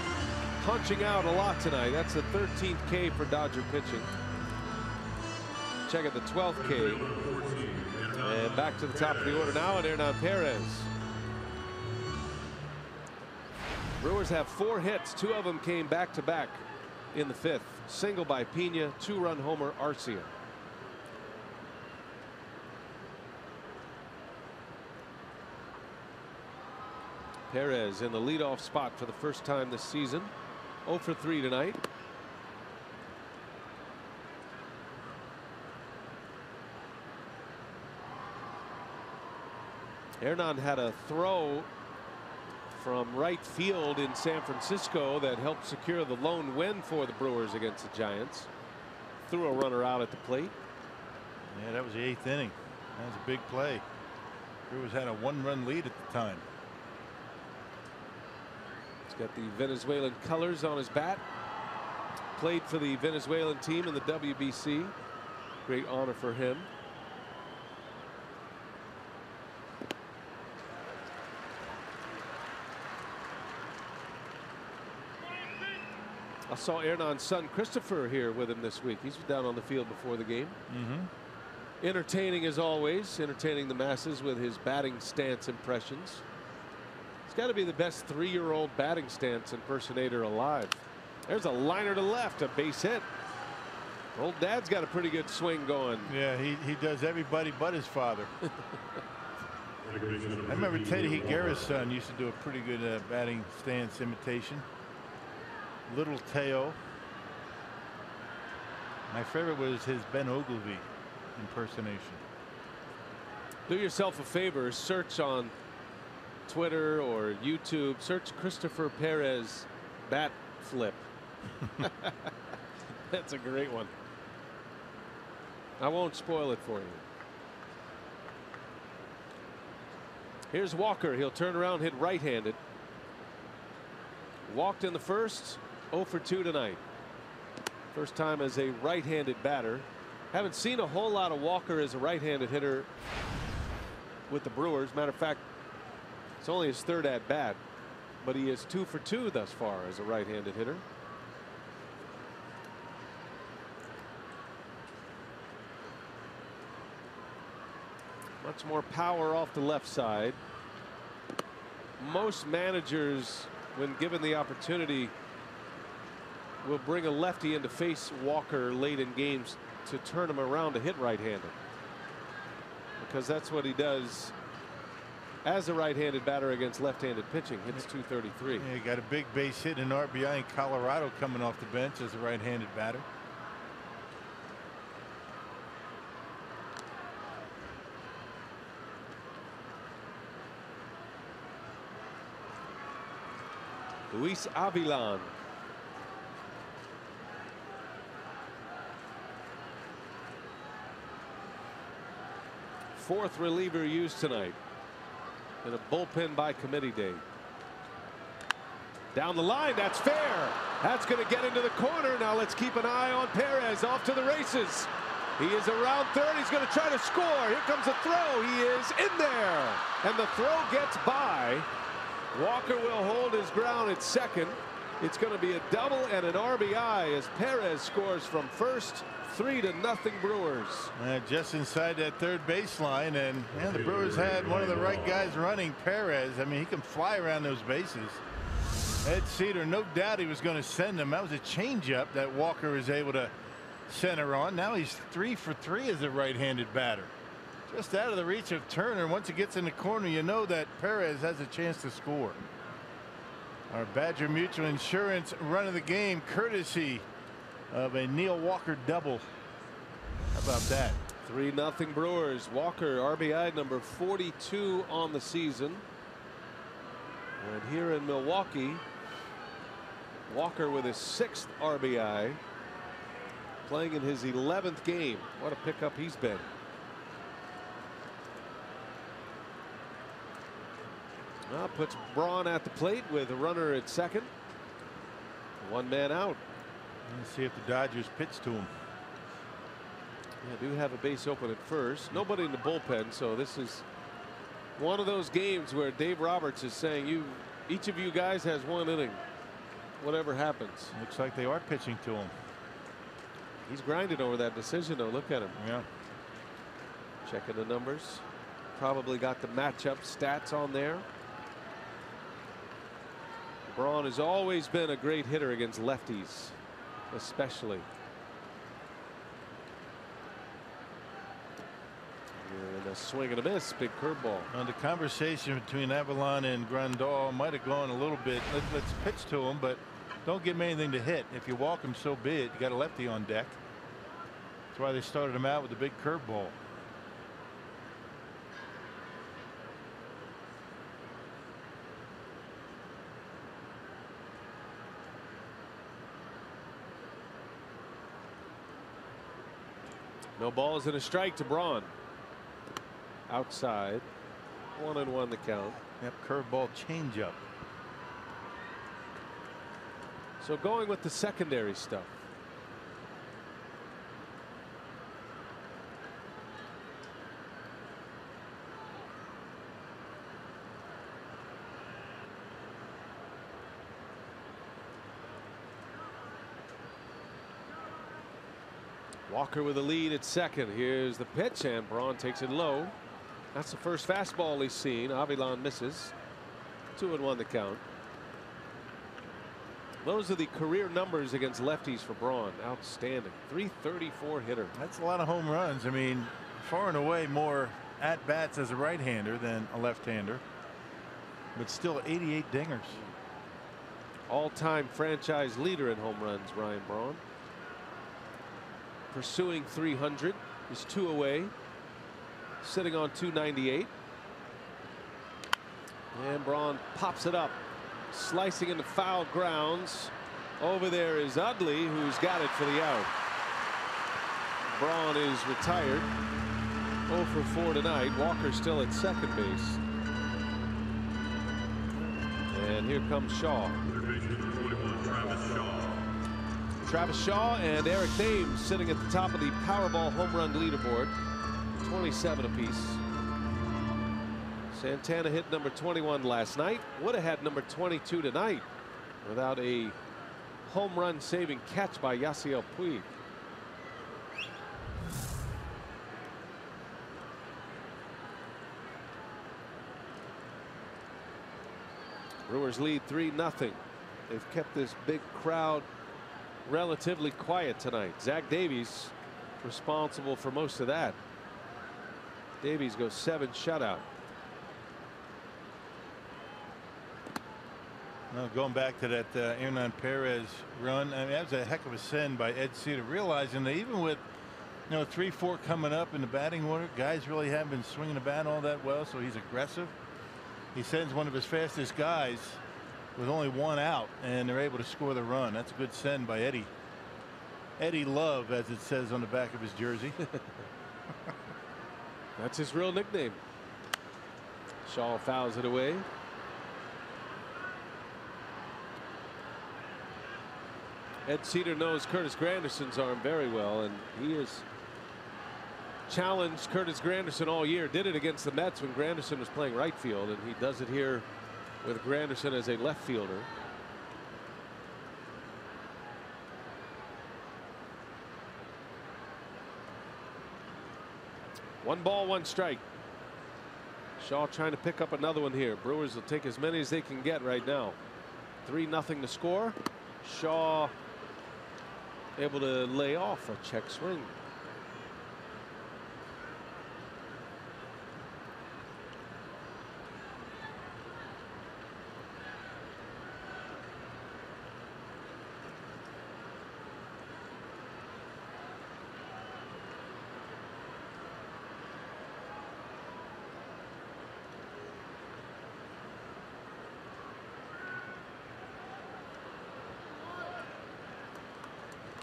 punching out a lot tonight. That's the 13th K for Dodger pitching. Check out the 12th K. And back to the top of the order now, and Hernan Perez. Brewers have 4 hits. 2 of them came back to back in the 5th. Single by Pina, 2-run homer Arcia. Perez in the leadoff spot for the first time this season. 0 for 3 tonight. Hernan had a throw from right field in San Francisco that helped secure the lone win for the Brewers against the Giants. Threw a runner out at the plate. Yeah, that was the 8th inning. That was a big play. Brewers had a 1-run lead at the time. He's got the Venezuelan colors on his bat. Played for the Venezuelan team in the WBC. Great honor for him. I saw Hernan's son Christopher here with him this week. He's down on the field before the game. Entertaining as always, entertaining the masses with his batting stance impressions. He's got to be the best 3-year-old batting stance impersonator alive. There's a liner to left, a base hit. Old Dad's got a pretty good swing going. Yeah, he does everybody but his father. I remember Teddy Higuera's son used to do a pretty good batting stance imitation. Little Teo. My favorite was his Ben Ogilvy impersonation. Do yourself a favor, search on Twitter or YouTube, search Christopher Perez bat flip. That's a great one. I won't spoil it for you. Here's Walker. He'll turn around, hit right-handed. Walked in the first. 0 for 2 tonight. First time as a right-handed batter. Haven't seen a whole lot of Walker as a right-handed hitter with the Brewers. Matter of fact, it's only his 3rd at bat, but he is 2 for 2 thus far as a right-handed hitter. Much more power off the left side. Most managers, when given the opportunity, will bring a lefty in to face Walker late in games to turn him around to hit right-handed, because that's what he does as a right-handed batter against left-handed pitching. Hits .233. Yeah, he got a big base hit in RBI in Colorado coming off the bench as a right-handed batter. Luis Avilan. 4th reliever used tonight in a bullpen by committee day. Down the line, that's fair. That's going to get into the corner. Now let's keep an eye on Perez. Off to the races. He is around third. He's going to try to score. Here comes a throw. He is in there. And the throw gets by. Walker will hold his ground at second. It's going to be a double and an RBI as Perez scores from first. 3-0 Brewers. Just inside that third baseline, and the Brewers had one of the right guys running, Perez. I mean, he can fly around those bases. Ed Cedar, no doubt he was going to send him. That was a changeup that Walker was able to center on. Now he's 3 for 3 as a right-handed batter. Just out of the reach of Turner. Once it gets in the corner, you know that Perez has a chance to score. Our Badger Mutual Insurance run of the game, courtesy of a Neil Walker double. How about that? 3-0 Brewers. Walker RBI number 42 on the season. And here in Milwaukee, Walker with his 6th RBI, playing in his 11th game. What a pickup he's been. Well, puts BRAUN at the plate with a runner at second. 1 man out. Let's see if the Dodgers pitch to him. Yeah, do have a base open at first. Nobody in the bullpen, so this is one of those games where Dave Roberts is saying, each of you guys has 1 inning. Whatever happens. Looks like they are pitching to him. He's grinded over that decision, though. Look at him. Yeah. Checking the numbers. Probably got the matchup stats on there. BRAUN has always been a great hitter against lefties, especially. And a swing and a miss, big curveball. The conversation between Avalon and Grandal might have gone a little bit. Let's pitch to him, but don't give him anything to hit. If you walk him, so be it. You got a lefty on deck. That's why they started him out with a big curveball. No balls and a strike to BRAUN. Outside. 1-1 the count. Yep, curveball changeup. So going with the secondary stuff. Walker with a lead at second. Here's the pitch, and BRAUN takes it low. That's the first fastball he's seen. Avilon misses. 2-1 the count. Those are the career numbers against lefties for BRAUN. Outstanding. 334 hitter. That's a lot of home runs. I mean, far and away more at bats as a right-hander than a left-hander, but still 88 dingers. All-time franchise leader in home runs, Ryan BRAUN. Pursuing 300. He's 2 away. Sitting on 298. And BRAUN pops it up. Slicing into foul grounds. Over there is Utley, who's got it for the out. BRAUN is retired. 0 for 4 tonight. Walker still at second base. And here comes Shaw. Travis Shaw and Eric Thames sitting at the top of the Powerball home run leaderboard. 27 apiece. Santana hit number 21 last night. Would have had number 22 tonight without a home run saving catch by Yasiel Puig. Brewers lead 3-0. They've kept this big crowd relatively quiet tonight. Zach Davies responsible for most of that. Davies goes 7 shutout. Well, going back to that Hernan Perez run, I mean, that was a heck of a send by Ed Cedar, realizing that even with 3-4 coming up in the batting order, guys really haven't been swinging the bat all that well, so he's aggressive. He sends one of his fastest guys with only 1 out, and they're able to score the run. That's a good send by Eddie. Eddie Love, as it says on the back of his jersey. That's his real nickname. Shaw fouls it away. Ed Cedar knows Curtis Granderson's arm very well, and he has challenged Curtis Granderson all year. Did it against the Mets when Granderson was playing right field, and he does it here with Granderson as a left fielder. One ball, one strike. Shaw trying to pick up another one here. Brewers will take as many as they can get right now. 3-0 to score. Shaw able to lay off a check swing.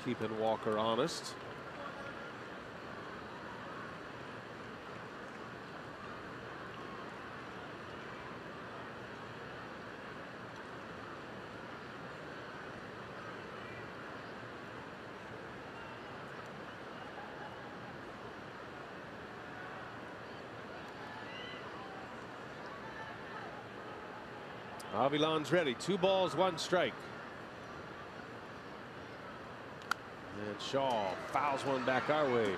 Keeping Walker honest. Avilan's ready. 2 balls, 1 strike. And Shaw fouls one back our way.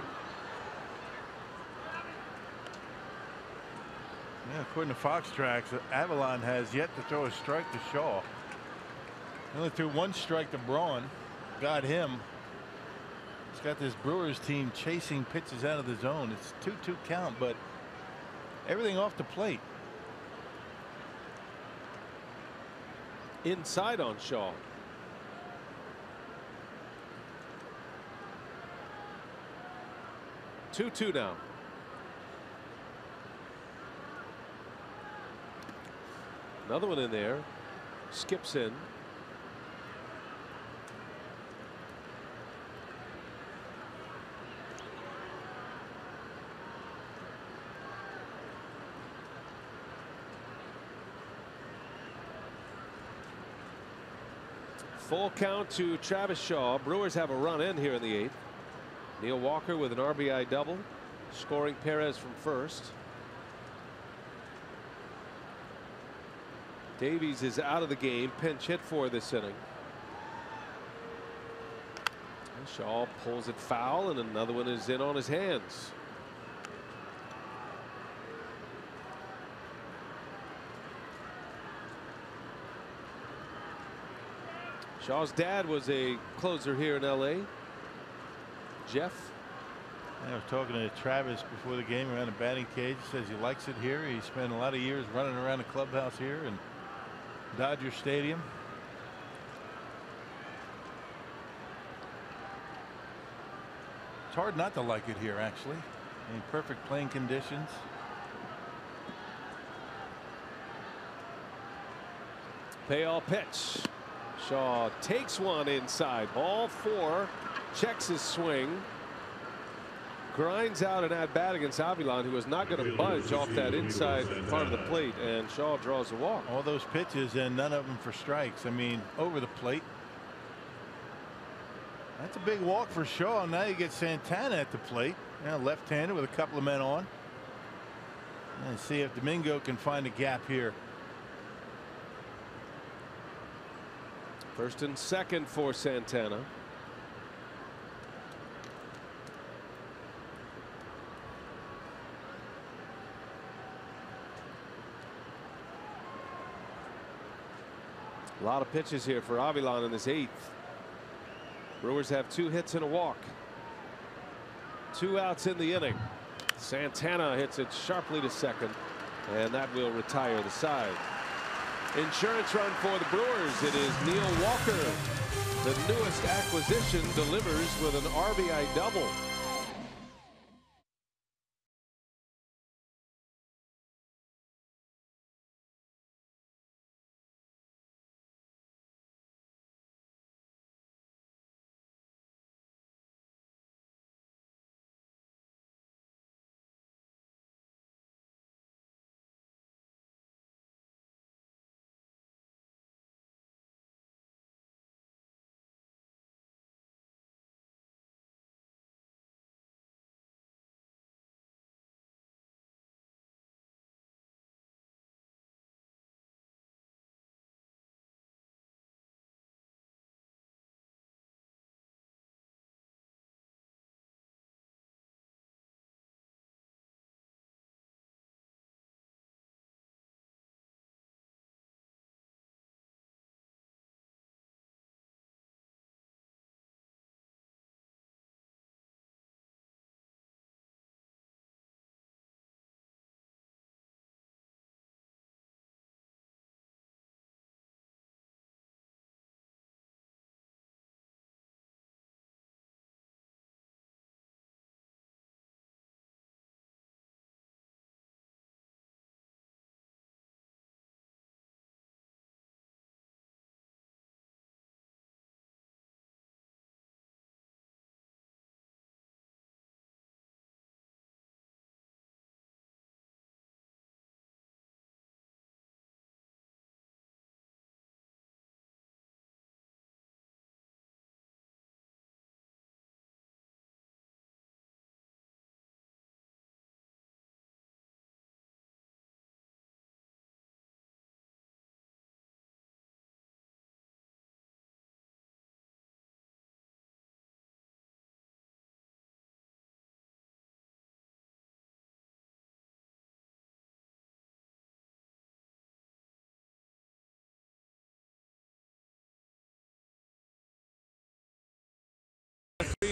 Yeah, according to Fox Tracks, Avalon has yet to throw a strike to Shaw. He only threw 1 strike to BRAUN. Got him. He's got this Brewers team chasing pitches out of the zone. It's 2-2 count, but everything off the plate. Inside on Shaw. Two now. Another one in there. Skips in. Full count to Travis Shaw. Brewers have a run in here in the 8th. Neil Walker with an RBI double, scoring Perez from first. Davies is out of the game, pinch hit for this inning. And Shaw pulls it foul, and another one is in on his hands. Shaw's dad was a closer here in LA. Jeff. I was talking to Travis before the game around the batting cage. He says he likes it here. He spent a lot of years running around the clubhouse here and Dodger Stadium. It's hard not to like it here, actually. In perfect playing conditions. Payoff pitch. Shaw takes one inside. Ball 4. Checks his swing. Grinds out an at bat against Avilan, who was not going to budge off that inside part of the plate, and Shaw draws a walk. All those pitches and none of them for strikes. I mean, over the plate. That's a big walk for Shaw. Now you get Santana at the plate. Left-handed with a couple of men on. And see if Domingo can find a gap here. First and second for Santana. A lot of pitches here for Avilan in this 8th. Brewers have 2 hits and a walk. 2 outs in the inning. Santana hits it sharply to second, and that will retire the side. Insurance run for the Brewers. It is Neil Walker. The newest acquisition delivers with an RBI double.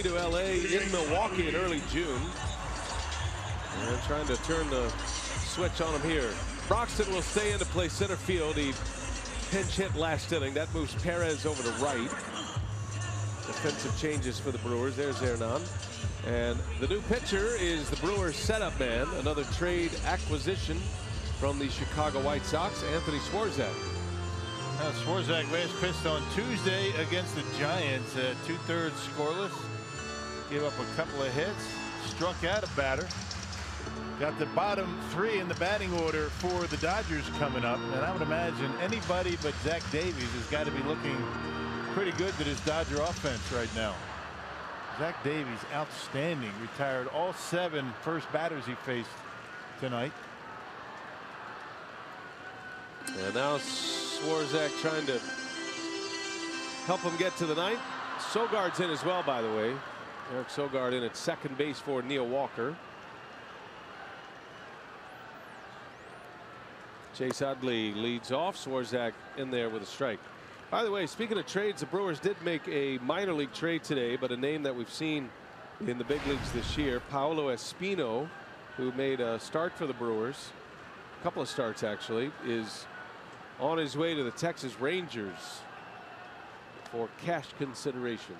3 to LA in Milwaukee in early June. And trying to turn the switch on him here. Broxton will stay in to play center field. He pinch hit last inning. That moves Perez over to right. Defensive changes for the Brewers. There's Hernan. And the new pitcher is the Brewers setup man. Another trade acquisition from the Chicago White Sox, Anthony Swarzak. Swarzak last pitched on Tuesday against the Giants. 2/3 scoreless. Gave up a couple of hits. Struck out a batter. Got the bottom 3 in the batting order for the Dodgers coming up. And I would imagine anybody but Zach Davies has got to be looking pretty good to this Dodger offense right now. Zach Davies, outstanding. Retired all 7 first batters he faced tonight. And now Swarzak trying to help him get to the ninth. Sogard's in as well, by the way. Eric Sogard in at second base for Neil Walker. Chase Utley leads off. Swarzak in there with a strike. By the way, speaking of trades, the Brewers did make a minor league trade today, but a name that we've seen in the big leagues this year, Paolo Espino, who made a start for the Brewers, a couple of starts actually, is on his way to the Texas Rangers for cash considerations.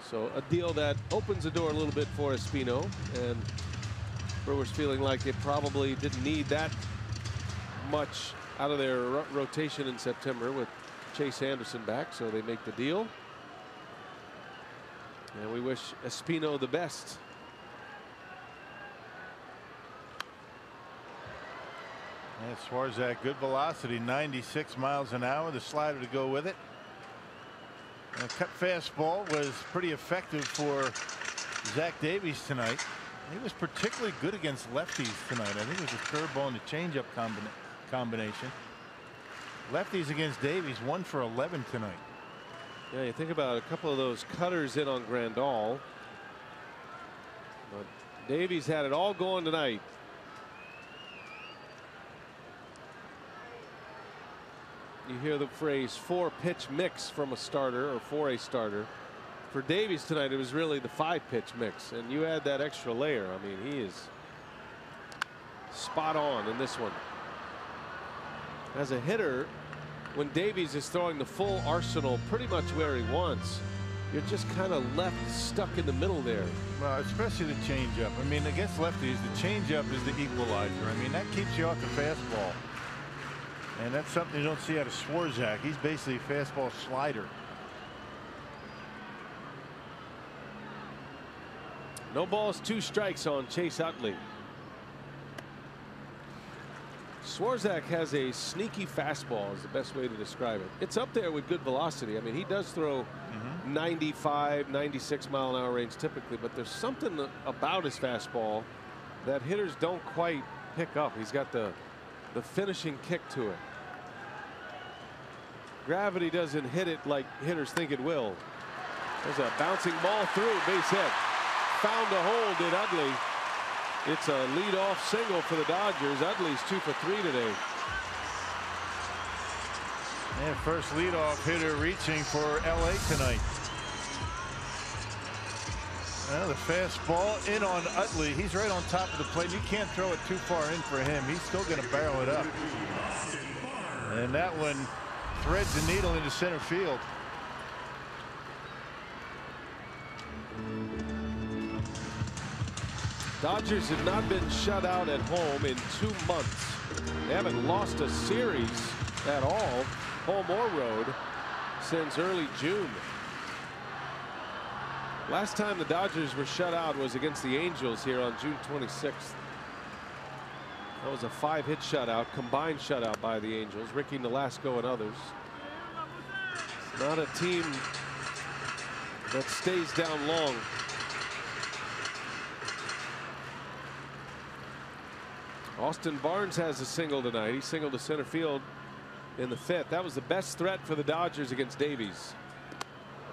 So a deal that opens the door a little bit for Espino, and Brewers feeling like they probably didn't need that much out of their rotation in September with Chase Anderson back, so they make the deal. And we wish Espino the best. And Swarzak, good velocity, 96 miles an hour. The slider to go with it. And a cut fastball was pretty effective for Zach Davies tonight. He was particularly good against lefties tonight. I think it was a curveball and a changeup combination. Lefties against Davies, 1 for 11 tonight. Yeah, you think about a couple of those cutters in on Grandal. But Davies had it all going tonight. You hear the phrase 4-pitch mix from a starter, or for a starter. For Davies tonight, it was really the 5-pitch mix, and you add that extra layer. I mean, he is spot on in this one. As a hitter, when Davies is throwing the full arsenal pretty much where he wants, you're just kind of left stuck in the middle there. Well, especially the changeup. I mean, against lefties, the changeup is the equalizer. I mean, that keeps you off the fastball. And that's something you don't see out of Swarzak. He's basically a fastball slider. No balls, 2 strikes on Chase Utley. Swarzak has a sneaky fastball is the best way to describe it. It's up there with good velocity. I mean, he does throw 95, 96 mile an hour range typically, but there's something about his fastball that hitters don't quite pick up. He's got the finishing kick to it. Gravity doesn't hit it like hitters think it will. There's a bouncing ball through, base hit. Found a hole, did Utley. It's a leadoff single for the Dodgers. Utley's 2 for 3 today. And first leadoff hitter reaching for LA tonight. Well, the fastball in on Utley. He's right on top of the plate. You can't throw it too far in for him. He's still going to barrel it up. And that one threads the needle into center field. Dodgers have not been shut out at home in 2 months. They haven't lost a series at all, home or road, since early June. Last time the Dodgers were shut out was against the Angels here on June 26th. That was a 5-hit shutout, combined shutout by the Angels, Ricky Nolasco and others. Not a team that stays down long. Austin Barnes has a single tonight. He singled to center field in the 5th. That was the best threat for the Dodgers against Davies.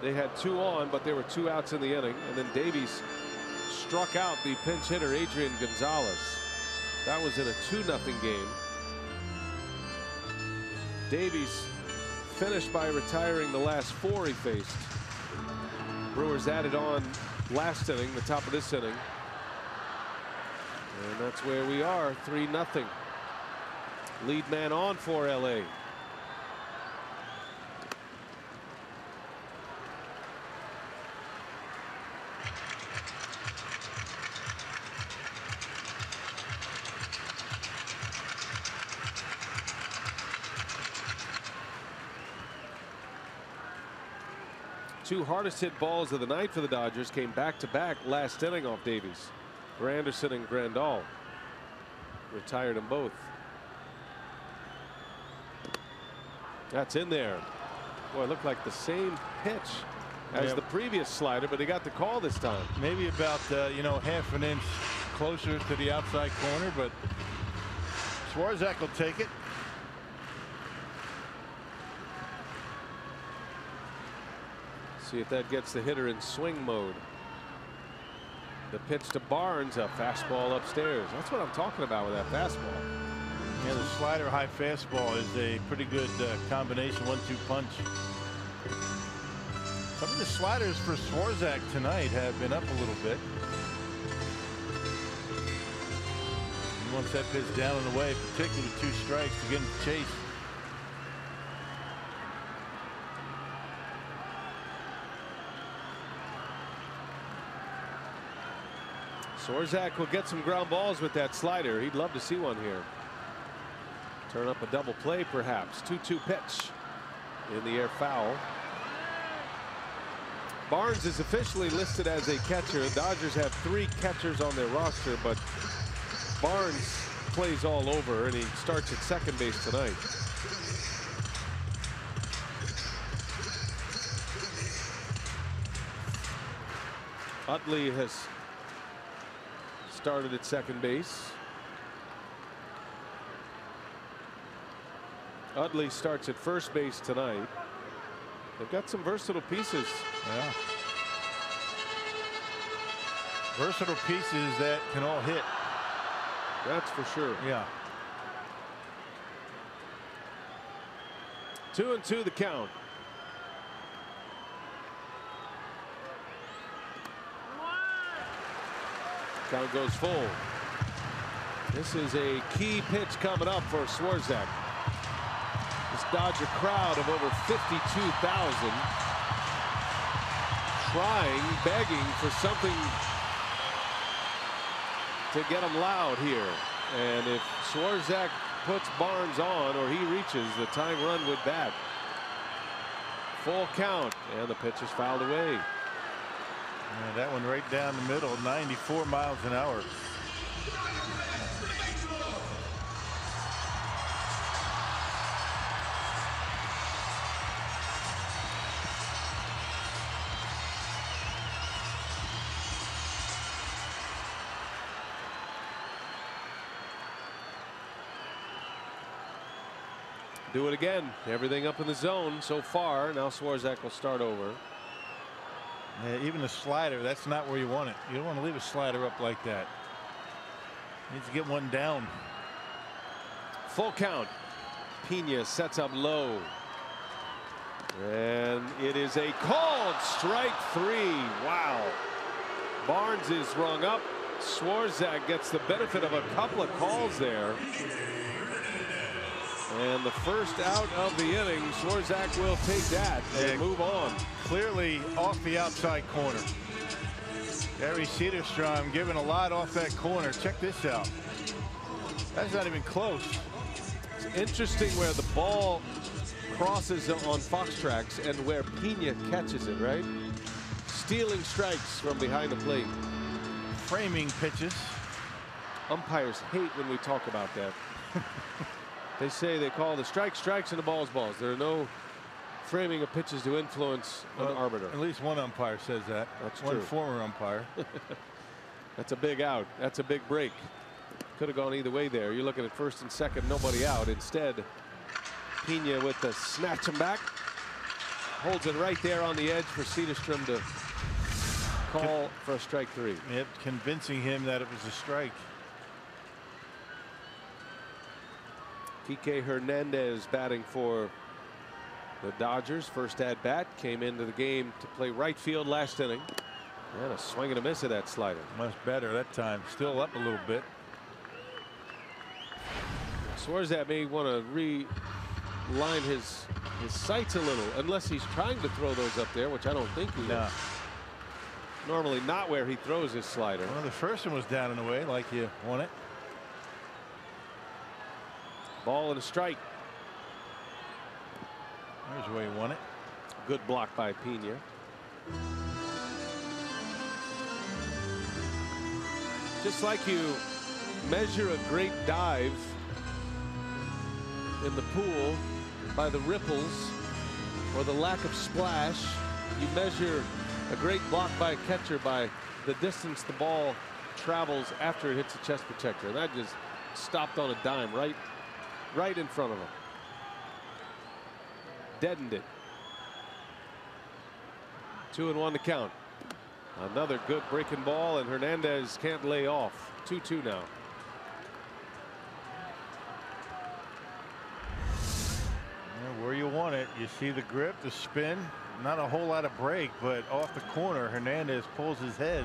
They had 2 on, but there were 2 outs in the inning, and then Davies struck out the pinch hitter Adrian Gonzalez. That was in a 2-0 game. Davies finished by retiring the last 4 he faced. Brewers added on last inning, the top of this inning. And that's where we are, 3-0. Lead man on for LA. Two hardest hit balls of the night for the Dodgers came back-to-back last inning off Davies. Granderson and Grandal retired them both. That's in there. Boy, it looked like the same pitch as the previous slider, but he got the call this time. Maybe about you know, half an inch closer to the outside corner, but Swarzak will take it. See if that gets the hitter in swing mode. The pitch to Barnes, a fastball upstairs. That's what I'm talking about with that fastball. Yeah, the slider high fastball is a pretty good combination 1-2 punch. Some of the sliders for Swarzak tonight have been up a little bit. He wants that pitch down and away, particularly 2 strikes to get him to chase. Swarzak will get some ground balls with that slider. He'd love to see one here. Turn up a double play, perhaps. 2-2 pitch. In the air, foul. Barnes is officially listed as a catcher. The Dodgers have 3 catchers on their roster, but Barnes plays all over, and he starts at second base tonight. Utley has started at second base. Utley starts at first base tonight. They've got some versatile pieces. Yeah. Versatile pieces that can all hit. That's for sure. Yeah. 2-2 the count. Count goes full. This is a key pitch coming up for Swarzak. This Dodger crowd of over 52,000 trying, begging for something to get them loud here. And if Swarzak puts Barnes on, or he reaches, the tying run would bat. Full count, and the pitch is fouled away. Yeah, that one right down the middle, 94 miles an hour. Do it again. Everything up in the zone so far. Now Swarzak will start over. Yeah, even the slider, that's not where you want it. You don't want to leave a slider up like that. Needs to get one down. Full count. Pina sets up low. And it is a called strike 3. Wow. Barnes is rung up. Swarzak gets the benefit of a couple of calls there. And the first out of the inning, Swarzak will take that and move on. Clearly off the outside corner. Gary Cederstrom giving a lot off that corner. Check this out. That's not even close. It's interesting where the ball crosses on Fox tracks and where Pina catches it, right? Stealing strikes from behind the plate. Framing pitches. Umpires hate when we talk about that. They say they call the strikes strikes and the balls balls. There are no framing of pitches to influence an arbiter. At least one umpire says that. That's one true. Former umpire. That's a big out. That's a big break. Could have gone either way there. You're looking at first and second, nobody out. Instead, Pina with the snatch him back. Holds it right there on the edge for Cederstrom to call for a strike 3. Yep, convincing him that it was a strike. Kike Hernandez batting for The Dodgers first at bat came into the game to play right field last inning. And a swing and a miss of that slider. Much better that time. Still up a little bit. Swarzak may want to realign his sights a little, unless he's trying to throw those up there, which I don't think he is. Normally not where he throws his slider. Well, the first one was down and away like you want it. Ball and a strike. There's where you want it. Good block by Pina. Just like you measure a great dive in the pool by the ripples or the lack of splash, you measure a great block by a catcher by the distance the ball travels after it hits a chest protector. And that just stopped on a dime right in front of him. Deadened it. 2-1 to count. Another good breaking ball, and Hernandez can't lay off. 2-2 now. Where you want it. You see the grip, the spin. Not a whole lot of break, but off the corner, Hernandez pulls his head.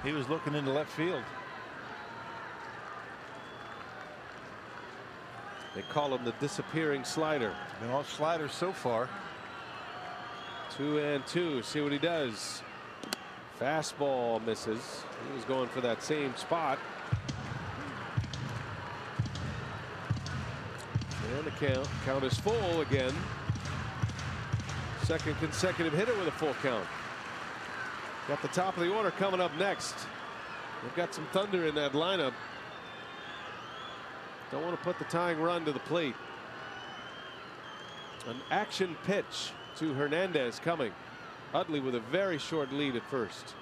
He was looking into left field. They call him the disappearing slider. Been all sliders so far. 2-2. See what he does. Fastball misses. He was going for that same spot. And the count is full again. Second consecutive hitter with a full count. Got the top of the order coming up next. They've got some thunder in that lineup. Don't want to put the tying run to the plate. An action pitch to Hernandez coming. Utley with a very short lead at first.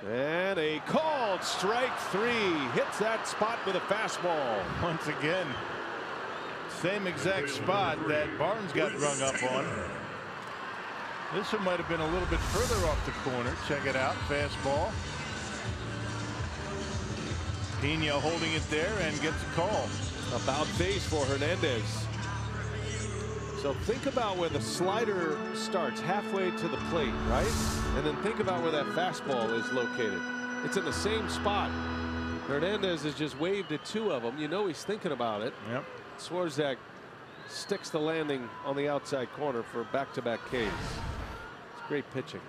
And a called strike 3. Hits that spot with a fastball. Once again, same exact spot that Barnes got rung up on. This one might have been a little bit further off the corner. Check it out. Fastball. Pina holding it there and gets a call. About face for Hernandez. So think about where the slider starts, halfway to the plate, right? And then think about where that fastball is located. It's in the same spot. Hernandez has just waved at 2 of them. You know he's thinking about it. Yep. Swarzak sticks the landing on the outside corner for back-to-back Ks. It's great pitching.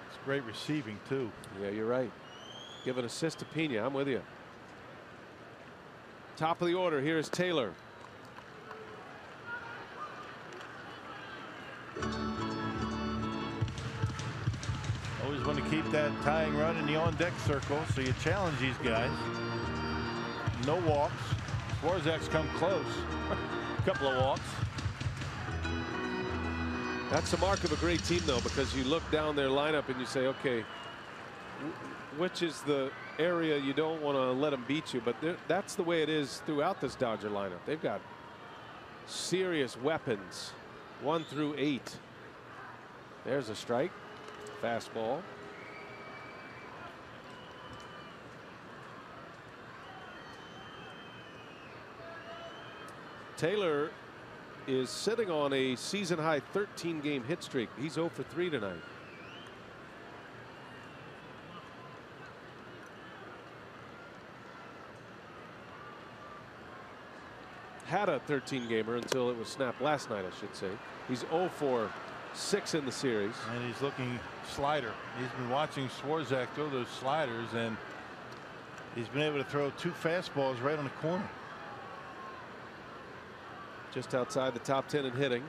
It's great receiving too. Yeah, you're right. Give an assist to Pina. I'm with you. Top of the order. Here's Taylor. Always want to keep that tying run in the on-deck circle, so you challenge these guys. No walks. Swarzak's come close. A couple of walks. That's the mark of a great team, though, because you look down their lineup and you say, okay, which is the area you don't want to let them beat you. But that's the way it is throughout this Dodger lineup. They've got serious weapons, 1 through 8. There's a strike. Fastball. Taylor is sitting on a season high 13-game hit streak. He's 0 for 3 tonight. Had a 13-gamer until it was snapped last night, I should say. He's 0 for 6 in the series. And he's looking slider. He's been watching Swarzak throw those sliders, and he's been able to throw 2 fastballs right on the corner. Just outside the top 10 in hitting.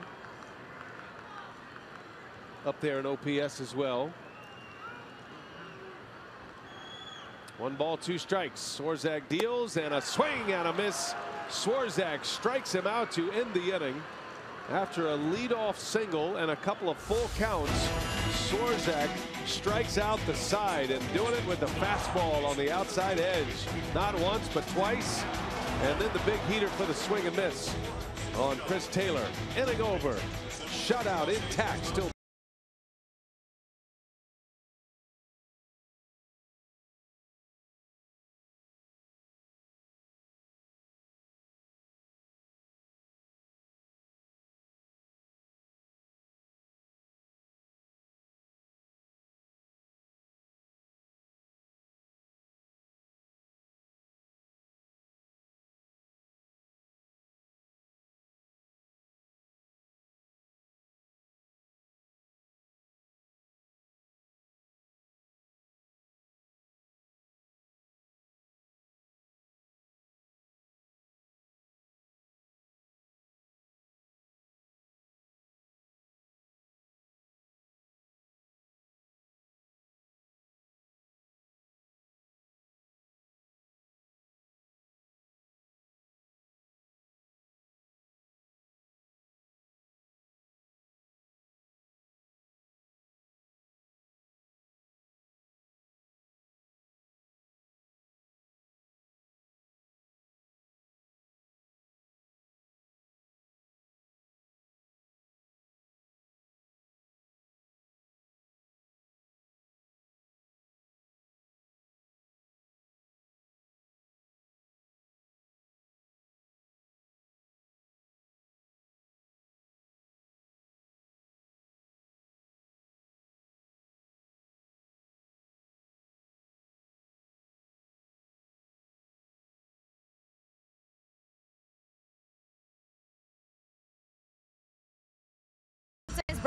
Up there in OPS as well. 1 ball, 2 strikes. Swarzak deals, and a swing and a miss. Swarzak strikes him out to end the inning. After a leadoff single and a couple of full counts, Swarzak strikes out the side, and doing it with the fastball on the outside edge. Not once, but twice. And then the big heater for the swing and miss on Chris Taylor. Inning over. Shutout intact. Still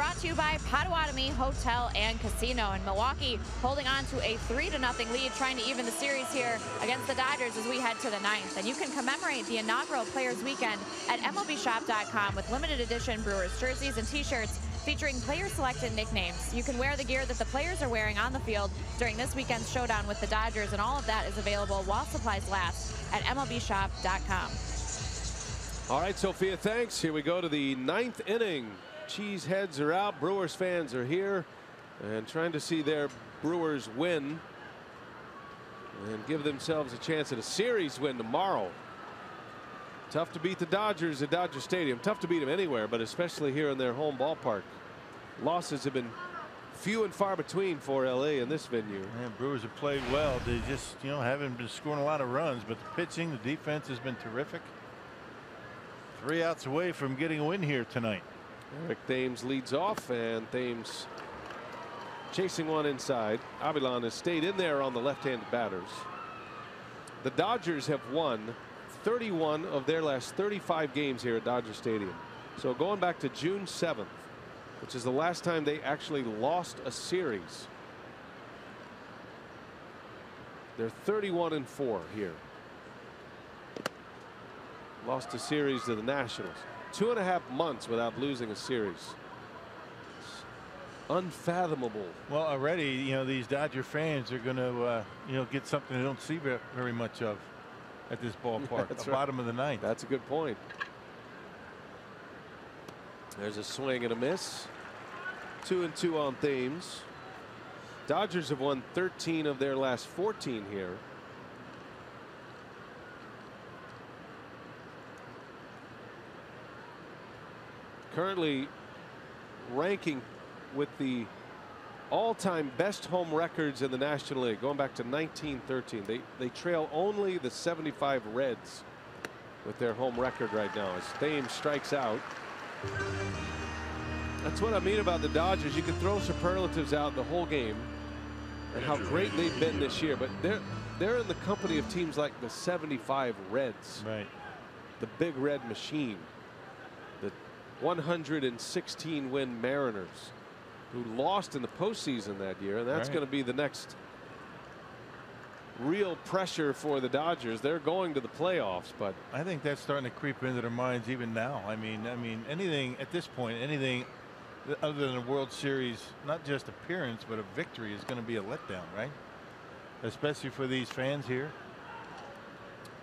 brought to you by Potawatomi Hotel and Casino in Milwaukee, holding on to a 3-0 lead, trying to even the series here against the Dodgers as we head to the 9th. And you can commemorate the inaugural Players Weekend at MLBshop.com with limited edition Brewers jerseys and t-shirts featuring player-selected nicknames. You can wear the gear that the players are wearing on the field during this weekend's showdown with the Dodgers, and all of that is available while supplies last at MLBshop.com. All right, Sophia, thanks. Here we go to the 9th inning. Cheeseheads are out. Brewers fans are here and trying to see their Brewers win and give themselves a chance at a series win tomorrow. Tough to beat the Dodgers at Dodger Stadium. Tough to beat them anywhere, but especially here in their home ballpark. Losses have been few and far between for LA in this venue. And Brewers have played well. They just, haven't been scoring a lot of runs, but the pitching, the defense has been terrific. 3 outs away from getting a win here tonight. Eric Thames leads off, and Thames chasing one inside. Avilan has stayed in there on the left-handed batters. The Dodgers have won 31 of their last 35 games here at Dodger Stadium. So going back to June 7th, which is the last time they actually lost a series. They're 31-4 here. Lost a series to the Nationals. 2.5 months without losing a series. It's unfathomable. Well, already, these Dodger fans are going to, get something they don't see very much of at this ballpark. That's the right. Bottom of the 9th. That's a good point. There's a swing and a miss. 2-2 on Thames. Dodgers have won 13 of their last 14 here. Currently ranking with the all-time best home records in the National League going back to 1913. They trail only the 75 Reds with their home record right now as Thames strikes out. That's what I mean about the Dodgers. You can throw superlatives out the whole game and how great they've been this year, but they're in the company of teams like the 75 Reds, right? The Big Red Machine, the 116 win Mariners, who lost in the postseason that year, and that's going to be the next real pressure for the Dodgers. They're going to the playoffs, but I think that's starting to creep into their minds even now. I mean anything at this point, anything other than a World Series, not just appearance but a victory, is going to be a letdown, right? Especially for these fans here.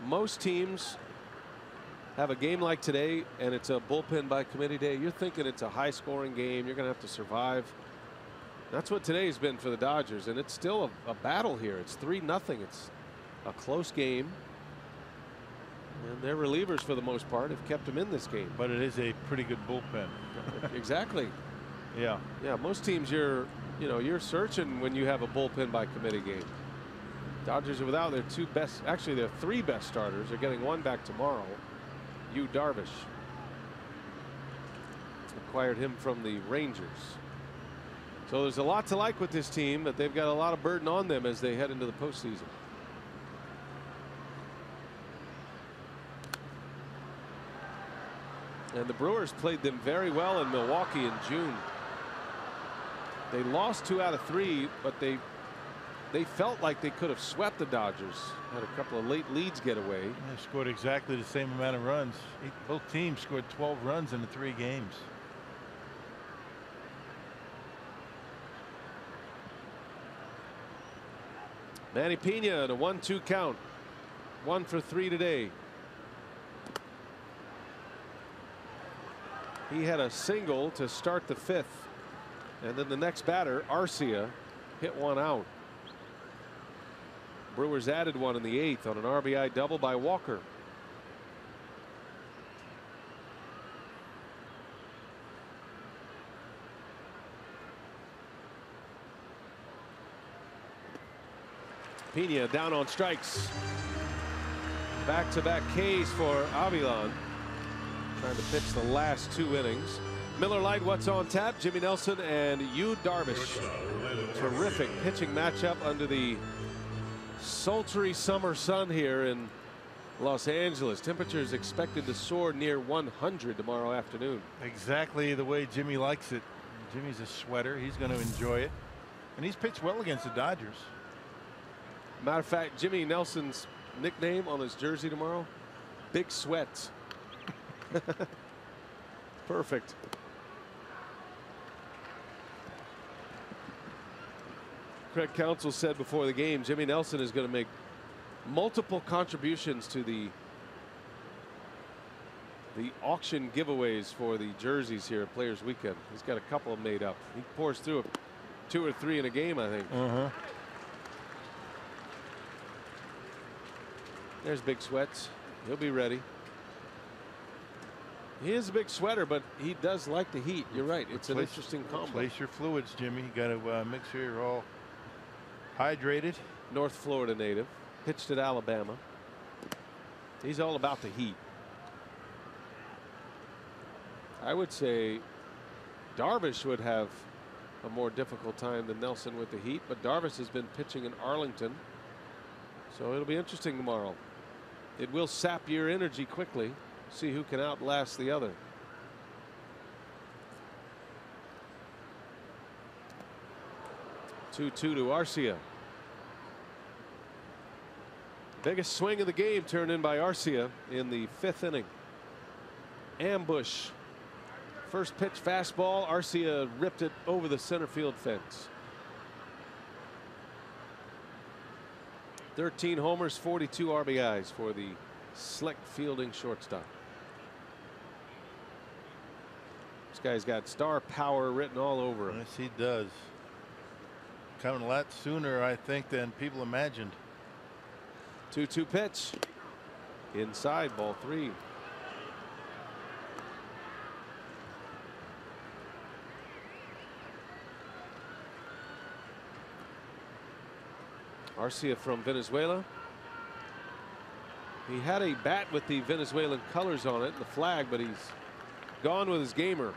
Most teams have a game like today and it's a bullpen by committee day. You're thinking it's a high scoring game. You're going to have to survive. That's what today's been for the Dodgers, and it's still a battle here. It's 3-0. It's a close game, and their relievers for the most part have kept them in this game. But it is a pretty good bullpen. Exactly. Yeah. Most teams you're searching when you have a bullpen by committee game. Dodgers are without their their 3 best starters. They're getting one back tomorrow. Darvish. Acquired him from the Rangers. So there's a lot to like with this team, but they've got a lot of burden on them as they head into the postseason. And the Brewers played them very well in Milwaukee in June. They lost 2 out of 3, but they felt like they could have swept the Dodgers. Had a couple of late leads get away. They scored exactly the same amount of runs. Both teams scored 12 runs in the 3 games. Manny Pina in a 1-2 count. 1 for 3 today. He had a single to start the 5th, and then the next batter, Arcia, hit one out. Brewers added one in the 8th on an RBI double by Walker. Pina down on strikes. Back-to-back Ks for Avilan. Trying to pitch the last 2 innings. Miller Lite, what's on tap? Jimmy Nelson and Darvish. Terrific pitching matchup under the sultry summer sun here in Los Angeles. Temperatures expected to soar near 100 tomorrow afternoon. Exactly the way Jimmy likes it. Jimmy's a sweater. He's going to enjoy it. And he's pitched well against the Dodgers. Matter of fact, Jimmy Nelson's nickname on his jersey tomorrow, Big Sweats. Perfect. Craig Counsell said before the game, Jimmy Nelson is going to make multiple contributions to the auction giveaways for the jerseys here at Players Weekend. He's got a couple made up. He pours through 2 or 3 in a game, I think. There's Big Sweats. He'll be ready. He is a big sweater, but he does like the heat. You're right. It's an interesting combo. Replace your fluids, Jimmy. You got to make sure you're all hydrated. North Florida native. Pitched at Alabama. He's all about the heat. I would say Darvish would have a more difficult time than Nelson with the heat, but Darvish has been pitching in Arlington, so it'll be interesting tomorrow. It will sap your energy quickly. See who can outlast the other. Two to Arcia. Biggest swing of the game turned in by Arcia in the 5th inning. Ambush. First pitch fastball. Arcia ripped it over the center field fence. 13 homers, 42 RBIs for the slick fielding shortstop. This guy's got star power written all over him. Yes, he does. Coming a lot sooner, I think, than people imagined. 2-2 pitch. Inside, ball 3. Arcia from Venezuela. He had a bat with the Venezuelan colors on it, the flag, but he's gone with his gamer.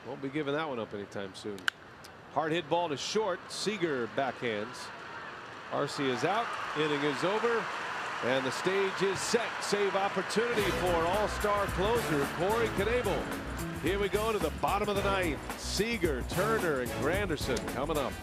Won't be giving that one up anytime soon. Hard hit ball to short. Seager backhands. Arcia is out. Inning is over. And the stage is set. Save opportunity for all-star closer Corey Knebel. Here we go to the bottom of the 9th. Seager, Turner, and Granderson coming up.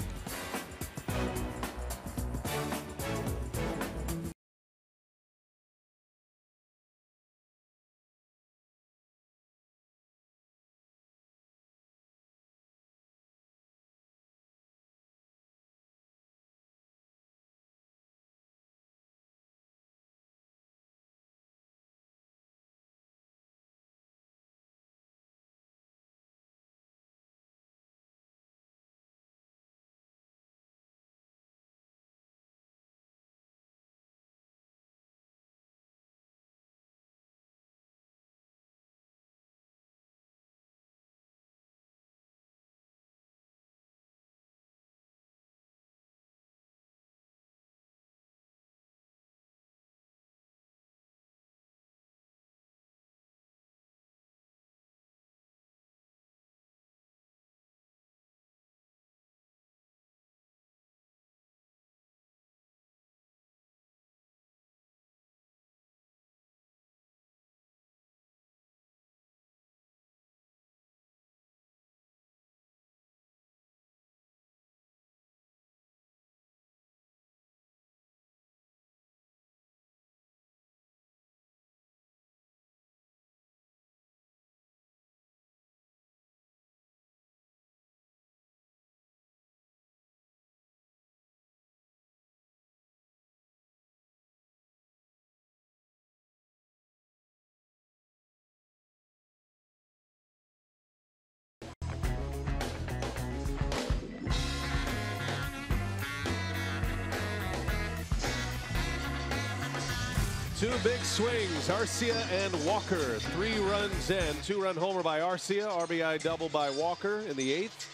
Two big swings, Arcia and Walker. 3 runs in, 2-run homer by Arcia, RBI double by Walker in the 8th.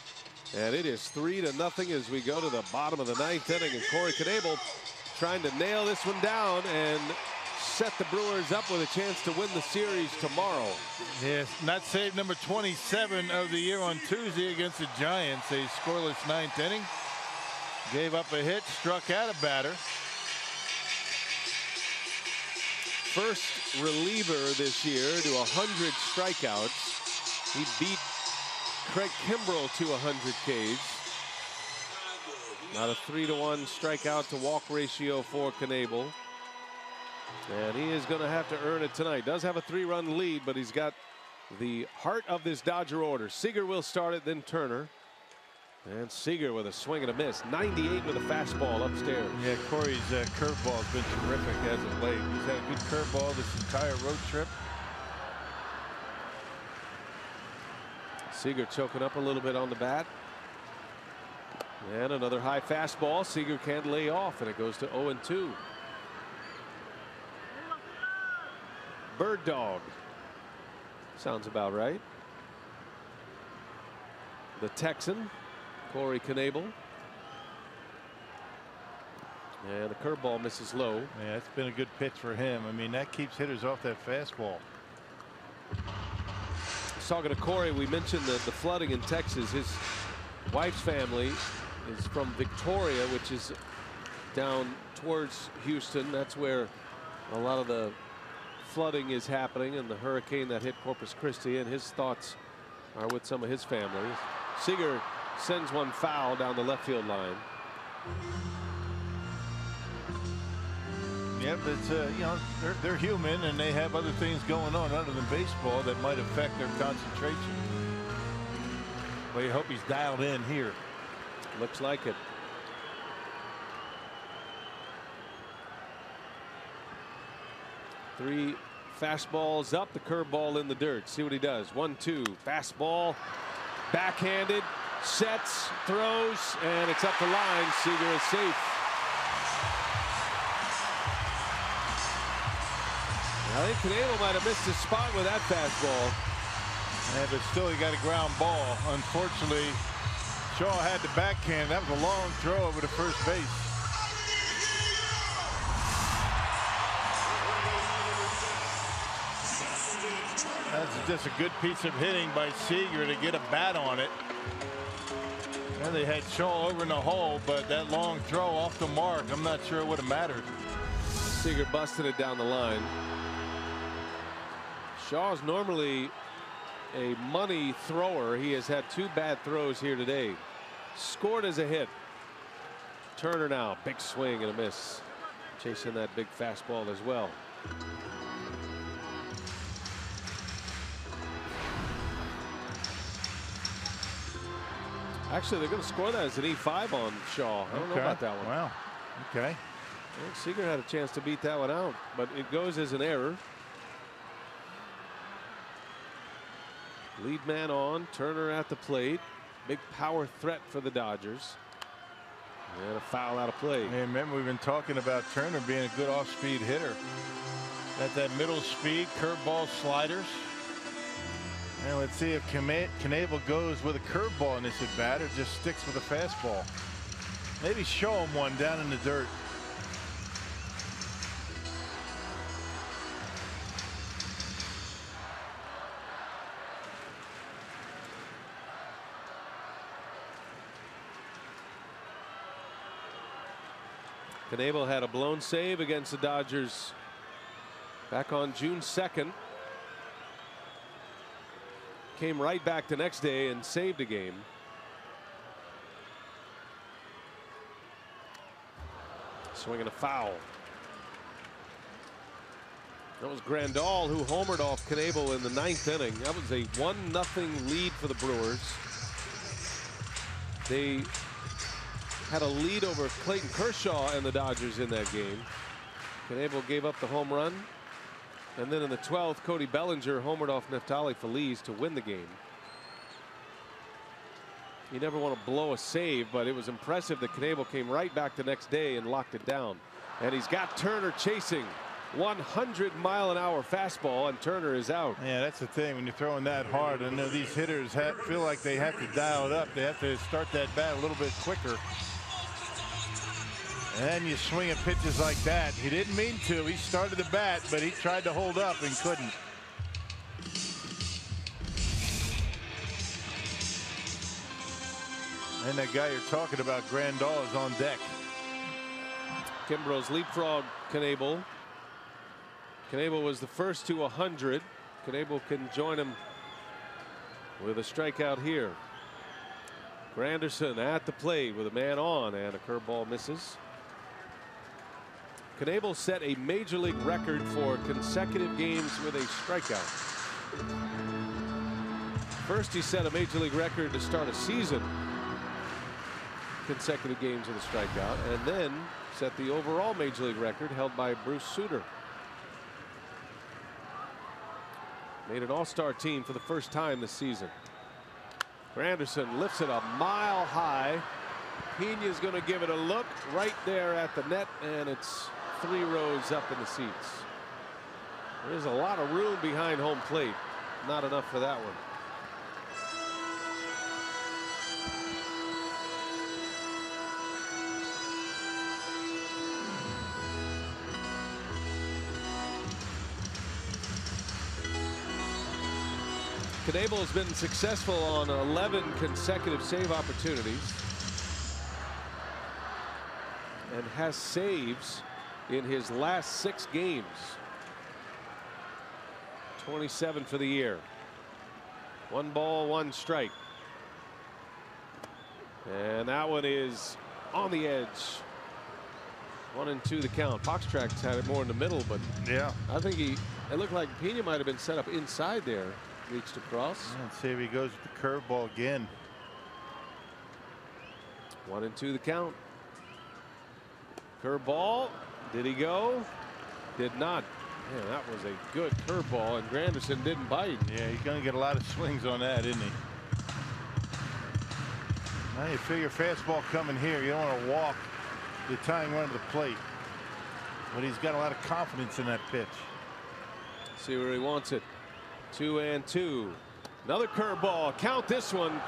And it is 3-0 as we go to the bottom of the 9th inning. And Corey Knebel trying to nail this one down and set the Brewers up with a chance to win the series tomorrow. Yes, not save number 27 of the year on Tuesday against the Giants. A scoreless 9th inning. Gave up a hit, struck out a batter. First reliever this year to 100 strikeouts. He beat Craig Kimbrell to 100 Ks. Not a 3-to-1 strikeout to walk ratio for Knebel. And he is going to have to earn it tonight. Does have a 3-run lead, but he's got the heart of this Dodger order. Seager will start it, then Turner. And Seager with a swing and a miss. 98 with a fastball upstairs. Yeah, Corey's curveball has been terrific as of late. He's had a good curveball this entire road trip. Seager choking up a little bit on the bat. And another high fastball. Seager can't lay off, and it goes to 0-2. Bird dog. Sounds about right. The Texan, Corey Knebel. And the curveball misses low. Yeah, it's been a good pitch for him. I mean, that keeps hitters off that fastball. Talking to Corey, we mentioned the flooding in Texas. His wife's family is from Victoria, which is down towards Houston. That's where a lot of the flooding is happening, and the hurricane that hit Corpus Christi, and his thoughts are with some of his family. Seager sends one foul down the left field line. Yeah, but you know, they're human, and they have other things going on other than baseball that might affect their concentration. Well, you hope he's dialed in here. Looks like it. Three fastballs up, the curveball in the dirt. See what he does. 1-2. Fastball, backhanded, sets, throws, and it's up the line. Seager is safe. I think Knebel might have missed his spot with that fastball. Yeah, but still he got a ground ball. Unfortunately, Shaw had the backhand. That was a long throw over to first base. That's just a good piece of hitting by Seager to get a bat on it. And they had Shaw over in the hole, but that long throw off the mark, I'm not sure it would have mattered. Seager busted it down the line. Shaw's normally a money thrower. He has had two bad throws here today. Scored as a hit. Turner now, big swing and a miss. Chasing that big fastball as well. Actually, they're going to score that as an E5 on Shaw. I don't know about that one. Wow. Okay. I think Seager had a chance to beat that one out, but it goes as an error. Lead man on, Turner at the plate. Big power threat for the Dodgers. And a foul out of play. And remember, we've been talking about Turner being a good off-speed hitter. Got that middle speed, curveball, sliders. And let's see if Knebel goes with a curveball in this at bat or just sticks with a fastball. Maybe show him one down in the dirt. Knebel had a blown save against the Dodgers back on June 2nd. Came right back the next day and saved a game. Swinging a foul. That was Grandal who homered off Knebel in the 9th inning. That was a 1-0 lead for the Brewers. They had a lead over Clayton Kershaw and the Dodgers in that game. Knebel gave up the home run. And then in the 12th, Cody Bellinger homered off Neftali Feliz to win the game. You never want to blow a save, but it was impressive that Knebel came right back the next day and locked it down. And he's got Turner chasing. 100-mile-an-hour fastball, and Turner is out. Yeah, that's the thing when you're throwing that hard. I know these hitters feel like they have to dial it up. They have to start that bat a little bit quicker. And you swing at pitches like that. He didn't mean to. He started the bat, but he tried to hold up and couldn't. And that guy you're talking about, Grandal, is on deck. Kimbrell's leapfrog Knebel. Knebel was the first to 100. Knebel can join him with a strikeout here. Granderson at the plate with a man on, and a curveball misses. Knebel set a major league record for consecutive games with a strikeout. First, he set a major league record to start a season, consecutive games with a strikeout, and then set the overall major league record held by Bruce Sutter. Made an all-star team for the first time this season. Granderson lifts it a mile high. Pina's going to give it a look right there at the net, and it's 3 rows up in the seats. There's a lot of room behind home plate. Not enough for that one. Knebel has been successful on 11 consecutive save opportunities and has saves in his last 6 games. 27 for the year. 1 ball, 1 strike. And that one is on the edge. 1-2 the count. Foxtrac's had it more in the middle, but yeah, I think it looked like Pina might have been set up inside there. Reached across. Let's see if he goes with the curveball again. 1-2 the count. Curveball. Did he go? Did not. Man, that was a good curveball, and Granderson didn't bite. Yeah, he's going to get a lot of swings on that, isn't he? Now you figure fastball coming here. You don't want to walk the tying run to the plate. But he's got a lot of confidence in that pitch. See where he wants it. 2-2. Another curveball. Count this one.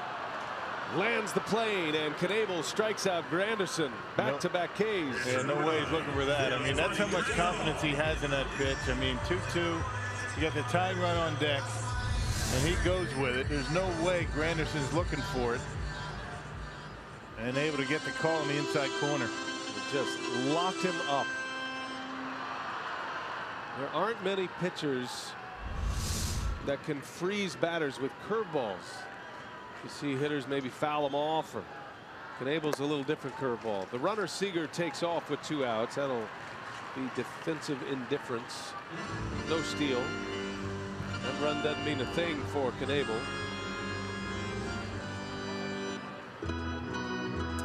Lands the plane, and Knebel strikes out Granderson. Back-to-back Ks. Yeah, no way he's looking for that. I mean, that's how much confidence he has in that pitch. I mean, 2-2. You got the tying run on deck, and he goes with it. There's no way Granderson's looking for it. And able to get the call in the inside corner. Just locked him up. There aren't many pitchers that can freeze batters with curveballs. You see hitters maybe foul them off, or Knebel's a little different curveball. The runner Seager takes off with 2 outs. That'll be defensive indifference. No steal. That run doesn't mean a thing for Knebel.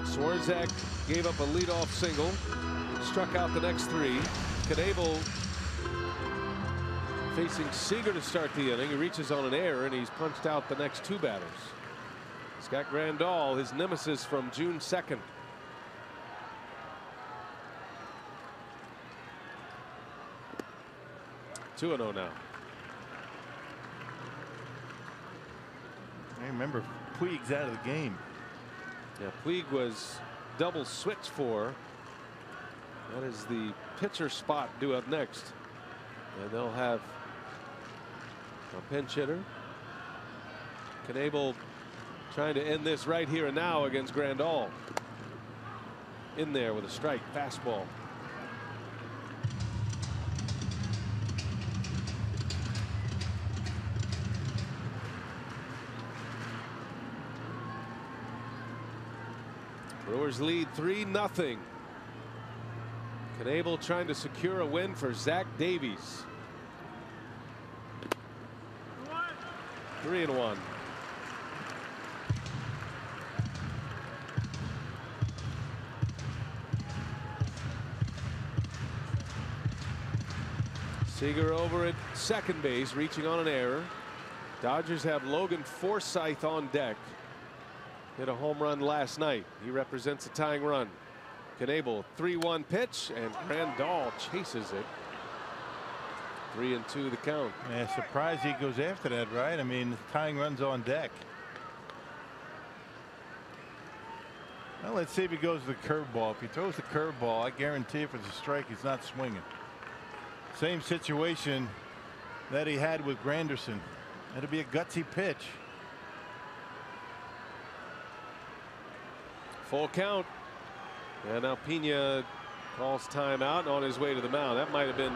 Swarzak gave up a leadoff single, struck out the next 3. Knebel facing Seager to start the inning. He reaches on an error, and he's punched out the next 2 batters. Scott Grandal, his nemesis from June 2nd. Two 2-0 now. I remember Puig's out of the game. Yeah, Puig was double switched for. That is the pitcher spot due up next. And they'll have a pinch hitter. Knebel trying to end this right here and now against Grandal. In there with a strike, fastball. Brewers lead 3-0. Knebel trying to secure a win for Zach Davies. 3-1. Seager over at second base, reaching on an error. Dodgers have Logan Forsythe on deck. Hit a home run last night. He represents a tying run. Knebel, 3-1 pitch, and Grandal chases it. 3-2 the count. Yeah, surprised he goes after that, right? I mean, the tying run's on deck. Well, let's see if he goes to the curveball. If he throws the curveball, I guarantee if it's a strike, he's not swinging. Same situation that he had with Granderson. It'll be a gutsy pitch. Full count. And now Pina calls timeout on his way to the mound. That might have been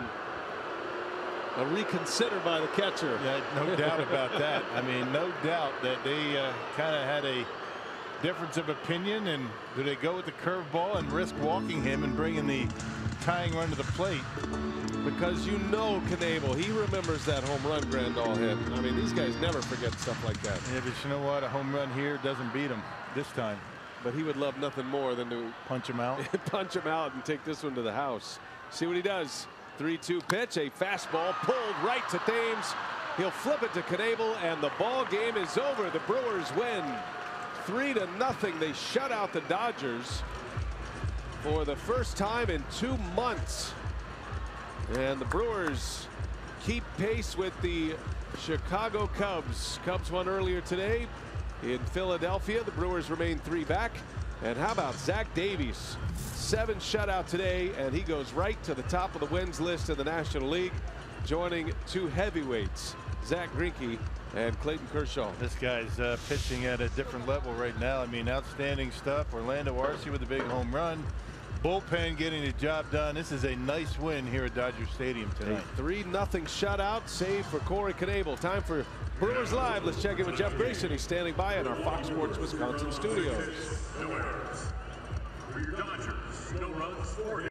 A reconsider by the catcher. Yeah, no doubt about that. I mean, no doubt that they kind of had a difference of opinion. And do they go with the curveball and risk walking him and bringing the tying run to the plate? Because you know Knebel, he remembers that home run Grandal hit. I mean, these guys never forget stuff like that. Yeah, but you know what? A home run here doesn't beat him this time. But he would love nothing more than to punch him out. Punch him out and take this one to the house. See what he does. 3-2 pitch, a fastball pulled right to Thames. He'll flip it to Knebel, and the ball game is over. The Brewers win 3-0. They shut out the Dodgers for the first time in 2 months. And the Brewers keep pace with the Chicago Cubs. Cubs won earlier today in Philadelphia. The Brewers remain 3 back. And how about Zach Davies? 7 shutout today, and he goes right to the top of the wins list in the National League, joining 2 heavyweights, Zach Greinke and Clayton Kershaw. This guy's pitching at a different level right now. I mean, outstanding stuff. Orlando Arce with a big home run. Bullpen getting the job done. This is a nice win here at Dodger Stadium tonight. A 3-0 shutout, save for Corey Knebel. Time for Brewers Live. Let's check in with Jeff Grayson. He's standing by in our Fox Sports Wisconsin studios. For your Dodgers, no runs for